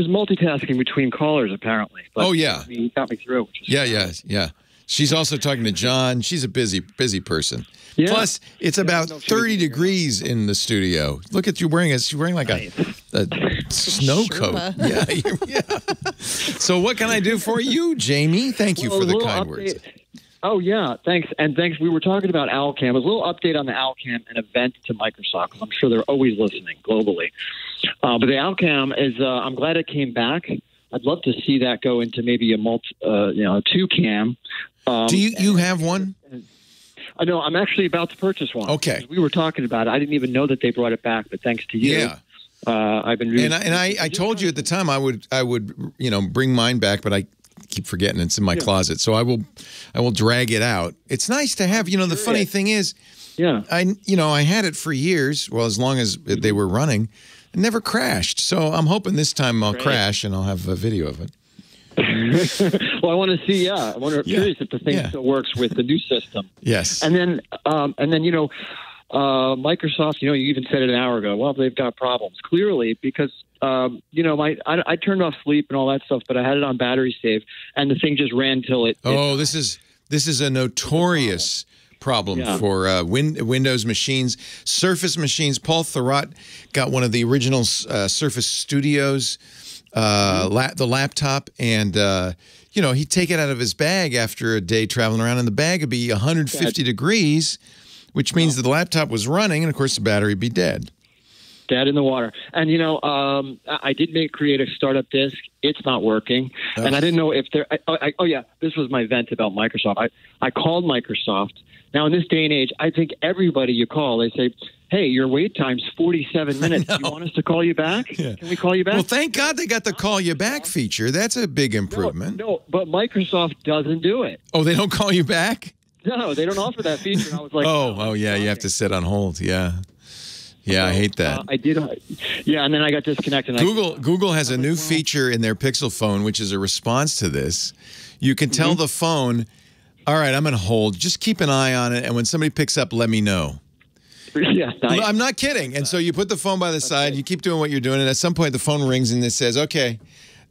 multitasking between callers apparently. But she got me through. Yeah. She's also talking to John. She's a busy person. Yeah. Plus, it's about 30 degrees in the studio. Look at you wearing she's wearing like a snow coat. Yeah. So what can I do for you, Jamie? Thank you for the kind words. Oh, yeah. Thanks. And thanks. We were talking about Alcam. A little update on the Alcam, an event to Microsoft, because I'm sure they're always listening globally. But the Alcam is, I'm glad it came back. I'd love to see that go into maybe a two cam. Do you have one? I know. I'm actually about to purchase one. Okay. We were talking about it. I didn't even know that they brought it back, but thanks to you. Yeah. I've been really I told you at the time I would bring mine back, but I keep forgetting it's in my closet. So I will drag it out. It's nice to have. The funny thing is, I had it for years. Well, as long as they were running, it never crashed. So I'm hoping this time I'll crash and I'll have a video of it. Well, I want to see. I wonder curious if the thing still works with the new system. Yes. And then Microsoft. You even said it an hour ago. Well, they've got problems clearly because I turned off sleep and all that stuff, but I had it on battery save, and the thing just ran till it. This is a notorious problem for Windows machines, Surface machines. Paul Thurrott got one of the original Surface Studios. The laptop, and he'd take it out of his bag after a day traveling around, and the bag would be 150 degrees, which means that the laptop was running, and of course the battery would be dead. dead in the water. And, I did create a startup disk. It's not working. And I didn't know if there this was my vent about Microsoft. I called Microsoft. Now, in this day and age, I think everybody you call, they say, hey, your wait time's 47 minutes. Do you want us to call you back? Yeah. Can we call you back? Well, thank God they got the call you back feature. That's a big improvement. No, but Microsoft doesn't do it. Oh, they don't call you back? No, they don't offer that feature. And I was like, oh, yeah, you have to sit on hold. Yeah. Yeah, I hate that. I did. Yeah, and then I got disconnected. Google has a new feature in their Pixel phone, which is a response to this. You can tell the phone, all right, I'm going to hold. Just keep an eye on it, and when somebody picks up, let me know. Yeah, nice. I'm not kidding. And so you put the phone by the side, you keep doing what you're doing, and at some point the phone rings and it says, okay.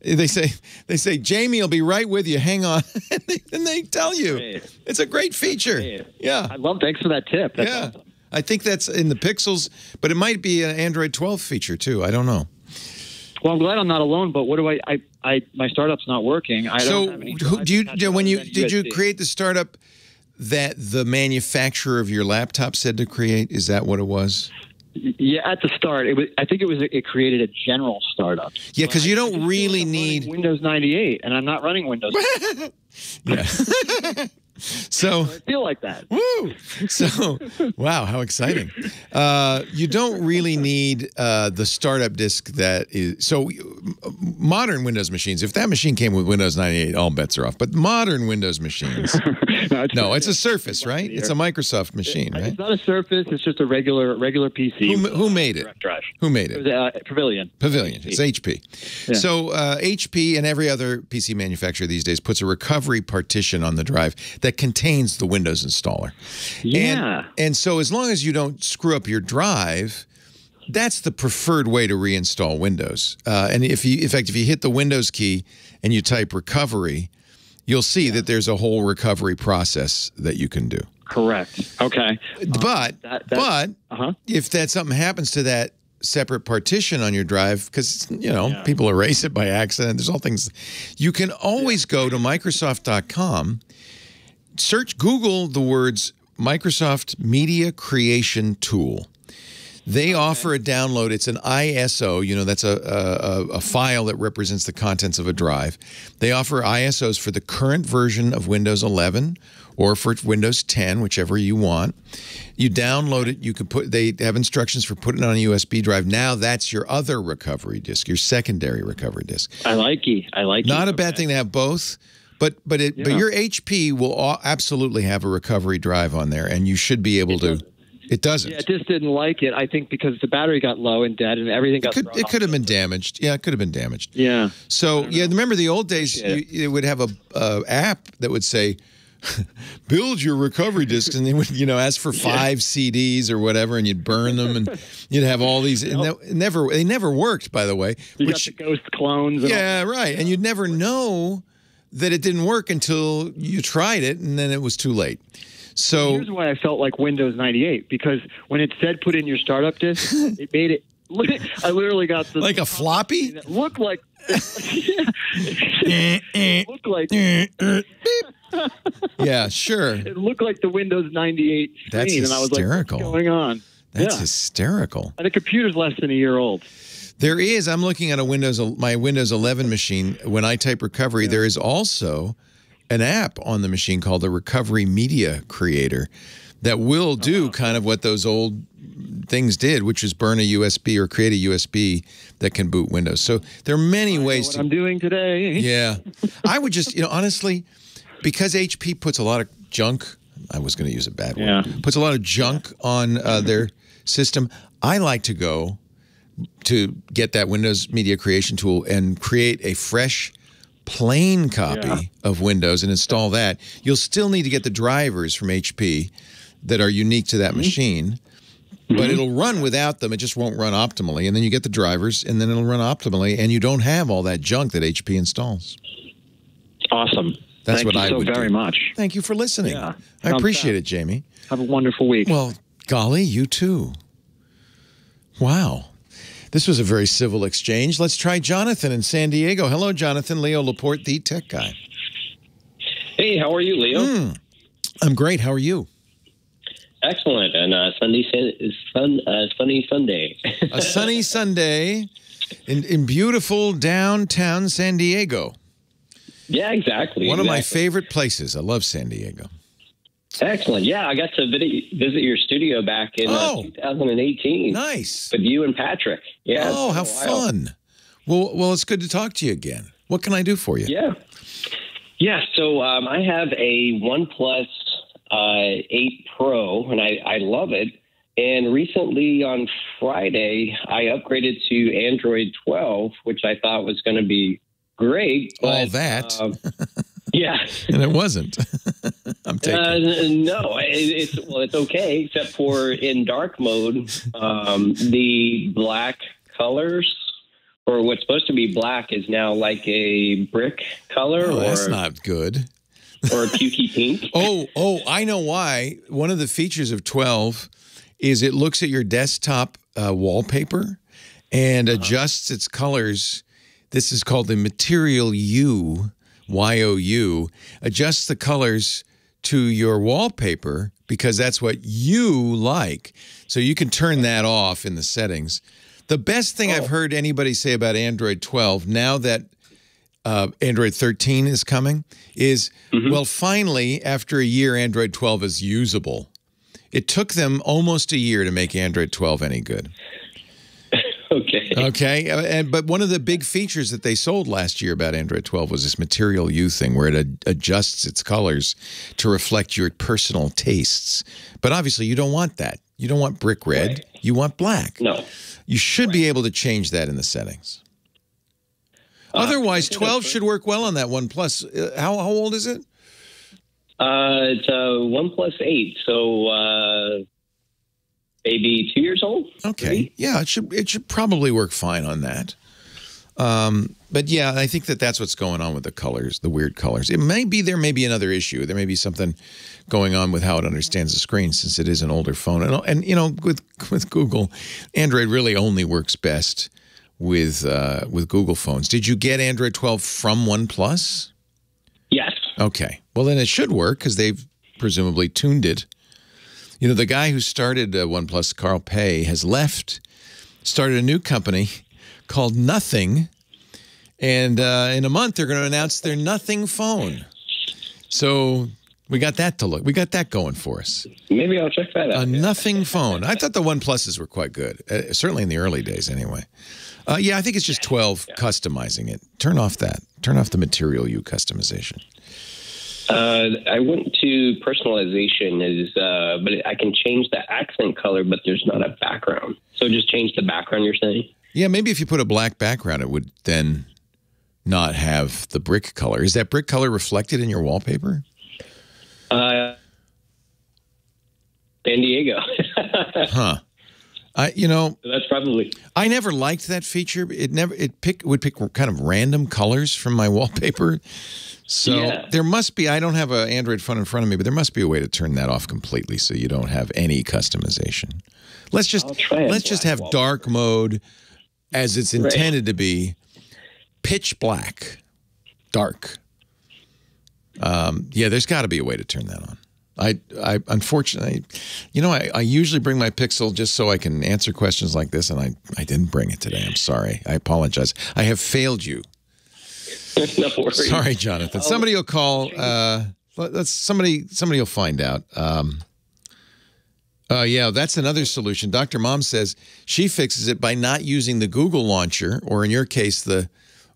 They say, Jamie will be right with you. Hang on. and they tell you. It's a great feature. Yeah. Thanks for that tip. That's awesome. I think that's in the Pixels, but it might be an Android 12 feature too. I don't know. Well, I'm glad I'm not alone, but what do my startup's not working. I don't have any. Did you create the startup that the manufacturer of your laptop said to create? Is that what it was? Yeah, at the start, it created a general startup. Yeah, because you don't really need Windows 98, and I'm not running Windows. Yeah. So I feel like that. Woo! So, wow, how exciting! You don't really need the startup disk that is. So, modern Windows machines. If that machine came with Windows 98, all bets are off. But modern Windows machines, no, it's a Surface, right? It's a Microsoft machine, right? It's not a Surface. It's just a regular PC. Who made it? Drive. Who made it? It was Pavilion. It's HP. Yeah. So HP and every other PC manufacturer these days puts a recovery partition on the drive that contains the Windows installer. Yeah. And so as long as you don't screw up your drive, that's the preferred way to reinstall Windows. And in fact, if you hit the Windows key and you type recovery, you'll see that there's a whole recovery process that you can do. Correct. Okay. But if something happens to that separate partition on your drive, because people erase it by accident, there's all things, you can always go to Microsoft.com, Google the words Microsoft Media Creation Tool. They offer a download. It's an ISO. That's a file that represents the contents of a drive. They offer ISOs for the current version of Windows 11 or for Windows 10, whichever you want. You download it. You can they have instructions for putting it on a USB drive. Now that's your other recovery disk, your secondary recovery disk. I like it. Not a bad thing to have both. But your HP will absolutely have a recovery drive on there, and you should be able to. It doesn't. Yeah, it just didn't like it. I think because the battery got low and dead, and everything got. It could have been damaged. Yeah, it could have been damaged. Yeah. So remember the old days? It would have a app that would say, "Build your recovery disks," and they would ask for 5 CDs or whatever, and you'd burn them, and you'd have all these. And they never worked, by the way. You got the ghost clones. Yeah, right. And you'd never know that it didn't work until you tried it, and then it was too late. So here's why I felt like Windows 98, because when it said put in your startup disk, it made it. I literally got this like a floppy. It looked like. It looked like. Yeah, sure. It looked like the Windows 98 screen, That's hysterical. And I was like, "What's going on?" That's hysterical. And the computer's less than a year old. There is. I'm looking at my Windows 11 machine. When I type recovery, there is also an app on the machine called the Recovery Media Creator that will do kind of what those old things did, which is burn a USB or create a USB that can boot Windows. So there are many ways to. I'm doing today. Yeah, I would just honestly, because HP puts a lot of junk. I was going to use a bad word. Puts a lot of junk on their system. I like to go to get that Windows Media Creation Tool and create a fresh, plain copy of Windows and install that. You'll still need to get the drivers from HP that are unique to that machine, but it'll run without them. It just won't run optimally. And then you get the drivers, and then it'll run optimally, and you don't have all that junk that HP installs. Awesome. That's what I would do. Thank you so very much. Thank you for listening. Yeah. I appreciate it, Jamie. Have a wonderful week. Well, golly, you too. Wow. This was a very civil exchange. Let's try Jonathan in San Diego. Hello, Jonathan. Leo Laporte, the tech guy. Hey, how are you, Leo? I'm great. How are you? Excellent. And sunny Sunday. A sunny Sunday in beautiful downtown San Diego. Yeah, exactly. One of my favorite places. I love San Diego. Excellent. Yeah, I got to visit your studio back in 2018. Nice. With you and Patrick. Yeah. Oh, how fun. Well, it's good to talk to you again. What can I do for you? Yeah. Yeah, so I have a OnePlus 8 Pro, and I love it. And recently on Friday, I upgraded to Android 12, which I thought was going to be great. But, all that. Yeah. And it wasn't. I'm taking no, it's okay, except for in dark mode, the black colors, or what's supposed to be black, is now like a brick color. Oh, that's not good. Or a pukey pink. Oh, I know why. One of the features of 12 is it looks at your desktop wallpaper and adjusts its colors. This is called the Material U, Y-O-U, adjusts the colors to your wallpaper because that's what you like. So you can turn that off in the settings. The best thing I've heard anybody say about Android 12, now that Android 13 is coming, is, well, finally, after a year, Android 12 is usable. It took them almost a year to make Android 12 any good. Okay. But one of the big features that they sold last year about Android 12 was this Material U thing where it adjusts its colors to reflect your personal tastes. But obviously, you don't want that. You don't want brick red. Right. You want black. No. You should be able to change that in the settings. Otherwise, 12 should work well on that OnePlus. How old is it? It's a OnePlus 8, so maybe 2 years old. Okay, 3? Yeah, it should probably work fine on that. But yeah, I think that's what's going on with the colors, the weird colors. There may be another issue. There may be something going on with how it understands the screen, since it is an older phone. And you know, with Google, Android really only works best with Google phones. Did you get Android 12 from OnePlus? Yes. Okay. Well, then it should work because they've presumably tuned it. You know, the guy who started OnePlus, Carplay, has left, started a new company called Nothing, and in a month they're going to announce their Nothing phone. So we got that to look. We got that going for us. Maybe I'll check that out. A Nothing phone. I thought the OnePluses were quite good, certainly in the early days, anyway. Yeah, I think it's just 12 customizing it. Turn off that. Turn off the Material U customization. I went to personalization, but I can change the accent color, but there's not a background. So just change the background, you're saying? Yeah, maybe if you put a black background, it would then not have the brick color. Is that brick color reflected in your wallpaper? San Diego. Huh. You know, that's probably. I never liked that feature. It would pick kind of random colors from my wallpaper. So there must be. I don't have an Android phone in front of me, but there must be a way to turn that off completely so you don't have any customization. Let's just have dark mode as it's intended to be, pitch black, dark. Yeah, there's got to be a way to turn that on. I unfortunately, you know, I usually bring my Pixel just so I can answer questions like this, and I didn't bring it today. I'm sorry. I apologize. I have failed you. No worries. Sorry, Jonathan. Somebody will call. Somebody will find out. Yeah, that's another solution. Dr. Mom says she fixes it by not using the Google launcher, or in your case, the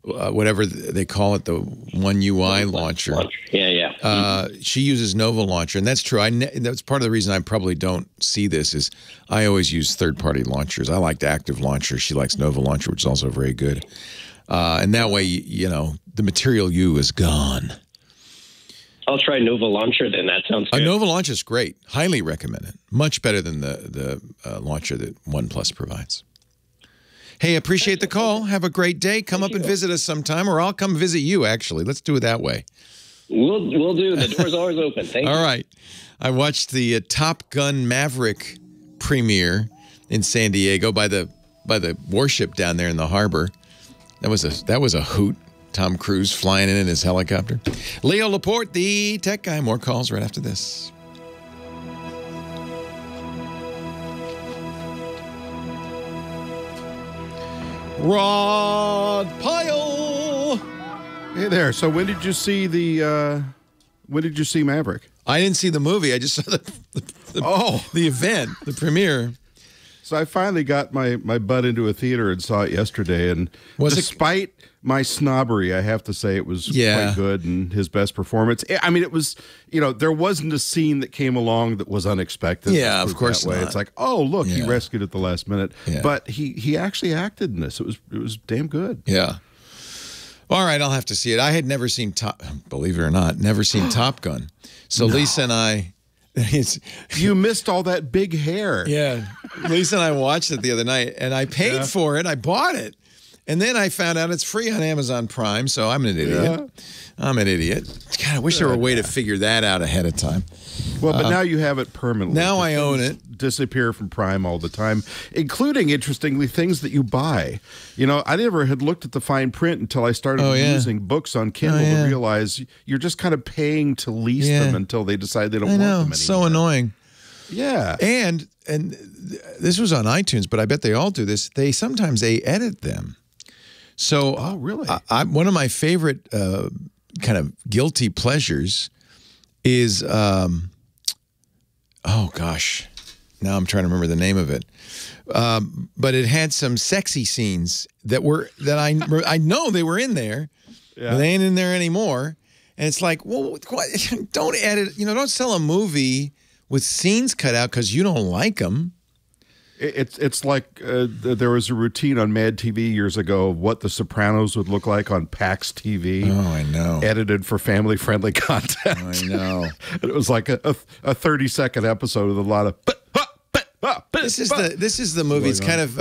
whatever they call it, the One UI launcher. Yeah. She uses Nova Launcher, and that's true. That's part of the reason I probably don't see this is I always use third-party launchers. I liked Active Launcher. She likes Nova Launcher, which is also very good. And that way, you know, the Material U is gone. I'll try Nova Launcher then. That sounds good. Nova Launcher is great. Highly recommend it. Much better than the launcher that OnePlus provides. Hey, appreciate the call. Have a great day. Come up and visit us sometime, or I'll come visit you, actually. Let's do it that way. We'll do. The door's always open. Thank you. All right. I watched the Top Gun Maverick premiere in San Diego by the warship down there in the harbor. That was a hoot. Tom Cruise flying in his helicopter. Leo Laporte, the tech guy. More calls right after this. Rod Pyle. Hey there. So when did you see Maverick? I didn't see the movie. I just saw the event, the premiere. So I finally got my butt into a theater and saw it yesterday. And despite my snobbery, I have to say it was quite good and his best performance. I mean, it was, there wasn't a scene that came along that was unexpected. Yeah, of course not. It's like, oh, look, he rescued at the last minute. Yeah. But he actually acted in this. It was damn good. Yeah. All right, I'll have to see it. I had never seen believe it or not, never seen Top Gun. So Lisa and I... You missed all that big hair. Yeah. Lisa and I watched it the other night, and I paid for it. I bought it. And then I found out it's free on Amazon Prime, so I'm an idiot. Yeah. I'm an idiot. God, I wish there were a way to figure that out ahead of time. Well, but now you have it permanently. Now I own it. Disappear from Prime all the time, including, interestingly, things that you buy. I never had looked at the fine print until I started using books on Kindle to realize you're just kind of paying to lease them until they decide they don't want them anymore. So annoying. Yeah. And this was on iTunes, but I bet they all do this. Sometimes they edit them. So, oh, really? One of my favorite kind of guilty pleasures is, oh gosh, now I'm trying to remember the name of it. But it had some sexy scenes that I know they were in there, but they ain't in there anymore. And it's like, well, don't edit, don't sell a movie with scenes cut out because you don't like them. It's like there was a routine on Mad TV years ago of what The Sopranos would look like on PAX TV. Oh, I know. Edited for family-friendly content. I know. And it was like a 30-second episode with a lot of... This is the movie. It's kind of...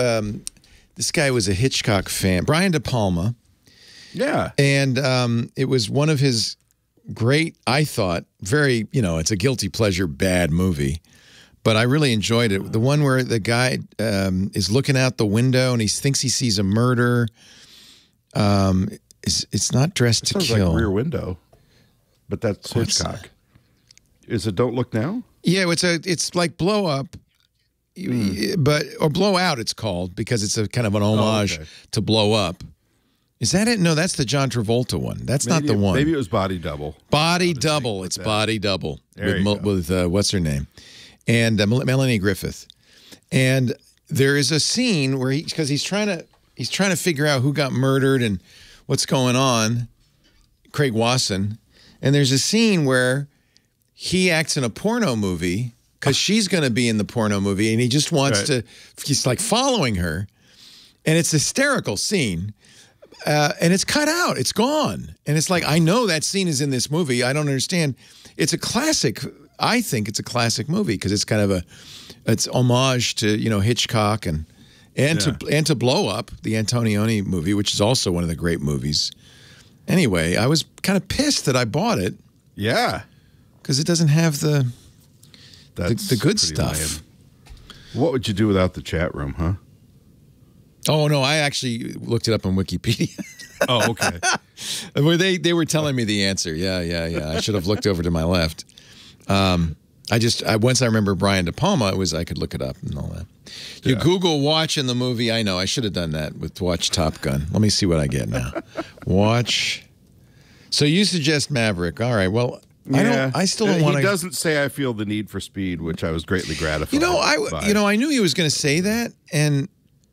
this guy was a Hitchcock fan. Brian De Palma. Yeah. And it was one of his great, I thought, very, it's a guilty pleasure bad movie. But I really enjoyed it. The one where the guy is looking out the window and he thinks he sees a murder. It's not Dressed to Kill. Like Rear Window, but that's Hitchcock. Is it Don't Look Now? Yeah, it's like Blow Up, or Blow Out. It's called because it's a kind of an homage to Blow Up. Is that it? No, that's the John Travolta one. That's not the one. Maybe it was Body Double. Body Double. It's Body Double with what's her name? And Melanie Griffith. And there is a scene where because he's trying to figure out who got murdered and what's going on, Craig Wasson. And there's a scene where he acts in a porno movie because she's going to be in the porno movie, and he just wants he's like following her. And it's a hysterical scene. And it's cut out. It's gone. And it's like, I know that scene is in this movie. I don't understand. It's a classic. I think it's a classic movie because it's kind of it's homage to, Hitchcock and to Blow Up, the Antonioni movie, which is also one of the great movies. Anyway, I was kind of pissed that I bought it. Yeah. Because it doesn't have the good stuff. Lame. What would you do without the chat room, huh? Oh, no, I actually looked it up on Wikipedia. Oh, okay. Where they were telling me the answer. Yeah. I should have looked over to my left. Once I remember Brian De Palma, I could look it up and all that. You Google watching the movie. I know I should have done that with watch Top Gun. Let me see what I get now. Watch. So you suggest Maverick. All right. Well, I still don't want to. He doesn't say I feel the need for speed, which I was greatly gratified. I knew he was going to say that, and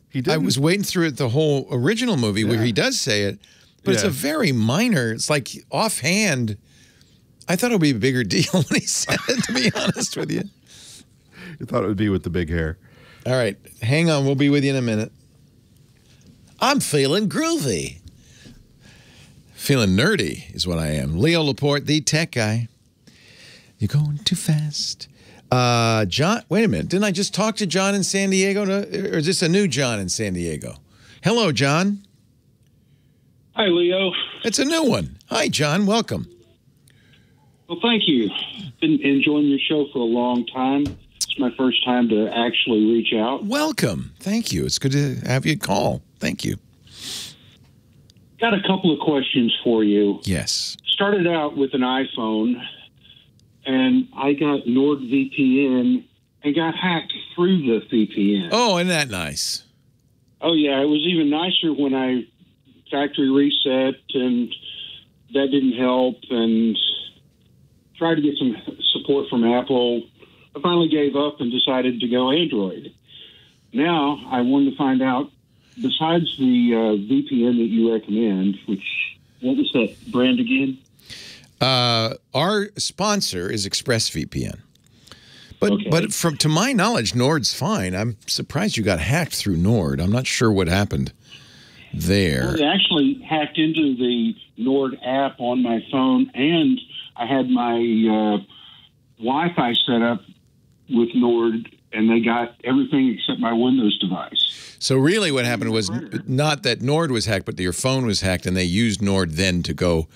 he didn't. I was waiting through the whole original movie where he does say it, but it's a very minor. It's like offhand. I thought it would be a bigger deal when he said it, to be honest with you. You thought it would be with the big hair. All right. Hang on. We'll be with you in a minute. I'm feeling groovy. Feeling nerdy is what I am. Leo Laporte, the tech guy. You're going too fast. John, wait a minute. Didn't I just talk to John in San Diego? Or is this a new John in San Diego? Hello, John. Hi, Leo. It's a new one. Hi, John. Welcome. Well, thank you. Been enjoying your show for a long time. It's my first time to actually reach out. Welcome. Thank you. It's good to have you call. Thank you. Got a couple of questions for you. Yes. Started out with an iPhone, and I got NordVPN and got hacked through the VPN. Oh, isn't that nice? Oh, yeah. It was even nicer when I factory reset, and that didn't help, and tried to get some support from Apple. I finally gave up and decided to go Android. Now I wanted to find out, besides the VPN that you recommend, what was that brand again? Our sponsor is ExpressVPN. But to my knowledge, Nord's fine. I'm surprised you got hacked through Nord. I'm not sure what happened there. Well, they actually hacked into the Nord app on my phone, and I had my Wi-Fi set up with Nord, and they got everything except my Windows device. So really what happened was not that Nord was hacked, but that your phone was hacked, and they used Nord then to go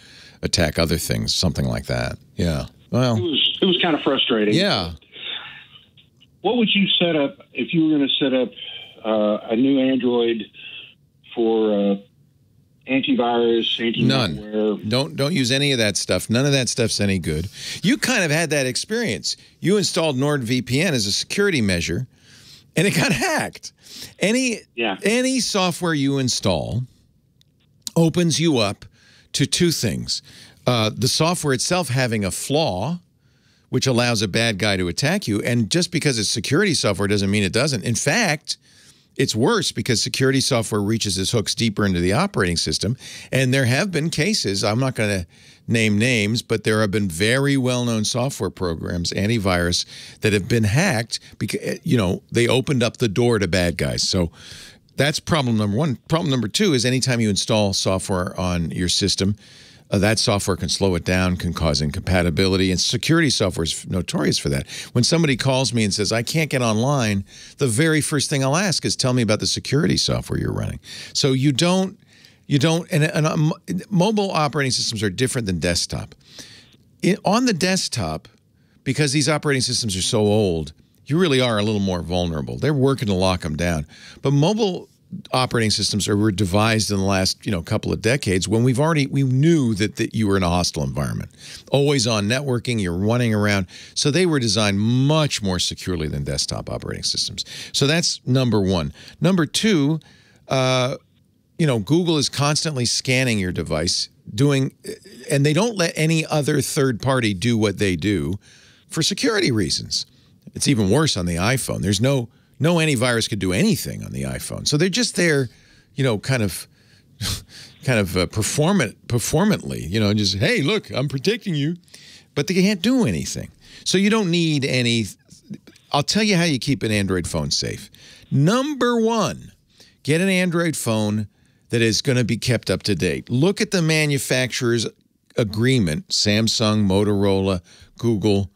attack other things, something like that. Yeah. Well, it was kind of frustrating. Yeah. What would you set up if you were going to set up a new Android for antivirus, anti-malware? None. Don't use any of that stuff. None of that stuff's any good. You kind of had that experience. You installed NordVPN as a security measure, and it got hacked. Any software you install opens you up to two things. The software itself having a flaw, which allows a bad guy to attack you. And just because it's security software doesn't mean it doesn't. In fact, it's worse because security software reaches its hooks deeper into the operating system. And there have been cases, I'm not going to name names, but there have been very well-known software programs, antivirus, that have been hacked because, they opened up the door to bad guys. So that's problem number one. Problem number two is anytime you install software on your system, that software can slow it down, can cause incompatibility, and security software is notorious for that. When somebody calls me and says, I can't get online, the very first thing I'll ask is, tell me about the security software you're running. So mobile operating systems are different than desktop. On the desktop, because these operating systems are so old, you really are a little more vulnerable. They're working to lock them down. But mobile operating systems were devised in the last couple of decades when we knew that you were in a hostile environment, always on networking, you're running around. So they were designed much more securely than desktop operating systems. So that's number one. Number two, Google is constantly scanning your device, and they don't let any other third party do what they do for security reasons. It's even worse on the iPhone. There's no antivirus could do anything on the iPhone. So they're just there, kind of performantly, just, hey, look, I'm protecting you. But they can't do anything. So you don't need any. I'll tell you how you keep an Android phone safe. Number one, get an Android phone that is going to be kept up to date. Look at the manufacturer's agreement, Samsung, Motorola, Google.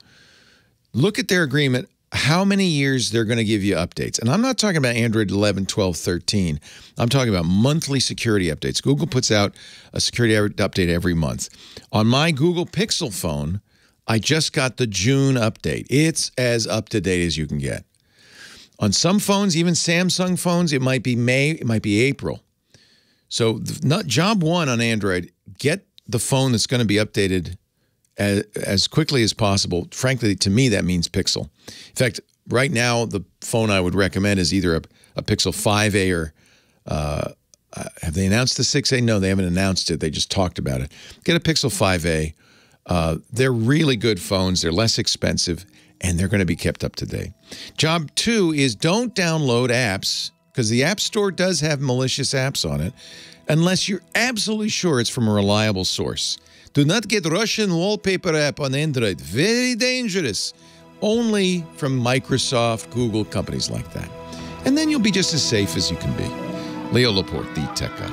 Look at their agreement, how many years they're going to give you updates. And I'm not talking about Android 11, 12, 13. I'm talking about monthly security updates. Google puts out a security update every month. On my Google Pixel phone, I just got the June update. It's as up to date as you can get. On some phones, even Samsung phones, it might be May, it might be April. So job one on Android, get the phone that's going to be updated as quickly as possible. Frankly, to me, that means Pixel. In fact, right now, the phone I would recommend is either a Pixel 5a or have they announced the 6a? No, they haven't announced it. They just talked about it. Get a Pixel 5a. They're really good phones. They're less expensive, and they're going to be kept up to date. Job two is don't download apps, because the App Store does have malicious apps on it, unless you're absolutely sure it's from a reliable source. Do not get Russian wallpaper app on Android. Very dangerous. Only from Microsoft, Google, companies like that. And then you'll be just as safe as you can be. Leo Laporte, the tech guy.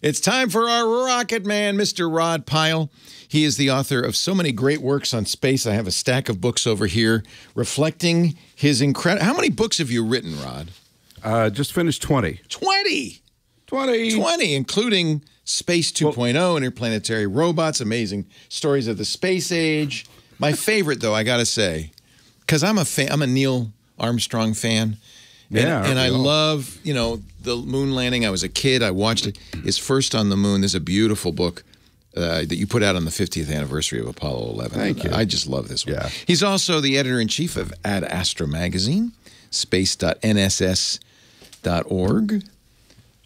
It's time for our rocket man, Mr. Rod Pyle. He is the author of so many great works on space. I have a stack of books over here reflecting his incredible... How many books have you written, Rod? Just finished 20. 20? 20, including Space 2.0, Interplanetary Robots, Amazing Stories of the Space Age. My favorite, though, I got to say, because I'm a Neil Armstrong fan. And I love, the moon landing. I was a kid. I watched it. His First on the Moon. There's a beautiful book. that you put out on the 50th anniversary of Apollo 11. Thank you. I just love this one. Yeah. He's also the editor-in-chief of Ad Astra magazine, space.nss.org.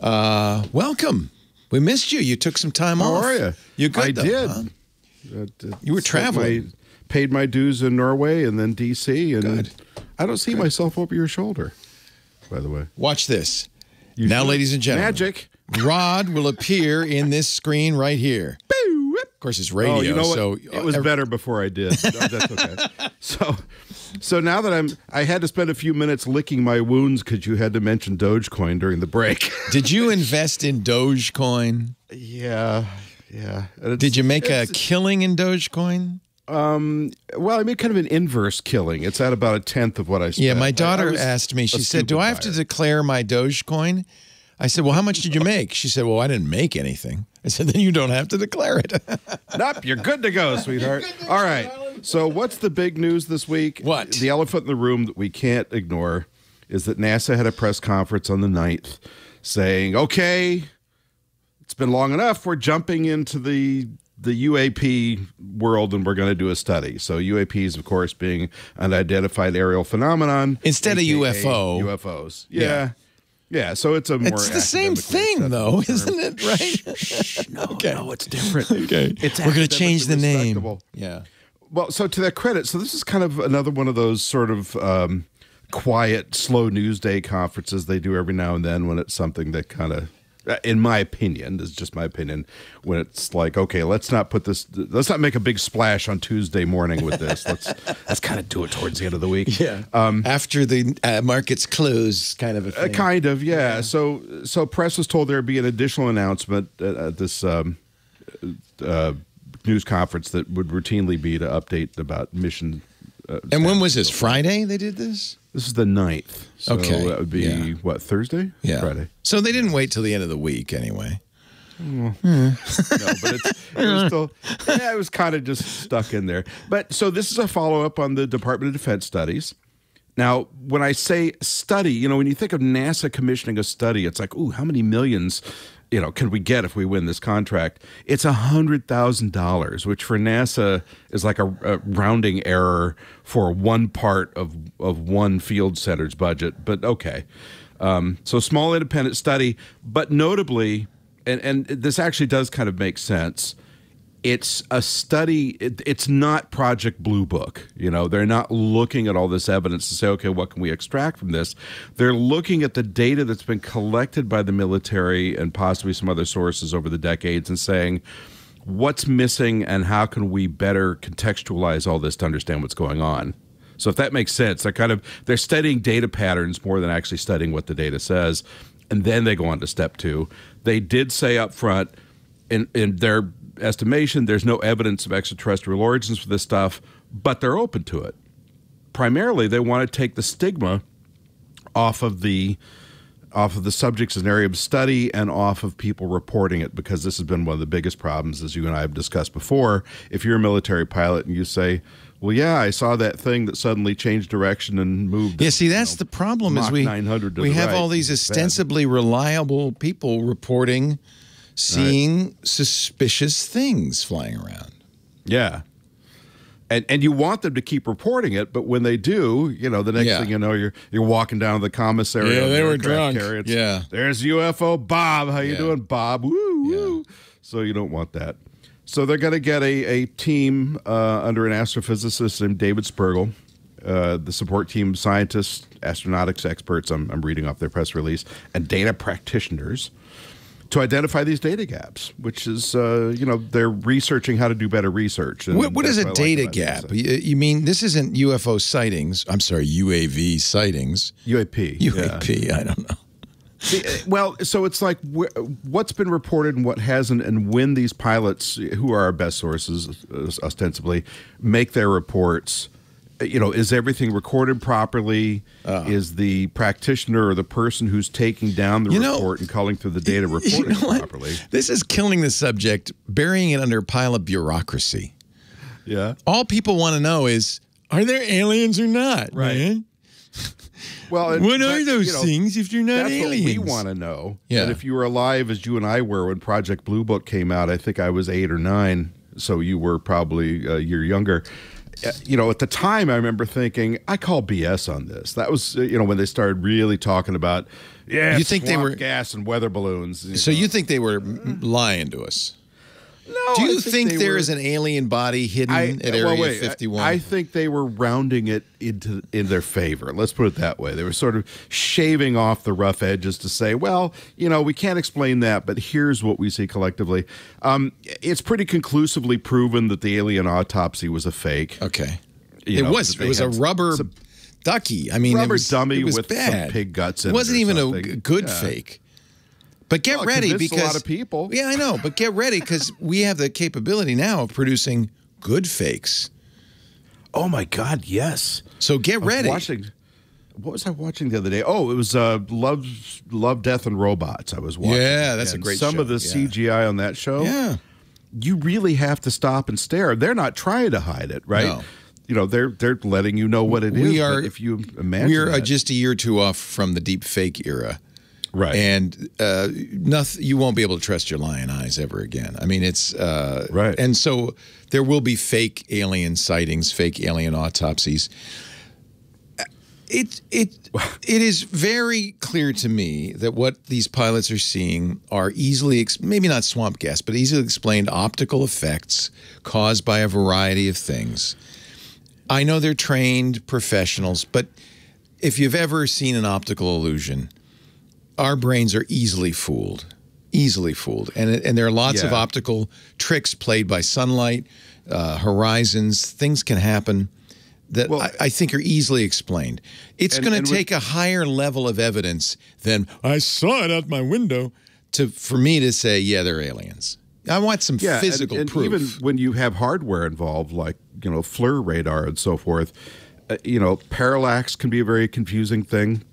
Welcome. We missed you. You took some time off. How are you? You good, I though, did. huh? You were traveling. Paid my dues in Norway and then D.C. And Good. I don't see myself over your shoulder, by the way. Watch this. Now, ladies and gentlemen. Magic. Rod will appear in this screen right here. Of course, it's radio. Oh, you know what? So it was better before I did. No, that's okay. So now that I had to spend a few minutes licking my wounds because you had to mention Dogecoin during the break. Did you invest in Dogecoin? Yeah. Did you make a killing in Dogecoin? Well, I made kind of an inverse killing. It's at about 1/10 of what I spent. Yeah, my daughter asked me, she said, do I have to declare my Dogecoin? I said, well, how much did you make? She said, well, I didn't make anything. I said, then you don't have to declare it. Nope, you're good to go, sweetheart. All right. So what's the big news this week? What? The elephant in the room that we can't ignore is that NASA had a press conference on the 9th saying, okay, it's been long enough. We're jumping into the UAP world and we're going to do a study. So UAPs, of course, being unidentified aerial phenomenon. Instead of UFO. UFOs. Yeah, so it's a more... It's the same thing, though, isn't it, right? No, it's different. Okay. We're going to change the name. Yeah. Well, so to their credit, so this is kind of another one of those sort of quiet, slow news day conferences they do every now and then when it's something that kind of, in my opinion, this is just my opinion, when it's like, okay, let's not make a big splash on Tuesday morning with this. Let's kind of do it towards the end of the week. Yeah. After the markets close, kind of a thing. Kind of, yeah. So press was told there would be an additional announcement at this news conference that would routinely be to update about mission. And when was this? Friday they did this? This is the 9th. So okay. that would be, what, Thursday? Yeah. Friday. So they didn't wait till the end of the week anyway. No, but it was still, it was kind of just stuck in there. But so this is a follow-up on the Department of Defense studies. Now, when I say study, when you think of NASA commissioning a study, it's like, ooh, how many millions, can we get if we win this contract? It's $100,000, which for NASA is like a rounding error for one part of one field center's budget. But okay, so small independent study, but notably, and this actually does kind of make sense. It's a study. It's not Project Blue Book. They're not looking at all this evidence to say, okay, what can we extract from this? They're looking at the data that's been collected by the military and possibly some other sources over the decades and saying, what's missing and how can we better contextualize all this to understand what's going on? So if that makes sense, they're studying data patterns more than actually studying what the data says. And then they go on to step 2. They did say up front in their estimation, there's no evidence of extraterrestrial origins for this stuff, but they're open to it. Primarily, they want to take the stigma off of the subjects as an area of study and off of people reporting it, because this has been one of the biggest problems, as you and I have discussed before. If you're a military pilot and you say, well, yeah, I saw that thing that suddenly changed direction and moved. Yeah, see, that's the problem is we have all these ostensibly reliable people reporting seeing suspicious things flying around. Yeah. And you want them to keep reporting it, but when they do, the next thing you know, you're walking down the commissary. Yeah, they were drunk. Carriers. Yeah. There's UFO Bob. How you doing, Bob? Woo, woo. So you don't want that. So they're going to get a team under an astrophysicist named David Spergel, the support team scientists, astronautics experts, I'm reading off their press release, and data practitioners to identify these data gaps, which is, they're researching how to do better research. And what is a data gap? You mean this isn't UFO sightings? I'm sorry, UAV sightings. UAP. UAP, yeah. I don't know. Well, so it's like what's been reported and what hasn't, and when these pilots, who are our best sources, ostensibly, make their reports, is everything recorded properly? Is the practitioner or the person who's taking down the report and calling through the data reporting properly? This is killing the subject, burying it under a pile of bureaucracy. Yeah. All people want to know is, are there aliens or not? Right. Man? Well, what are those things if you're not that's aliens? What we want to know. Yeah. And if you were alive as you and I were when Project Blue Book came out, I think I was 8 or 9, so you were probably a year younger. At the time, I remember thinking, I call BS on this. That was, when they started really talking about, you think they were gas and weather balloons. So you think they were lying to us? No. Do you think there is an alien body hidden at Area 51? I think they were rounding it in their favor. Let's put it that way. They were sort of shaving off the rough edges to say, well, we can't explain that, but here's what we see collectively. It's pretty conclusively proven that the alien autopsy was a fake. Okay. It was a rubber ducky. I mean, rubber dummy it was with bad. some pig guts in it. It wasn't even something. a good fake. But get ready because a lot of people. Yeah, I know. But get ready because we have the capability now of producing good fakes. Oh my God, yes. So get ready. What was I watching the other day? Oh, it was Love, Death, and Robots. I was watching. Yeah, that's a great show. Some of the CGI on that show. Yeah, you really have to stop and stare. They're not trying to hide it, right? No. They're letting you know what it is. But if you imagine, we're just a year or two off from the deep fake era. Right. And you won't be able to trust your lying eyes ever again. I mean, it's right. And so there will be fake alien sightings, fake alien autopsies. It is very clear to me that what these pilots are seeing are easily, maybe not swamp gas, but easily explained optical effects caused by a variety of things. I know they're trained professionals, but if you've ever seen an optical illusion, our brains are easily fooled, and there are lots of optical tricks played by sunlight, horizons. Things can happen that I think are easily explained. It's going to take a higher level of evidence than I saw it out my window for me to say, yeah, they're aliens. I want some physical proof. Even when you have hardware involved, like FLIR radar and so forth, parallax can be a very confusing thing.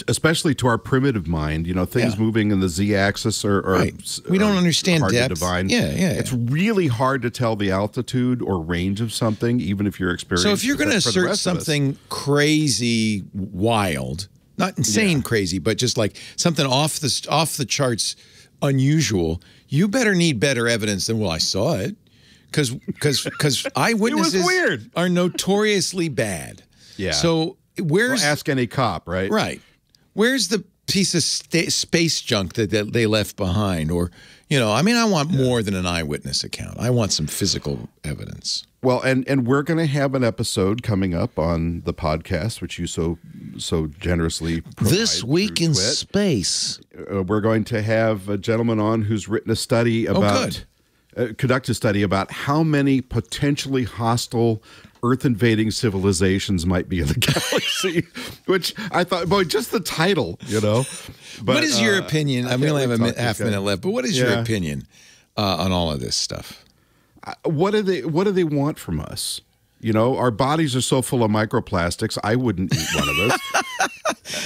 Especially to our primitive mind, things moving in the z-axis are we don't understand hard depth. to divine. Yeah. It's really hard to tell the altitude or range of something, even if you're experienced. So if you're going to assert something crazy, wild, not insane crazy, but just like something off the charts, unusual, you better need better evidence than I saw it, because eyewitnesses are notoriously bad. Yeah. So. Ask any cop, right? Right. Where's the piece of space junk that they left behind? Or, I want more than an eyewitness account. I want some physical evidence. Well, and we're going to have an episode coming up on the podcast, which you so generously provide. This Week in Space. We're going to have a gentleman on who's written a study about, conducted a study about how many potentially hostile Earth-invading civilizations might be in the galaxy, which I thought, boy, just the title, But, what is your opinion? We only have a half minute left, but what is your opinion on all of this stuff? What do they want from us? Our bodies are so full of microplastics, I wouldn't eat one of those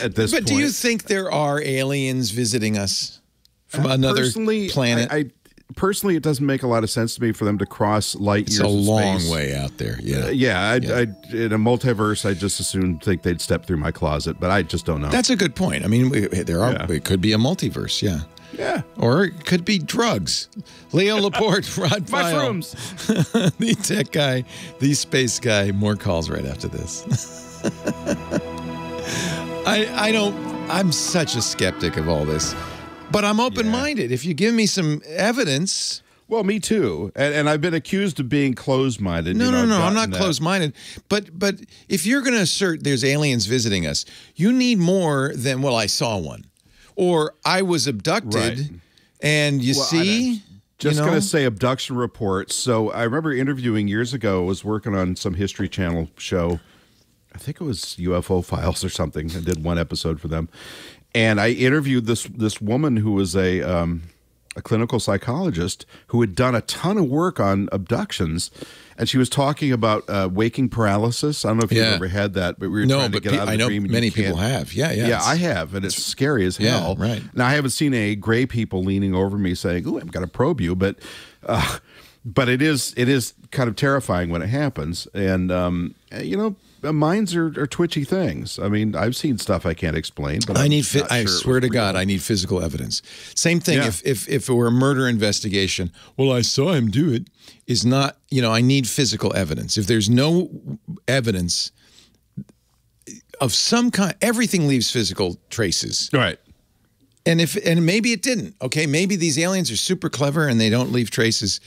at this point. But do you think there are aliens visiting us from another planet? Personally, it doesn't make a lot of sense to me for them to cross light years. It's a long space. way out there. Yeah. In a multiverse, I just assume think they'd step through my closet, but I just don't know. That's a good point. I mean, it could be a multiverse. Yeah. Yeah. Or it could be drugs. Leo Laporte, Rod Pyle. Mushrooms. The tech guy, the space guy. More calls right after this. I'm such a skeptic of all this. But I'm open-minded. If you give me some evidence. Well, me too. And I've been accused of being closed-minded. No, I'm not closed-minded. But if you're going to assert there's aliens visiting us, you need more than, I saw one. Or I was abducted, and you see. Just going to say abduction reports. So I remember interviewing years ago, I was working on some History Channel show. I think it was UFO Files or something. I did one episode for them. And I interviewed this woman who was a clinical psychologist who had done a ton of work on abductions, and she was talking about waking paralysis. I don't know if you've ever had that, but we were trying to get out of the dream. I know many people have. Yeah, I have, and it's scary as hell. Yeah, right. Now I haven't seen any gray people leaning over me saying, "Ooh, I'm going to probe you," but But it is kind of terrifying when it happens. And, you know, minds are twitchy things. I mean, I've seen stuff I can't explain. But I swear to God, I need physical evidence. Same thing if it were a murder investigation. Well, I saw him do it. Is not, you know, I need physical evidence. If there's no evidence of some kind, everything leaves physical traces. Right. And maybe it didn't. Okay, maybe these aliens are super clever and they don't leave traces.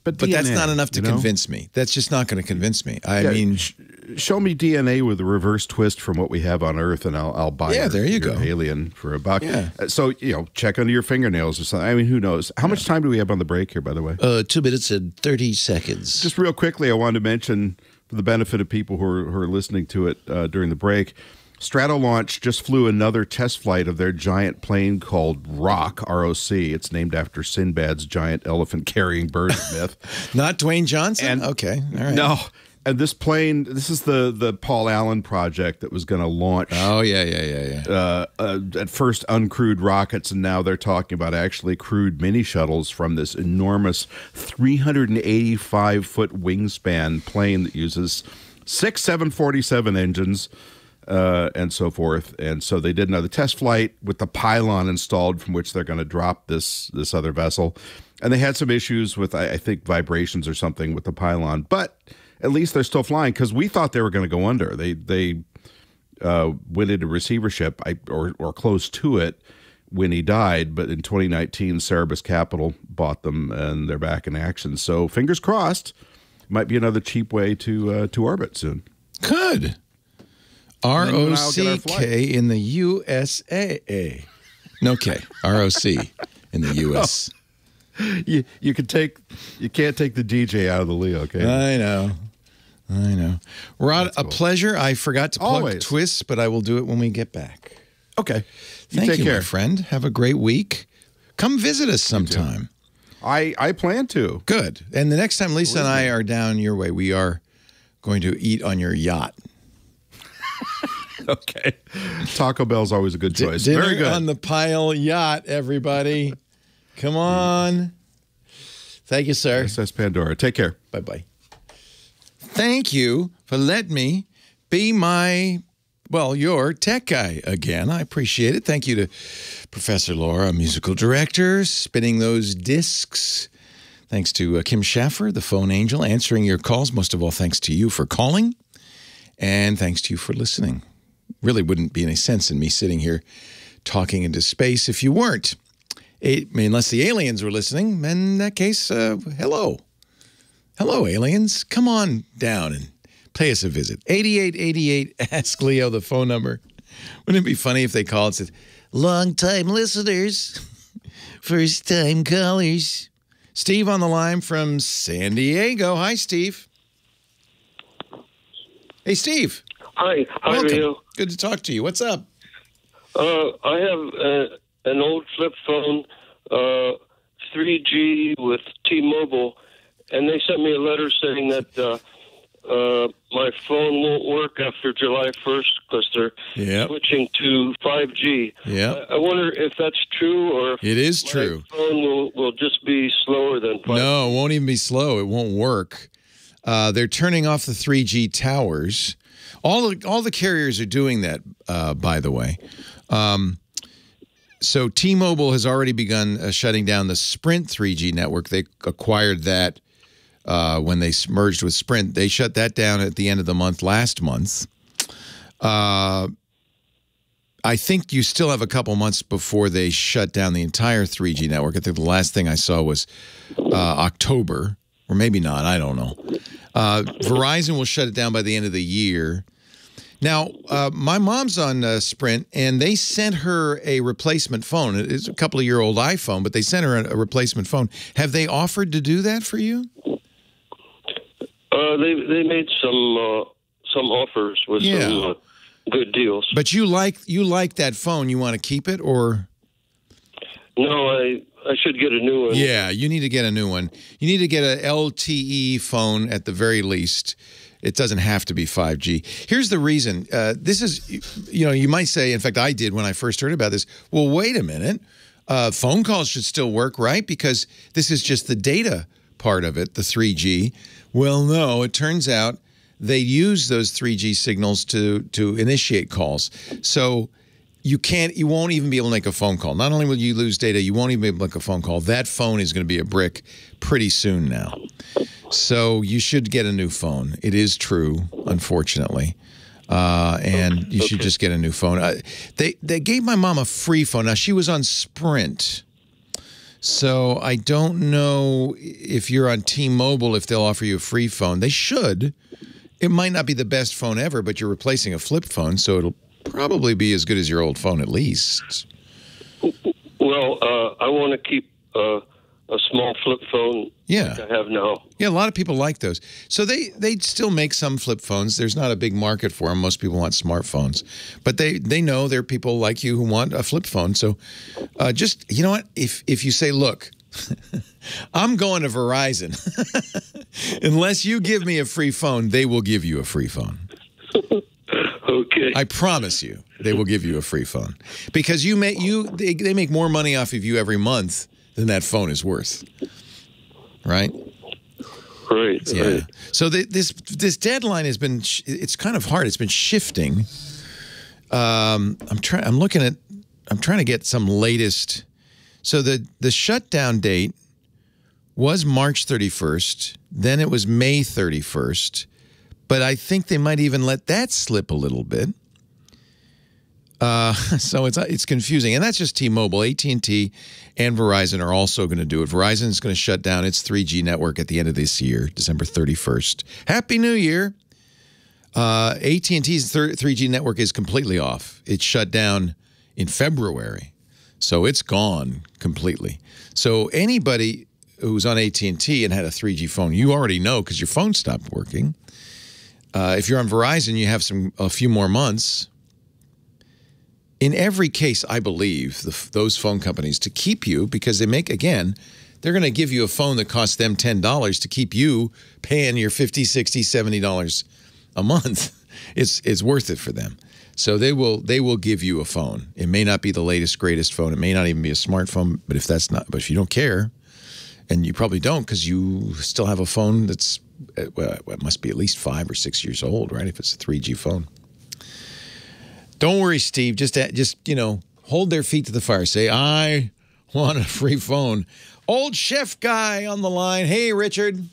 But DNA, that's not enough to convince me. That's just not going to convince me. I mean, show me DNA with a reverse twist from what we have on Earth, and I'll buy. Yeah, there you go. Alien for $1. Yeah. So you know, check under your fingernails or something. I mean, who knows? How much time do we have on the break here, by the way? 2 minutes and 30 seconds. Just real quickly, I wanted to mention, for the benefit of people who are listening to it during the break, Stratolaunch just flew another test flight of their giant plane called ROC, R-O-C. It's named after Sinbad's giant elephant-carrying bird myth. Not Dwayne Johnson? Okay, all right. No, and this plane, this is the Paul Allen project that was going to launch. Oh, yeah. At first, uncrewed rockets, and now they're talking about actually crewed mini-shuttles from this enormous 385-foot wingspan plane that uses 6 747 engines, and so forth. And so they did another test flight with the pylon installed from which they're going to drop this other vessel. And they had some issues with, I think, vibrations or something with the pylon. But at least they're still flying, because we thought they were going to go under. They went into receivership or close to it when he died. But in 2019, Cerebus Capital bought them, and they're back in action. So fingers crossed, might be another cheap way to orbit soon. Good. R-O-C-K in the USA. No K. R-O-C in the U.S. You can't take the DJ out of the Leo, okay? I know. Rod, a pleasure. I forgot to plug Always. Twists, but I will do it when we get back. Okay. Thank you, care. my friend. Have a great week. Come visit us sometime. I plan to. Good. And the next time Lisa and I are down your way, we are going to eat on your yacht. Okay. Taco Bell's always a good choice. Dinner Very good. on the Pyle yacht, everybody. Come on. Thank you, sir. SS Pandora. Take care. Bye-bye. Thank you for letting me be your tech guy again. I appreciate it. Thank you to Professor Laura, musical director, spinning those discs. Thanks to Kim Schaffer, the phone angel, answering your calls. Most of all, thanks to you for calling. And thanks to you for listening. Really wouldn't be any sense in me sitting here talking into space if you weren't. Unless the aliens were listening. In that case, hello. Hello, aliens. Come on down and pay us a visit. 8888, ask Leo, the phone number. Wouldn't it be funny if they called and said, long-time listeners, first-time callers. Steve on the line from San Diego. Hi, Steve. Hey, Steve. Hi. How Welcome. are you? Good to talk to you. What's up? I have an old flip phone, 3G with T-Mobile, and they sent me a letter saying that my phone won't work after July 1st because they're switching to 5G. Yeah. I wonder if that's true or if it is true. My phone will just be slower than 5G. No, it won't even be slow. It won't work. They're turning off the 3G towers. All the carriers are doing that, by the way. So T-Mobile has already begun shutting down the Sprint 3G network. They acquired that when they merged with Sprint. They shut that down at the end of the month last month. I think you still have a couple months before they shut down the entire 3G network. I think the last thing I saw was October, or maybe not. I don't know. Verizon will shut it down by the end of the year. Now, my mom's on Sprint, and they sent her a replacement phone. It's a couple-of-year-old iPhone, but they sent her a replacement phone. Have they offered to do that for you? They made some offers with some good deals. But you like that phone. You want to keep it, or? No, I should get a new one. Yeah, you need to get a new one. You need to get an LTE phone at the very least. It doesn't have to be 5G. Here's the reason. This is, you might say, in fact, I did when I first heard about this, well, wait a minute. Phone calls should still work, right? Because this is just the data part of it, the 3G. Well, no, it turns out they use those 3G signals to initiate calls. So you won't even be able to make a phone call. Not only will you lose data, you won't even be able to make a phone call. That phone is going to be a brick pretty soon now. So you should get a new phone. It is true, unfortunately. And you should just get a new phone. They gave my mom a free phone. Now, she was on Sprint. So I don't know if you're on T-Mobile, if they'll offer you a free phone. They should. It might not be the best phone ever, but you're replacing a flip phone, so it'll probably be as good as your old phone at least. Well, I want to keep a small flip phone like I have now. Yeah, a lot of people like those. So they still make some flip phones. There's not a big market for them. Most people want smartphones. But they know there are people like you who want a flip phone. So just, you know what? If you say, look, I'm going to Verizon. Unless you give me a free phone, they will give you a free phone. Okay. I promise you, they will give you a free phone. Because they make more money off of you every month than that phone is worth. Right? Right. Yeah. Right. So this deadline has been, it's kind of hard. It's been shifting. I'm trying to get some latest. So the shutdown date was March 31st. Then it was May 31st. But I think they might even let that slip a little bit. So it's confusing. And that's just T-Mobile. AT&T and Verizon are also going to do it. Verizon is going to shut down its 3G network at the end of this year, December 31st. Happy New Year. AT&T's 3G network is completely off. It shut down in February. So it's gone completely. So anybody who's on AT&T and had a 3G phone, you already know because your phone stopped working. If you're on Verizon, you have a few more months. In every case, I believe, those phone companies to keep you, because they make, again, they're going to give you a phone that costs them $10 to keep you paying your $50, $60, $70 a month. It's worth it for them. So they will give you a phone. It may not be the latest, greatest phone. It may not even be a smartphone, but if you don't care, and you probably don't because you still have a phone that's, well, it must be at least 5 or 6 years old, right, if it's a 3G phone. Don't worry, Steve. Just hold their feet to the fire. Say, I want a free phone. Old chef guy on the line. Hey, Richard.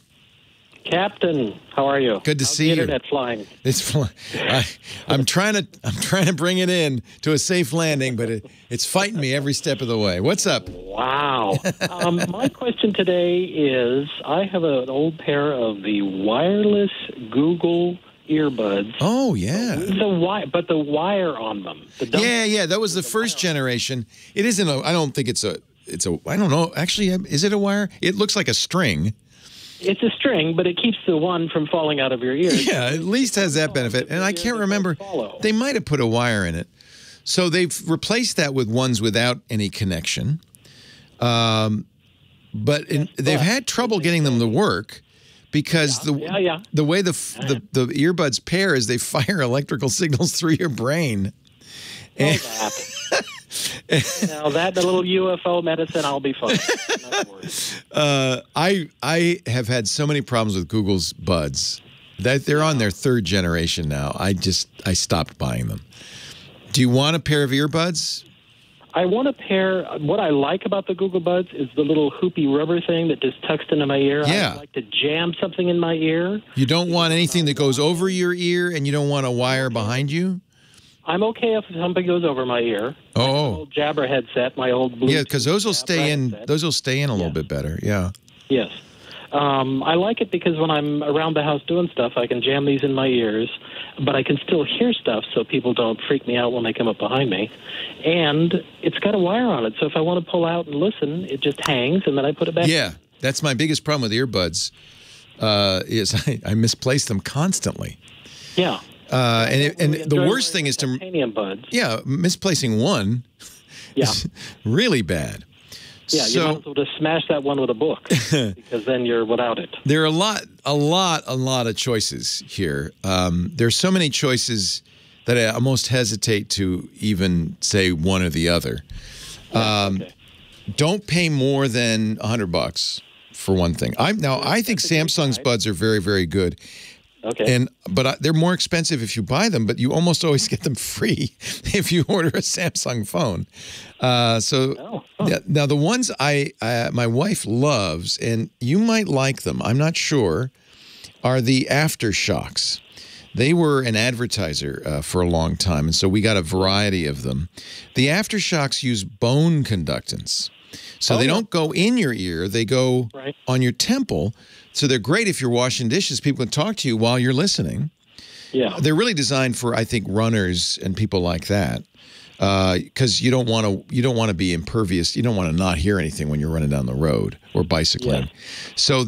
Captain, how are you? Good to see you. How's the internet flying? It's flying. I'm trying to bring it in to a safe landing, but it's fighting me every step of the way. What's up? Wow. My question today is, I have an old pair of the wireless Google earbuds. Oh, yeah. But the wire on them. Yeah. That was the first generation. It isn't I don't think it's a, I don't know. Actually, is it a wire? It looks like a string. It's a string, but it keeps the one from falling out of your ear. Yeah, at least has that benefit. And I can't remember. They might have put a wire in it. So they've replaced that with ones without any connection. But they've had trouble getting them to work. Because the way the earbuds pair is they fire electrical signals through your brain. Now that the little UFO medicine, I'll be fine. I have had so many problems with Google's Buds that they're on their 3rd generation now. I stopped buying them. Do you want a pair of earbuds? I want a pair. What I like about the Google Buds is the little hoopy rubber thing that just tucks into my ear. Yeah. I like to jam something in my ear. You don't want anything that goes over your ear, and you don't want a wire behind you? I'm okay if something goes over my ear. Oh. My old Jabber headset, my old Bluetooth. Yeah, because those will stay in. Those will stay in a little bit better. Yeah. Yes. I like it because when I'm around the house doing stuff, I can jam these in my ears, but I can still hear stuff so people don't freak me out when they come up behind me. And it's got a wire on it, so if I want to pull out and listen, it just hangs, and then I put it back. Yeah, that's my biggest problem with earbuds, is I misplace them constantly. Yeah. And the worst thing is titanium buds. Yeah, misplacing one is really bad. Yeah, you might as well just smash that one with a book because then you're without it. There are a lot of choices here. There's so many choices that I almost hesitate to even say one or the other. Don't pay more than $100 for one thing. I think Samsung's buds are very, very good. Okay. But they're more expensive if you buy them, but you almost always get them free if you order a Samsung phone. Now the ones my wife loves, and you might like them, I'm not sure, are the Aftershocks. They were an advertiser for a long time, and so we got a variety of them. The Aftershocks use bone conductance. So they don't go in your ear, they go on your temple. So they're great if you're washing dishes. People can talk to you while you're listening. Yeah. They're really designed for, I think, runners and people like that. Because you don't want to be impervious. You don't want to not hear anything when you're running down the road or bicycling. Yeah. So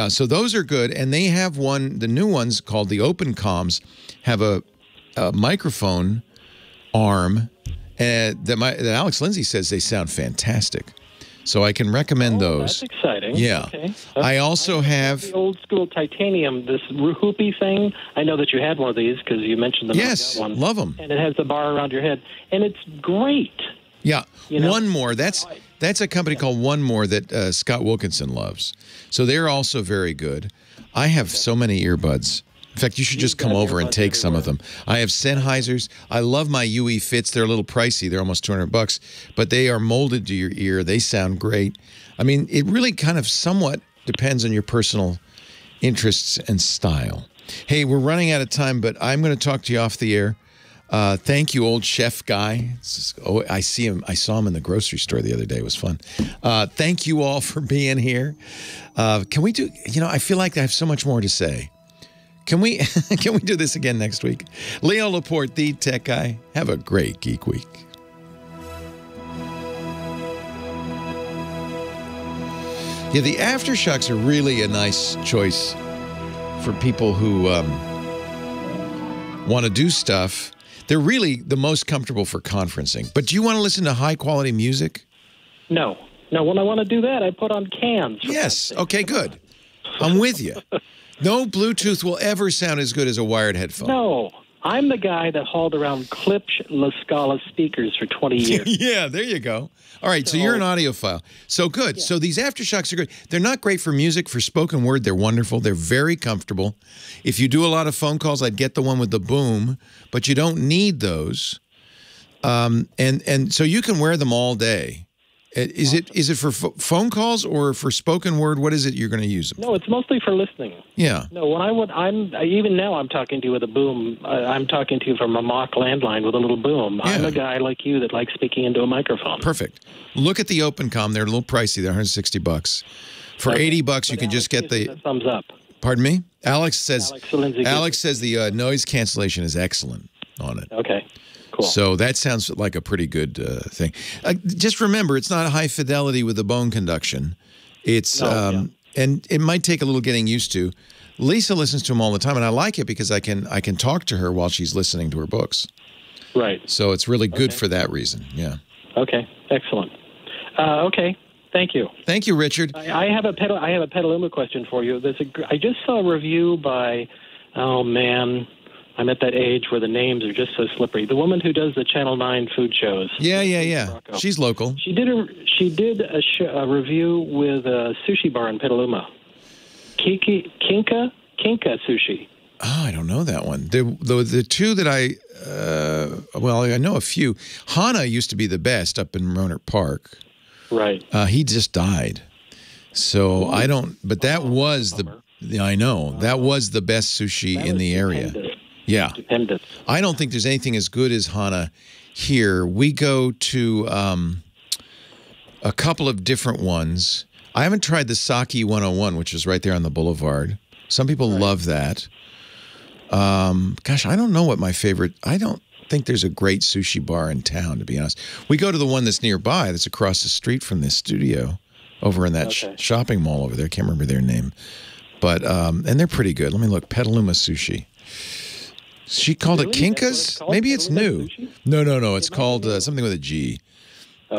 so those are good. And they have the new ones called the Open Comms have a microphone arm that Alex Lindsay says they sound fantastic. So I can recommend those. That's exciting. Yeah. Okay. I also have the old school titanium, this hoopy thing. I know that you had one of these because you mentioned them. Yes, love them. And it has the bar around your head, and it's great. Yeah. One More. That's a company called One More that Scott Wilkinson loves. So they're also very good. I have so many earbuds. In fact, you should just come over and take some of them. I have Sennheisers. I love my UE Fits. They're a little pricey. They're almost $200, but they are molded to your ear. They sound great. I mean, it really kind of somewhat depends on your personal interests and style. Hey, we're running out of time, but I'm going to talk to you off the air. Thank you, old chef guy. I see him. I saw him in the grocery store the other day. It was fun. Thank you all for being here. Can we do? I feel like I have so much more to say. Can we do this again next week? Leo Laporte, the tech guy. Have a great Geek Week. Yeah, the Aftershocks are really a nice choice for people who want to do stuff. They're really the most comfortable for conferencing. But do you want to listen to high-quality music? No. When I want to do that, I put on cans. Yes. Okay, good. I'm with you. No Bluetooth will ever sound as good as a wired headphone. No. I'm the guy that hauled around Klipsch La Scala speakers for 20 years. Yeah, there you go. All right, so you're an audiophile. So good. Yeah. So these Aftershocks are good. They're not great for music. For spoken word, they're wonderful. They're very comfortable. If you do a lot of phone calls, I'd get the one with the boom, but you don't need those. And so you can wear them all day. Is it for phone calls or for spoken word? What is it you're going to use them? No, it's mostly for listening. Yeah. No, even now I'm talking to you with a boom. I'm talking to you from a mock landline with a little boom. Yeah. I'm a guy like you that likes speaking into a microphone. Perfect. Look at the OpenCom. They're a little pricey. They're $160. For $80, you can just get the thumbs up. Pardon me? Alex says the noise cancellation is excellent on it. Okay. Cool. So that sounds like a pretty good thing. Just remember, it's not high fidelity with the bone conduction. It's and it might take a little getting used to. Lisa listens to them all the time, and I like it because I can talk to her while she's listening to her books. Right. So it's really good for that reason. Yeah. Okay. Excellent. Okay. Thank you. Thank you, Richard. I have a Petaluma question for you. I just saw a review by, oh man, I'm at that age where the names are just so slippery. The woman who does the Channel 9 food shows. Yeah. She's local. She did a review with a sushi bar in Petaluma. Kinka Sushi. Oh, I don't know that one. The two that I know a few. Hana used to be the best up in Rohnert Park. Right. He just died. So I don't, but that was I know, that was the best sushi in the area. Yeah. Dependent. I don't think there's anything as good as Hana here. We go to a couple of different ones. I haven't tried the Saki 101, which is right there on the boulevard. Some people love that. Gosh, I don't know what my favorite... I don't think there's a great sushi bar in town, to be honest. We go to the one that's nearby, that's across the street from this studio, over in that shopping mall over there. I can't remember their name. But, and they're pretty good. Let me look. Petaluma Sushi. She called it Kinkas? Maybe it's new. No. It's called something with a G. I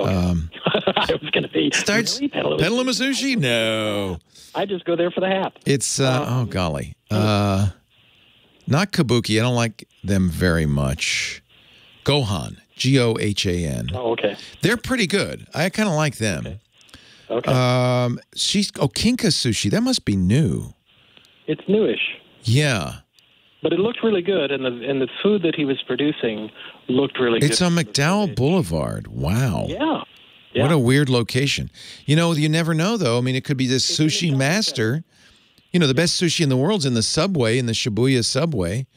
was going to be... Petaluma Sushi? No. I just go there for the hat. It's, oh, golly. Not Kabuki. I don't like them very much. Gohan. Gohan. Oh, okay. They're pretty good. I kind of like them. Okay. Kinka sushi. That must be new. It's newish. Yeah. But it looked really good, and the food that he was producing looked really good. It's on McDowell Boulevard. Wow. Yeah. What a weird location. You never know, though. I mean, it could be this sushi master. The best sushi in the world's in the subway, in the Shibuya subway.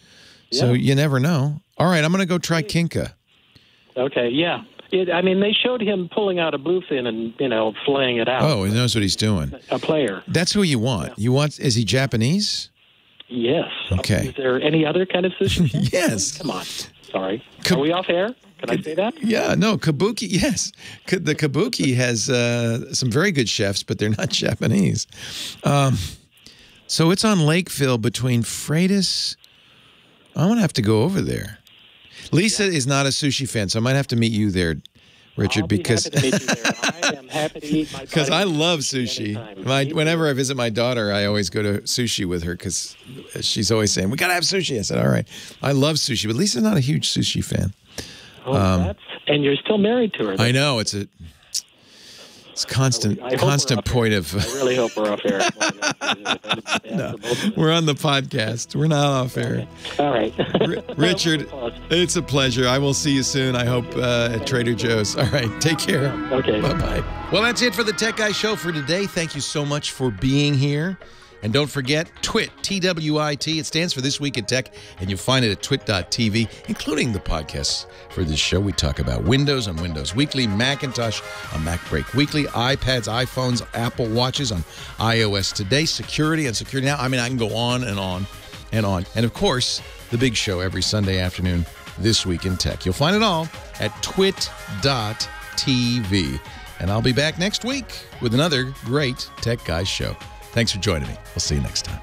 So you never know. All right, I'm going to go try Kinka. Okay, yeah. They showed him pulling out a bluefin and, filleting it out. Oh, he knows what he's doing. A player. That's who you want. Yeah. Is he Japanese? Yes. Okay. Is there any other kind of sushi? Yes. Come on. Sorry. Are we off air? Can I say that? Yeah, no, Kabuki, yes. The Kabuki has some very good chefs, but they're not Japanese. So it's on Lakeville between Freitas. I'm going to have to go over there. Lisa is not a sushi fan, so I might have to meet you there, Richard, because happy to meet you there. I am happy to eat my because I love sushi. Whenever I visit my daughter, I always go to sushi with her because she's always saying, we got to have sushi. I said, all right. I love sushi, but Lisa's not a huge sushi fan. Oh, and you're still married to her. I know. It's constant point of. I really hope we're off air. No, we're on the podcast. We're not off air. All right. Richard, it's a pleasure. I will see you soon, I hope, at Trader Joe's. All right. Take care. Okay. Bye-bye. Well, that's it for the Tech Guy Show for today. Thank you so much for being here. And don't forget, TWIT, T-W-I-T. It stands for This Week in Tech, and you'll find it at twit.tv, including the podcasts for this show. We talk about Windows on Windows Weekly, Macintosh on Mac Break Weekly, iPads, iPhones, Apple Watches on iOS Today, security on Security Now. I can go on and on and on. And, of course, the big show every Sunday afternoon, This Week in Tech. You'll find it all at twit.tv. And I'll be back next week with another great Tech Guys show. Thanks for joining me. We'll see you next time.